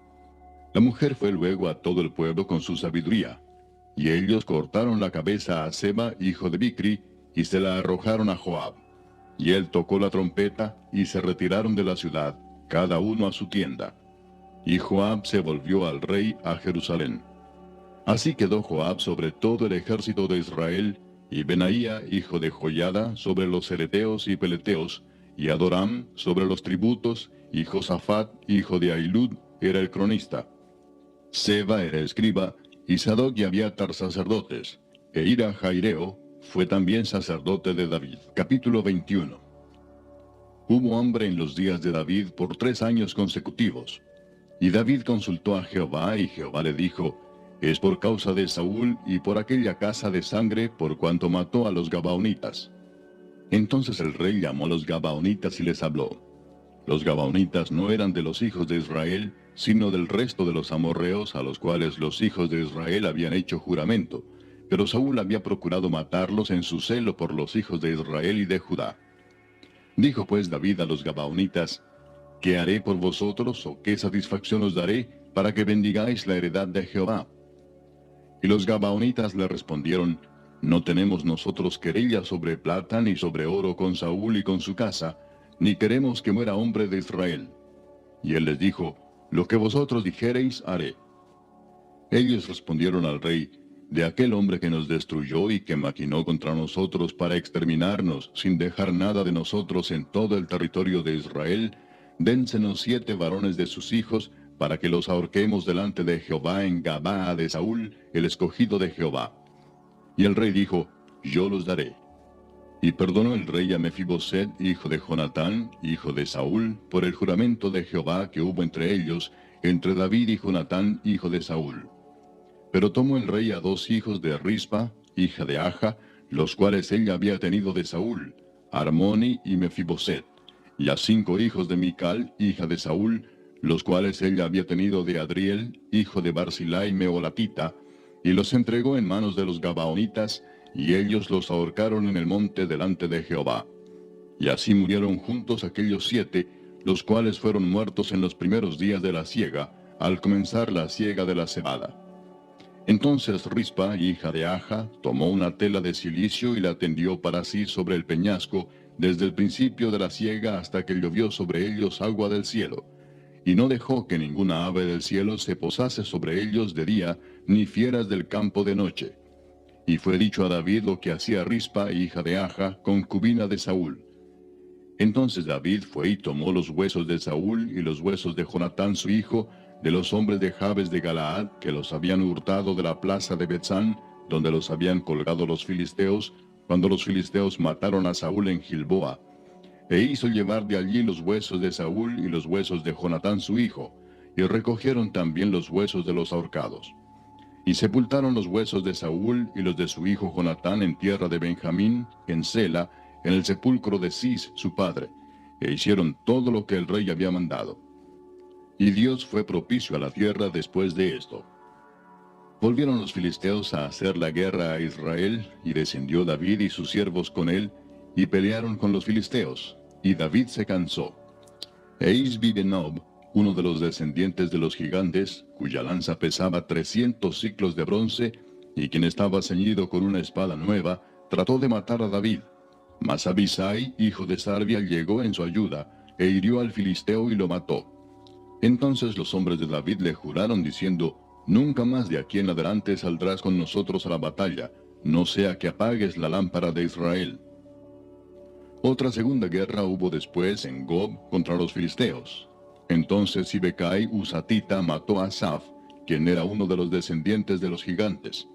A: La mujer fue luego a todo el pueblo con su sabiduría, y ellos cortaron la cabeza a Seba, hijo de Bicri, y se la arrojaron a Joab. Y él tocó la trompeta, y se retiraron de la ciudad, cada uno a su tienda. Y Joab se volvió al rey a Jerusalén. Así quedó Joab sobre todo el ejército de Israel, y Benaía, hijo de Joiada, sobre los cereteos y peleteos, y Adoram sobre los tributos, y Josafat, hijo de Ahilud, era el cronista. Seba era escriba, y Sadoc y Abiatar sacerdotes, e Ira Jaireo fue también sacerdote de David. Capítulo 21. Hubo hambre en los días de David por 3 años consecutivos. Y David consultó a Jehová, y Jehová le dijo: Es por causa de Saúl y por aquella casa de sangre, por cuanto mató a los Gabaonitas. Entonces el rey llamó a los Gabaonitas y les habló. Los Gabaonitas no eran de los hijos de Israel, sino del resto de los amorreos, a los cuales los hijos de Israel habían hecho juramento, pero Saúl había procurado matarlos en su celo por los hijos de Israel y de Judá. Dijo pues David a los Gabaonitas: ¿Qué haré por vosotros, o qué satisfacción os daré, para que bendigáis la heredad de Jehová? Y los Gabaonitas le respondieron: No tenemos nosotros querella sobre plata ni sobre oro con Saúl y con su casa, ni queremos que muera hombre de Israel. Y él les dijo: Lo que vosotros dijereis haré. Ellos respondieron al rey: De aquel hombre que nos destruyó y que maquinó contra nosotros para exterminarnos, sin dejar nada de nosotros en todo el territorio de Israel, dénsenos 7 varones de sus hijos, para que los ahorquemos delante de Jehová en Gabaa de Saúl, el escogido de Jehová. Y el rey dijo: Yo los daré. Y perdonó el rey a Mefiboset, hijo de Jonatán, hijo de Saúl, por el juramento de Jehová que hubo entre ellos, entre David y Jonatán, hijo de Saúl. Pero tomó el rey a 2 hijos de Rispa, hija de Aja, los cuales ella había tenido de Saúl, Armoni y Mefiboset, y a 5 hijos de Mical, hija de Saúl, los cuales ella había tenido de Adriel, hijo de Barzillai Meolatita, y los entregó en manos de los Gabaonitas, y ellos los ahorcaron en el monte delante de Jehová. Y así murieron juntos aquellos 7, los cuales fueron muertos en los primeros días de la siega, al comenzar la siega de la cebada. Entonces Rispa, hija de Aja, tomó una tela de cilicio y la tendió para sí sobre el peñasco, desde el principio de la siega hasta que llovió sobre ellos agua del cielo. Y no dejó que ninguna ave del cielo se posase sobre ellos de día, ni fieras del campo de noche. Y fue dicho a David lo que hacía Rispa, hija de Aja, concubina de Saúl. Entonces David fue y tomó los huesos de Saúl y los huesos de Jonatán su hijo, de los hombres de Jabes de Galaad, que los habían hurtado de la plaza de Betzán, donde los habían colgado los filisteos, cuando los filisteos mataron a Saúl en Gilboa. E hizo llevar de allí los huesos de Saúl y los huesos de Jonatán su hijo, y recogieron también los huesos de los ahorcados. Y sepultaron los huesos de Saúl y los de su hijo Jonatán en tierra de Benjamín, en Sela, en el sepulcro de Cis su padre, e hicieron todo lo que el rey había mandado. Y Dios fue propicio a la tierra después de esto. Volvieron los filisteos a hacer la guerra a Israel, y descendió David y sus siervos con él, y pelearon con los filisteos, y David se cansó. E Isbi-Benob, uno de los descendientes de los gigantes, cuya lanza pesaba 300 siclos de bronce, y quien estaba ceñido con una espada nueva, trató de matar a David. Mas Abisai, hijo de Sarbia, llegó en su ayuda, e hirió al filisteo y lo mató. Entonces los hombres de David le juraron diciendo: Nunca más de aquí en adelante saldrás con nosotros a la batalla, no sea que apagues la lámpara de Israel. Otra segunda guerra hubo después en Gob contra los filisteos. Entonces Sibecai Husatita mató a Asaph, quien era uno de los descendientes de los gigantes.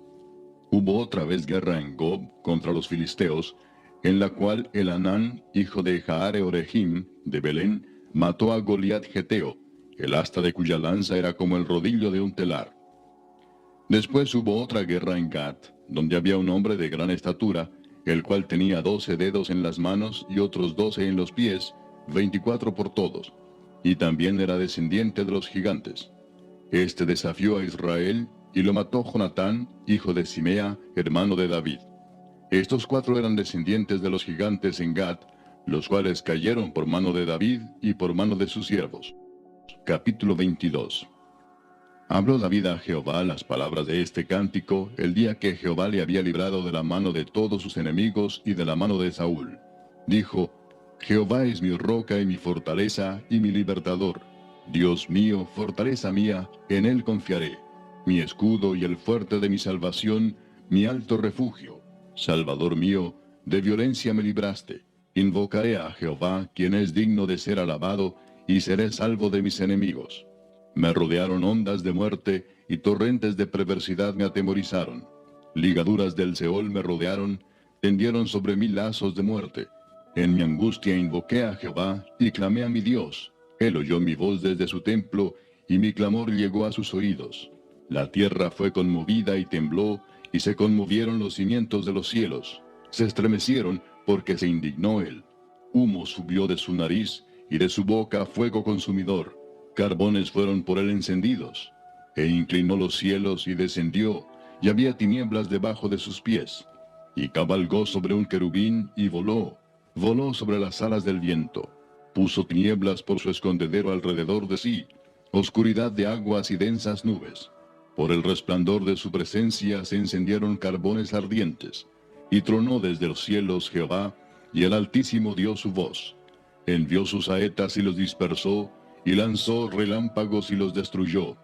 A: Hubo otra vez guerra en Gob contra los filisteos, en la cual Elhanán, hijo de Jaare Orehim, de Belén, mató a Goliat Geteo, el asta de cuya lanza era como el rodillo de un telar. Después hubo otra guerra en Gat, donde había un hombre de gran estatura, el cual tenía 12 dedos en las manos y otros 12 en los pies, 24 por todos, y también era descendiente de los gigantes. Este desafió a Israel, y lo mató Jonatán, hijo de Simea, hermano de David. Estos 4 eran descendientes de los gigantes en Gat, los cuales cayeron por mano de David y por mano de sus siervos. Capítulo 22. Habló David a Jehová las palabras de este cántico el día que Jehová le había librado de la mano de todos sus enemigos y de la mano de Saúl. Dijo: Jehová es mi roca y mi fortaleza y mi libertador. Dios mío, fortaleza mía, en él confiaré. Mi escudo y el fuerte de mi salvación, mi alto refugio. Salvador mío, de violencia me libraste. Invocaré a Jehová, quien es digno de ser alabado, y seré salvo de mis enemigos. Me rodearon ondas de muerte, y torrentes de perversidad me atemorizaron. Ligaduras del Seol me rodearon, tendieron sobre mí lazos de muerte. En mi angustia invoqué a Jehová, y clamé a mi Dios. Él oyó mi voz desde su templo, y mi clamor llegó a sus oídos. La tierra fue conmovida y tembló, y se conmovieron los cimientos de los cielos. Se estremecieron, porque se indignó él. Humo subió de su nariz, y de su boca fuego consumidor. Carbones fueron por él encendidos. E inclinó los cielos y descendió, y había tinieblas debajo de sus pies. Y cabalgó sobre un querubín y voló sobre las alas del viento. Puso tinieblas por su escondedero alrededor de sí, oscuridad de aguas y densas nubes. Por el resplandor de su presencia se encendieron carbones ardientes. Y tronó desde los cielos Jehová, y el Altísimo dio su voz. Envió sus saetas y los dispersó, y lanzó relámpagos y los destruyó.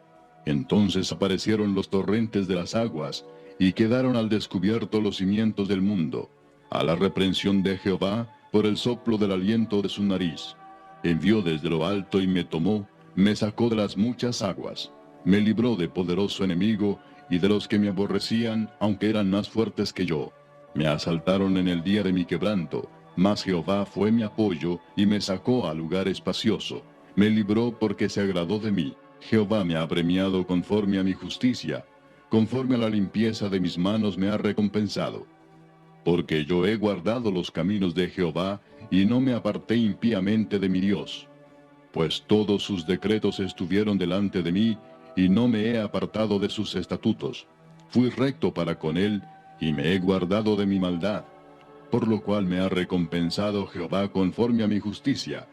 A: Entonces aparecieron los torrentes de las aguas, y quedaron al descubierto los cimientos del mundo, a la reprensión de Jehová, por el soplo del aliento de su nariz. Envió desde lo alto y me tomó, me sacó de las muchas aguas. Me libró de poderoso enemigo, y de los que me aborrecían, aunque eran más fuertes que yo. Me asaltaron en el día de mi quebranto, mas Jehová fue mi apoyo y me sacó a lugar espacioso. Me libró porque se agradó de mí. Jehová me ha premiado conforme a mi justicia, conforme a la limpieza de mis manos me ha recompensado. Porque yo he guardado los caminos de Jehová, y no me aparté impíamente de mi Dios. Pues todos sus decretos estuvieron delante de mí, y no me he apartado de sus estatutos. Fui recto para con él, y me he guardado de mi maldad. Por lo cual me ha recompensado Jehová conforme a mi justicia,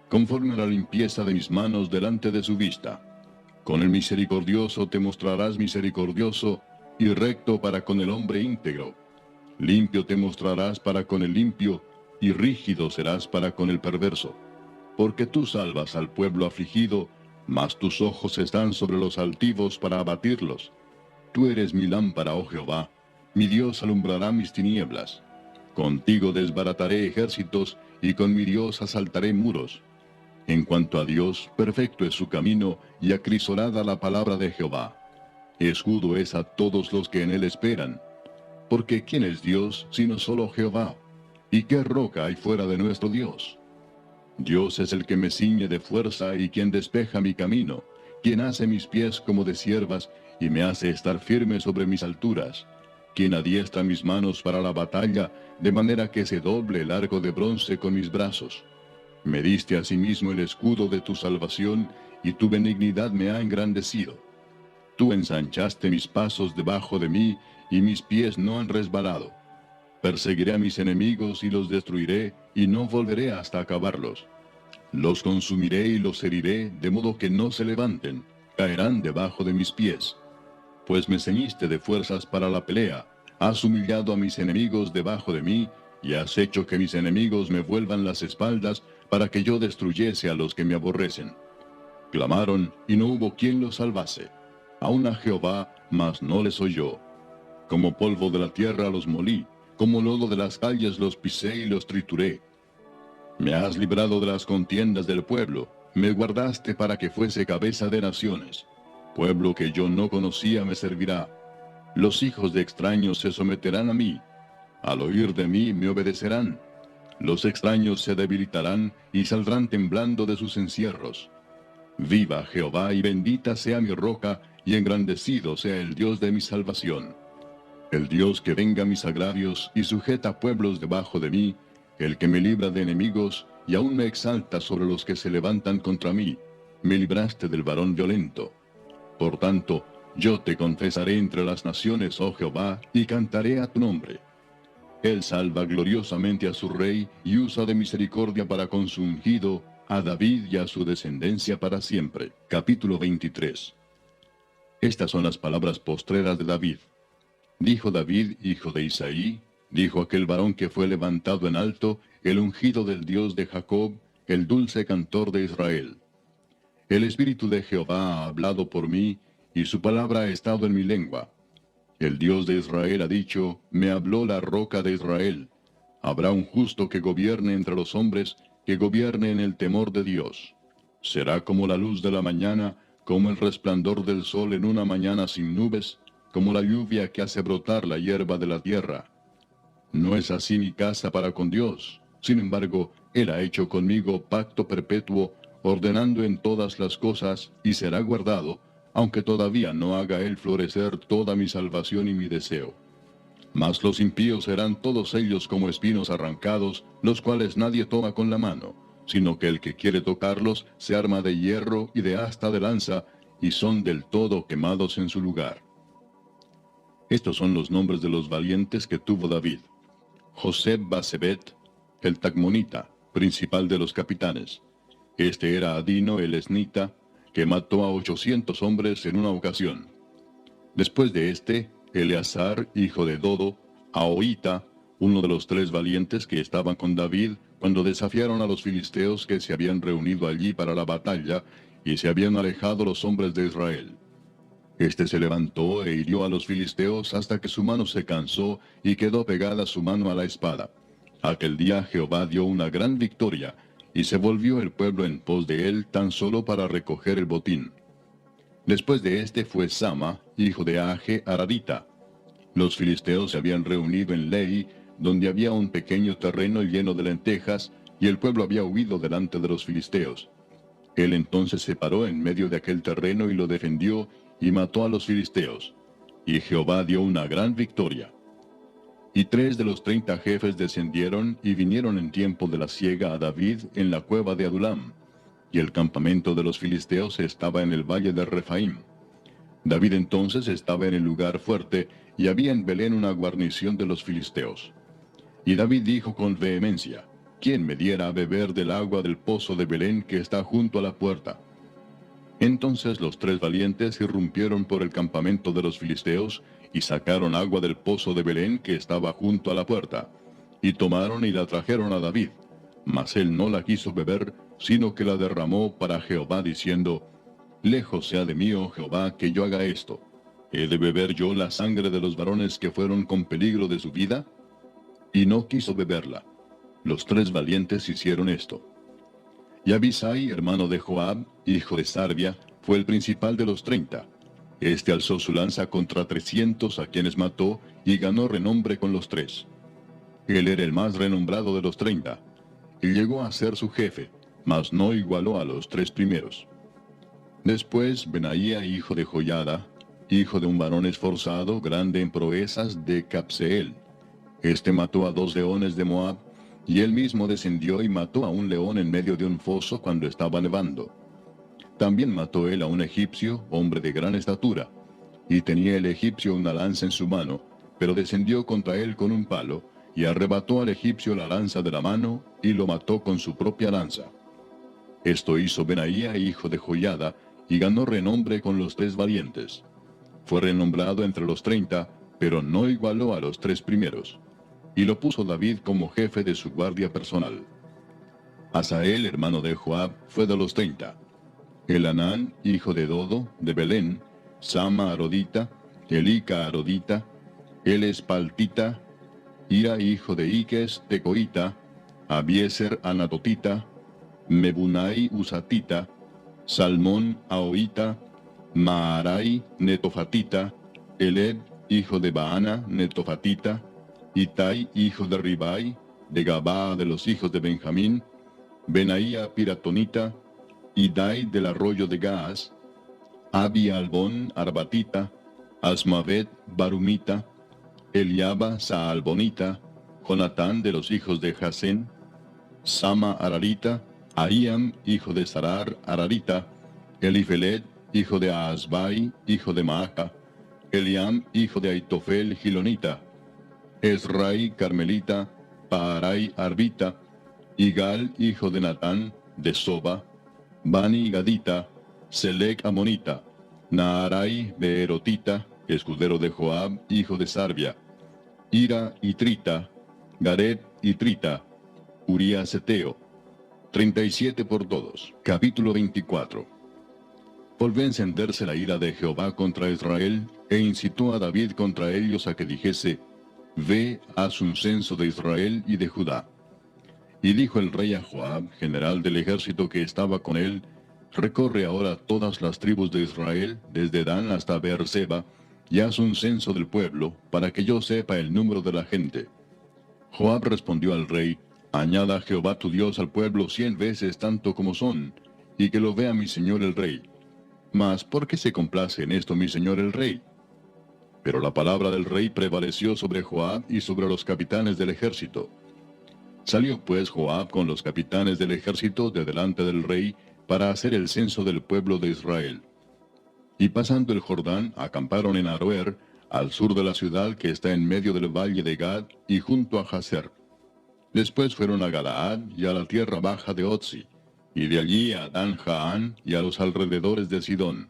A: conforme a la limpieza de mis manos delante de su vista. Con el misericordioso te mostrarás misericordioso, y recto para con el hombre íntegro. Limpio te mostrarás para con el limpio, y rígido serás para con el perverso. Porque tú salvas al pueblo afligido, mas tus ojos están sobre los altivos para abatirlos. Tú eres mi lámpara, oh Jehová, mi Dios alumbrará mis tinieblas. Contigo desbarataré ejércitos, y con mi Dios asaltaré muros. En cuanto a Dios, perfecto es su camino, y acrisolada la palabra de Jehová. Escudo es a todos los que en él esperan. Porque ¿quién es Dios sino solo Jehová? ¿Y qué roca hay fuera de nuestro Dios? Dios es el que me ciñe de fuerza y quien despeja mi camino, quien hace mis pies como de ciervas y me hace estar firme sobre mis alturas, quien adiestra mis manos para la batalla, de manera que se doble el arco de bronce con mis brazos. Me diste asimismo el escudo de tu salvación, y tu benignidad me ha engrandecido. Tú ensanchaste mis pasos debajo de mí, y mis pies no han resbalado. Perseguiré a mis enemigos y los destruiré, y no volveré hasta acabarlos. Los consumiré y los heriré, de modo que no se levanten, caerán debajo de mis pies. Pues me ceñiste de fuerzas para la pelea, has humillado a mis enemigos debajo de mí, y has hecho que mis enemigos me vuelvan las espaldas, para que yo destruyese a los que me aborrecen. Clamaron, y no hubo quien los salvase. Aun a Jehová, mas no les oyó. Como polvo de la tierra los molí, como lodo de las calles los pisé y los trituré. Me has librado de las contiendas del pueblo, me guardaste para que fuese cabeza de naciones. Pueblo que yo no conocía me servirá. Los hijos de extraños se someterán a mí. Al oír de mí me obedecerán. Los extraños se debilitarán y saldrán temblando de sus encierros. Viva Jehová y bendita sea mi roca, y engrandecido sea el Dios de mi salvación. El Dios que venga mis agravios y sujeta pueblos debajo de mí, el que me libra de enemigos y aún me exalta sobre los que se levantan contra mí. Me libraste del varón violento. Por tanto, yo te confesaré entre las naciones, oh Jehová, y cantaré a tu nombre. Él salva gloriosamente a su rey y usa de misericordia para con su ungido, a David y a su descendencia para siempre. Capítulo 23. Estas son las palabras postreras de David. Dijo David, hijo de Isaí, dijo aquel varón que fue levantado en alto, el ungido del Dios de Jacob, el dulce cantor de Israel. El Espíritu de Jehová ha hablado por mí, y su palabra ha estado en mi lengua. El Dios de Israel ha dicho, me habló la roca de Israel. Habrá un justo que gobierne entre los hombres, que gobierne en el temor de Dios. Será como la luz de la mañana, como el resplandor del sol en una mañana sin nubes, como la lluvia que hace brotar la hierba de la tierra. No es así mi casa para con Dios. Sin embargo, Él ha hecho conmigo pacto perpetuo, ordenando en todas las cosas, y será guardado, aunque todavía no haga Él florecer toda mi salvación y mi deseo. Mas los impíos serán todos ellos como espinos arrancados, los cuales nadie toma con la mano, sino que el que quiere tocarlos se arma de hierro y de asta de lanza, y son del todo quemados en su lugar. Estos son los nombres de los valientes que tuvo David. Joseb Basebet, el Tacmonita, principal de los capitanes. Este era Adino el Esnita, que mató a 800 hombres en una ocasión. Después de este, Eleazar, hijo de Dodo, Ahoita, uno de los 3 valientes que estaban con David cuando desafiaron a los filisteos que se habían reunido allí para la batalla, y se habían alejado los hombres de Israel. Este se levantó e hirió a los filisteos hasta que su mano se cansó y quedó pegada su mano a la espada. Aquel día Jehová dio una gran victoria, y se volvió el pueblo en pos de él tan solo para recoger el botín. Después de este fue Sama, hijo de Age Aradita. Los filisteos se habían reunido en Lei, donde había un pequeño terreno lleno de lentejas, y el pueblo había huido delante de los filisteos. Él entonces se paró en medio de aquel terreno y lo defendió, y mató a los filisteos. Y Jehová dio una gran victoria. Y 3 de los 30 jefes descendieron y vinieron en tiempo de la siega a David en la cueva de Adulam, y el campamento de los filisteos estaba en el valle de Refaim. David entonces estaba en el lugar fuerte, y había en Belén una guarnición de los filisteos. Y David dijo con vehemencia: ¿Quién me diera a beber del agua del pozo de Belén que está junto a la puerta? Entonces los 3 valientes irrumpieron por el campamento de los filisteos, y sacaron agua del pozo de Belén que estaba junto a la puerta, y tomaron y la trajeron a David. Mas él no la quiso beber, sino que la derramó para Jehová, diciendo: Lejos sea de mí, oh Jehová, que yo haga esto. ¿He de beber yo la sangre de los varones que fueron con peligro de su vida? Y no quiso beberla. Los 3 valientes hicieron esto. Y Abisai, hermano de Joab, hijo de Sarvia, fue el principal de los 30. Este alzó su lanza contra 300 a quienes mató, y ganó renombre con los 3. Él era el más renombrado de los 30, y llegó a ser su jefe, mas no igualó a los 3 primeros. Después Benaía, hijo de Joiada, hijo de un varón esforzado, grande en proezas, de Capseel. Este mató a 2 leones de Moab, y él mismo descendió y mató a un león en medio de un foso cuando estaba nevando. También mató él a un egipcio, hombre de gran estatura, y tenía el egipcio una lanza en su mano, pero descendió contra él con un palo, y arrebató al egipcio la lanza de la mano, y lo mató con su propia lanza. Esto hizo Benaía, hijo de Joiada, y ganó renombre con los 3 valientes. Fue renombrado entre los 30, pero no igualó a los 3 primeros. Y lo puso David como jefe de su guardia personal. Asael, hermano de Joab, fue de los 30. Elanán, hijo de Dodo, de Belén, Sama Arodita, Elica Arodita, Elespaltita, Ira, hijo de Iques, Tecoita, Abieser Anatotita, Mebunai Usatita, Salmón Ahoita, Maarai Netofatita, Eled, hijo de Baana Netofatita, Itai, hijo de Ribai, de Gabaa de los hijos de Benjamín, Benaía Piratonita, Idai del arroyo de Gaas, Abi Albón Arbatita, Asmavet Barumita, Eliaba Saalbonita, Jonatán de los hijos de Jasén, Sama Ararita, Ahíam, hijo de Sarar Ararita, Elifelet, hijo de Aasbai, hijo de Maaca, Eliam, hijo de Aitofel Gilonita, Esrai Carmelita, Paarai Arbita, Igal, hijo de Natán, de Soba, Bani Gadita, Selec Amonita, Naarai Beerotita, escudero de Joab, hijo de Sarvia, Ira y Trita, Garet y Trita, Urías Eteo. 37 por todos. Capítulo 24. Volvió a encenderse la ira de Jehová contra Israel, e incitó a David contra ellos a que dijese: Ve, haz un censo de Israel y de Judá. Y dijo el rey a Joab, general del ejército que estaba con él: Recorre ahora todas las tribus de Israel, desde Dan hasta Beerseba, y haz un censo del pueblo, para que yo sepa el número de la gente. Joab respondió al rey: Añada Jehová tu Dios al pueblo 100 veces tanto como son, y que lo vea mi señor el rey. Mas, ¿por qué se complace en esto mi señor el rey? Pero la palabra del rey prevaleció sobre Joab y sobre los capitanes del ejército. Salió pues Joab con los capitanes del ejército de delante del rey para hacer el censo del pueblo de Israel. Y pasando el Jordán, acamparon en Aroer, al sur de la ciudad que está en medio del valle de Gad y junto a Jazer. Después fueron a Galaad y a la tierra baja de Otzi, y de allí a Dan Jaán y a los alrededores de Sidón.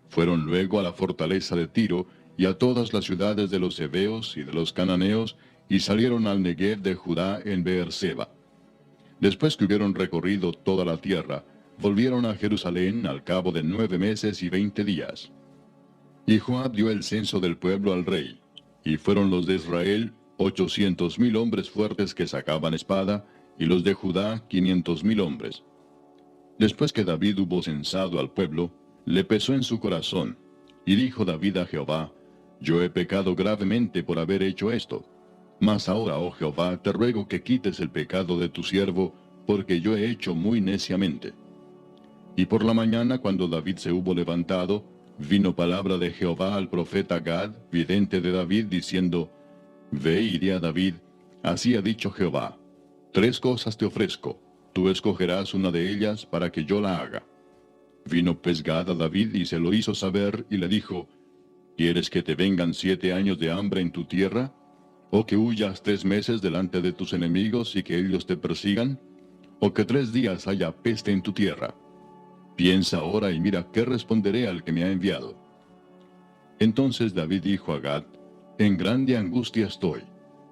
A: Fueron luego a la fortaleza de Tiro y a todas las ciudades de los heveos y de los cananeos, y salieron al Negev de Judá en Beerseba. Después que hubieron recorrido toda la tierra, volvieron a Jerusalén al cabo de 9 meses y 20 días. Y Joab dio el censo del pueblo al rey, y fueron los de Israel 800,000 hombres fuertes que sacaban espada, y los de Judá 500,000 hombres. Después que David hubo censado al pueblo, le pesó en su corazón, y dijo David a Jehová: yo he pecado gravemente por haber hecho esto. Mas ahora, oh Jehová, te ruego que quites el pecado de tu siervo, porque yo he hecho muy neciamente. Y por la mañana, cuando David se hubo levantado, vino palabra de Jehová al profeta Gad, vidente de David, diciendo, Ve y di a David, así ha dicho Jehová, 3 cosas te ofrezco, tú escogerás una de ellas para que yo la haga. Vino pues Gad a David y se lo hizo saber, y le dijo, ¿Quieres que te vengan 7 años de hambre en tu tierra? ¿O que huyas 3 meses delante de tus enemigos y que ellos te persigan? ¿O que 3 días haya peste en tu tierra? Piensa ahora y mira qué responderé al que me ha enviado. Entonces David dijo a Gad, En grande angustia estoy.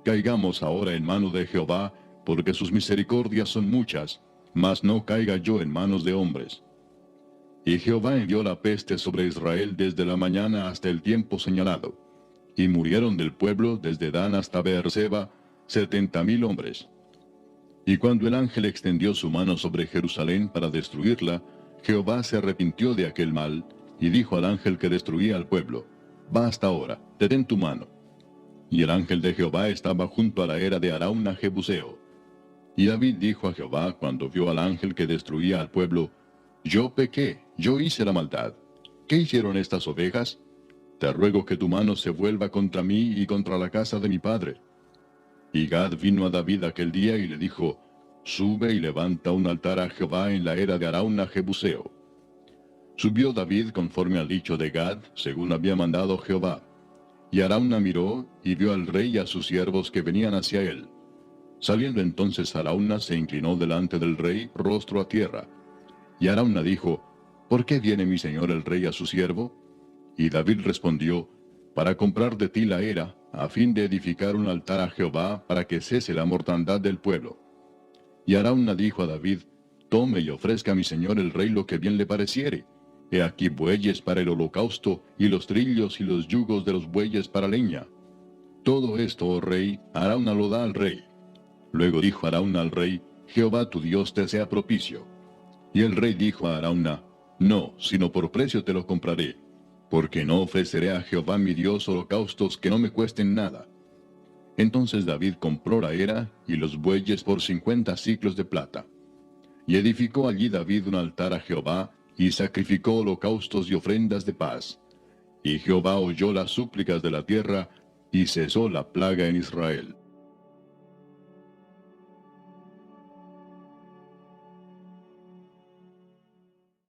A: Caigamos ahora en mano de Jehová, porque sus misericordias son muchas, mas no caiga yo en manos de hombres. Y Jehová envió la peste sobre Israel desde la mañana hasta el tiempo señalado. Y murieron del pueblo desde Dan hasta Beerseba 70,000 hombres. Y cuando el ángel extendió su mano sobre Jerusalén para destruirla, Jehová se arrepintió de aquel mal, y dijo al ángel que destruía al pueblo, Basta ahora, detén tu mano. Y el ángel de Jehová estaba junto a la era de Arauna Jebuseo. Y David dijo a Jehová cuando vio al ángel que destruía al pueblo, Yo pequé, yo hice la maldad. ¿Qué hicieron estas ovejas? Te ruego que tu mano se vuelva contra mí y contra la casa de mi padre. Y Gad vino a David aquel día y le dijo, Sube y levanta un altar a Jehová en la era de Arauna Jebuseo. Subió David conforme al dicho de Gad, según había mandado Jehová. Y Arauna miró y vio al rey y a sus siervos que venían hacia él. Saliendo entonces Arauna se inclinó delante del rey, rostro a tierra. Y Arauna dijo, ¿Por qué viene mi señor el rey a su siervo? Y David respondió, Para comprar de ti la era, a fin de edificar un altar a Jehová, para que cese la mortandad del pueblo. Y Arauna dijo a David, Tome y ofrezca a mi señor el rey lo que bien le pareciere. He aquí bueyes para el holocausto, y los trillos y los yugos de los bueyes para leña. Todo esto, oh rey, Arauna lo da al rey. Luego dijo Arauna al rey, Jehová tu Dios te sea propicio. Y el rey dijo a Arauna, No, sino por precio te lo compraré, porque no ofreceré a Jehová mi Dios holocaustos que no me cuesten nada. Entonces David compró la era y los bueyes por 50 siclos de plata. Y edificó allí David un altar a Jehová, y sacrificó holocaustos y ofrendas de paz. Y Jehová oyó las súplicas de la tierra, y cesó la plaga en Israel.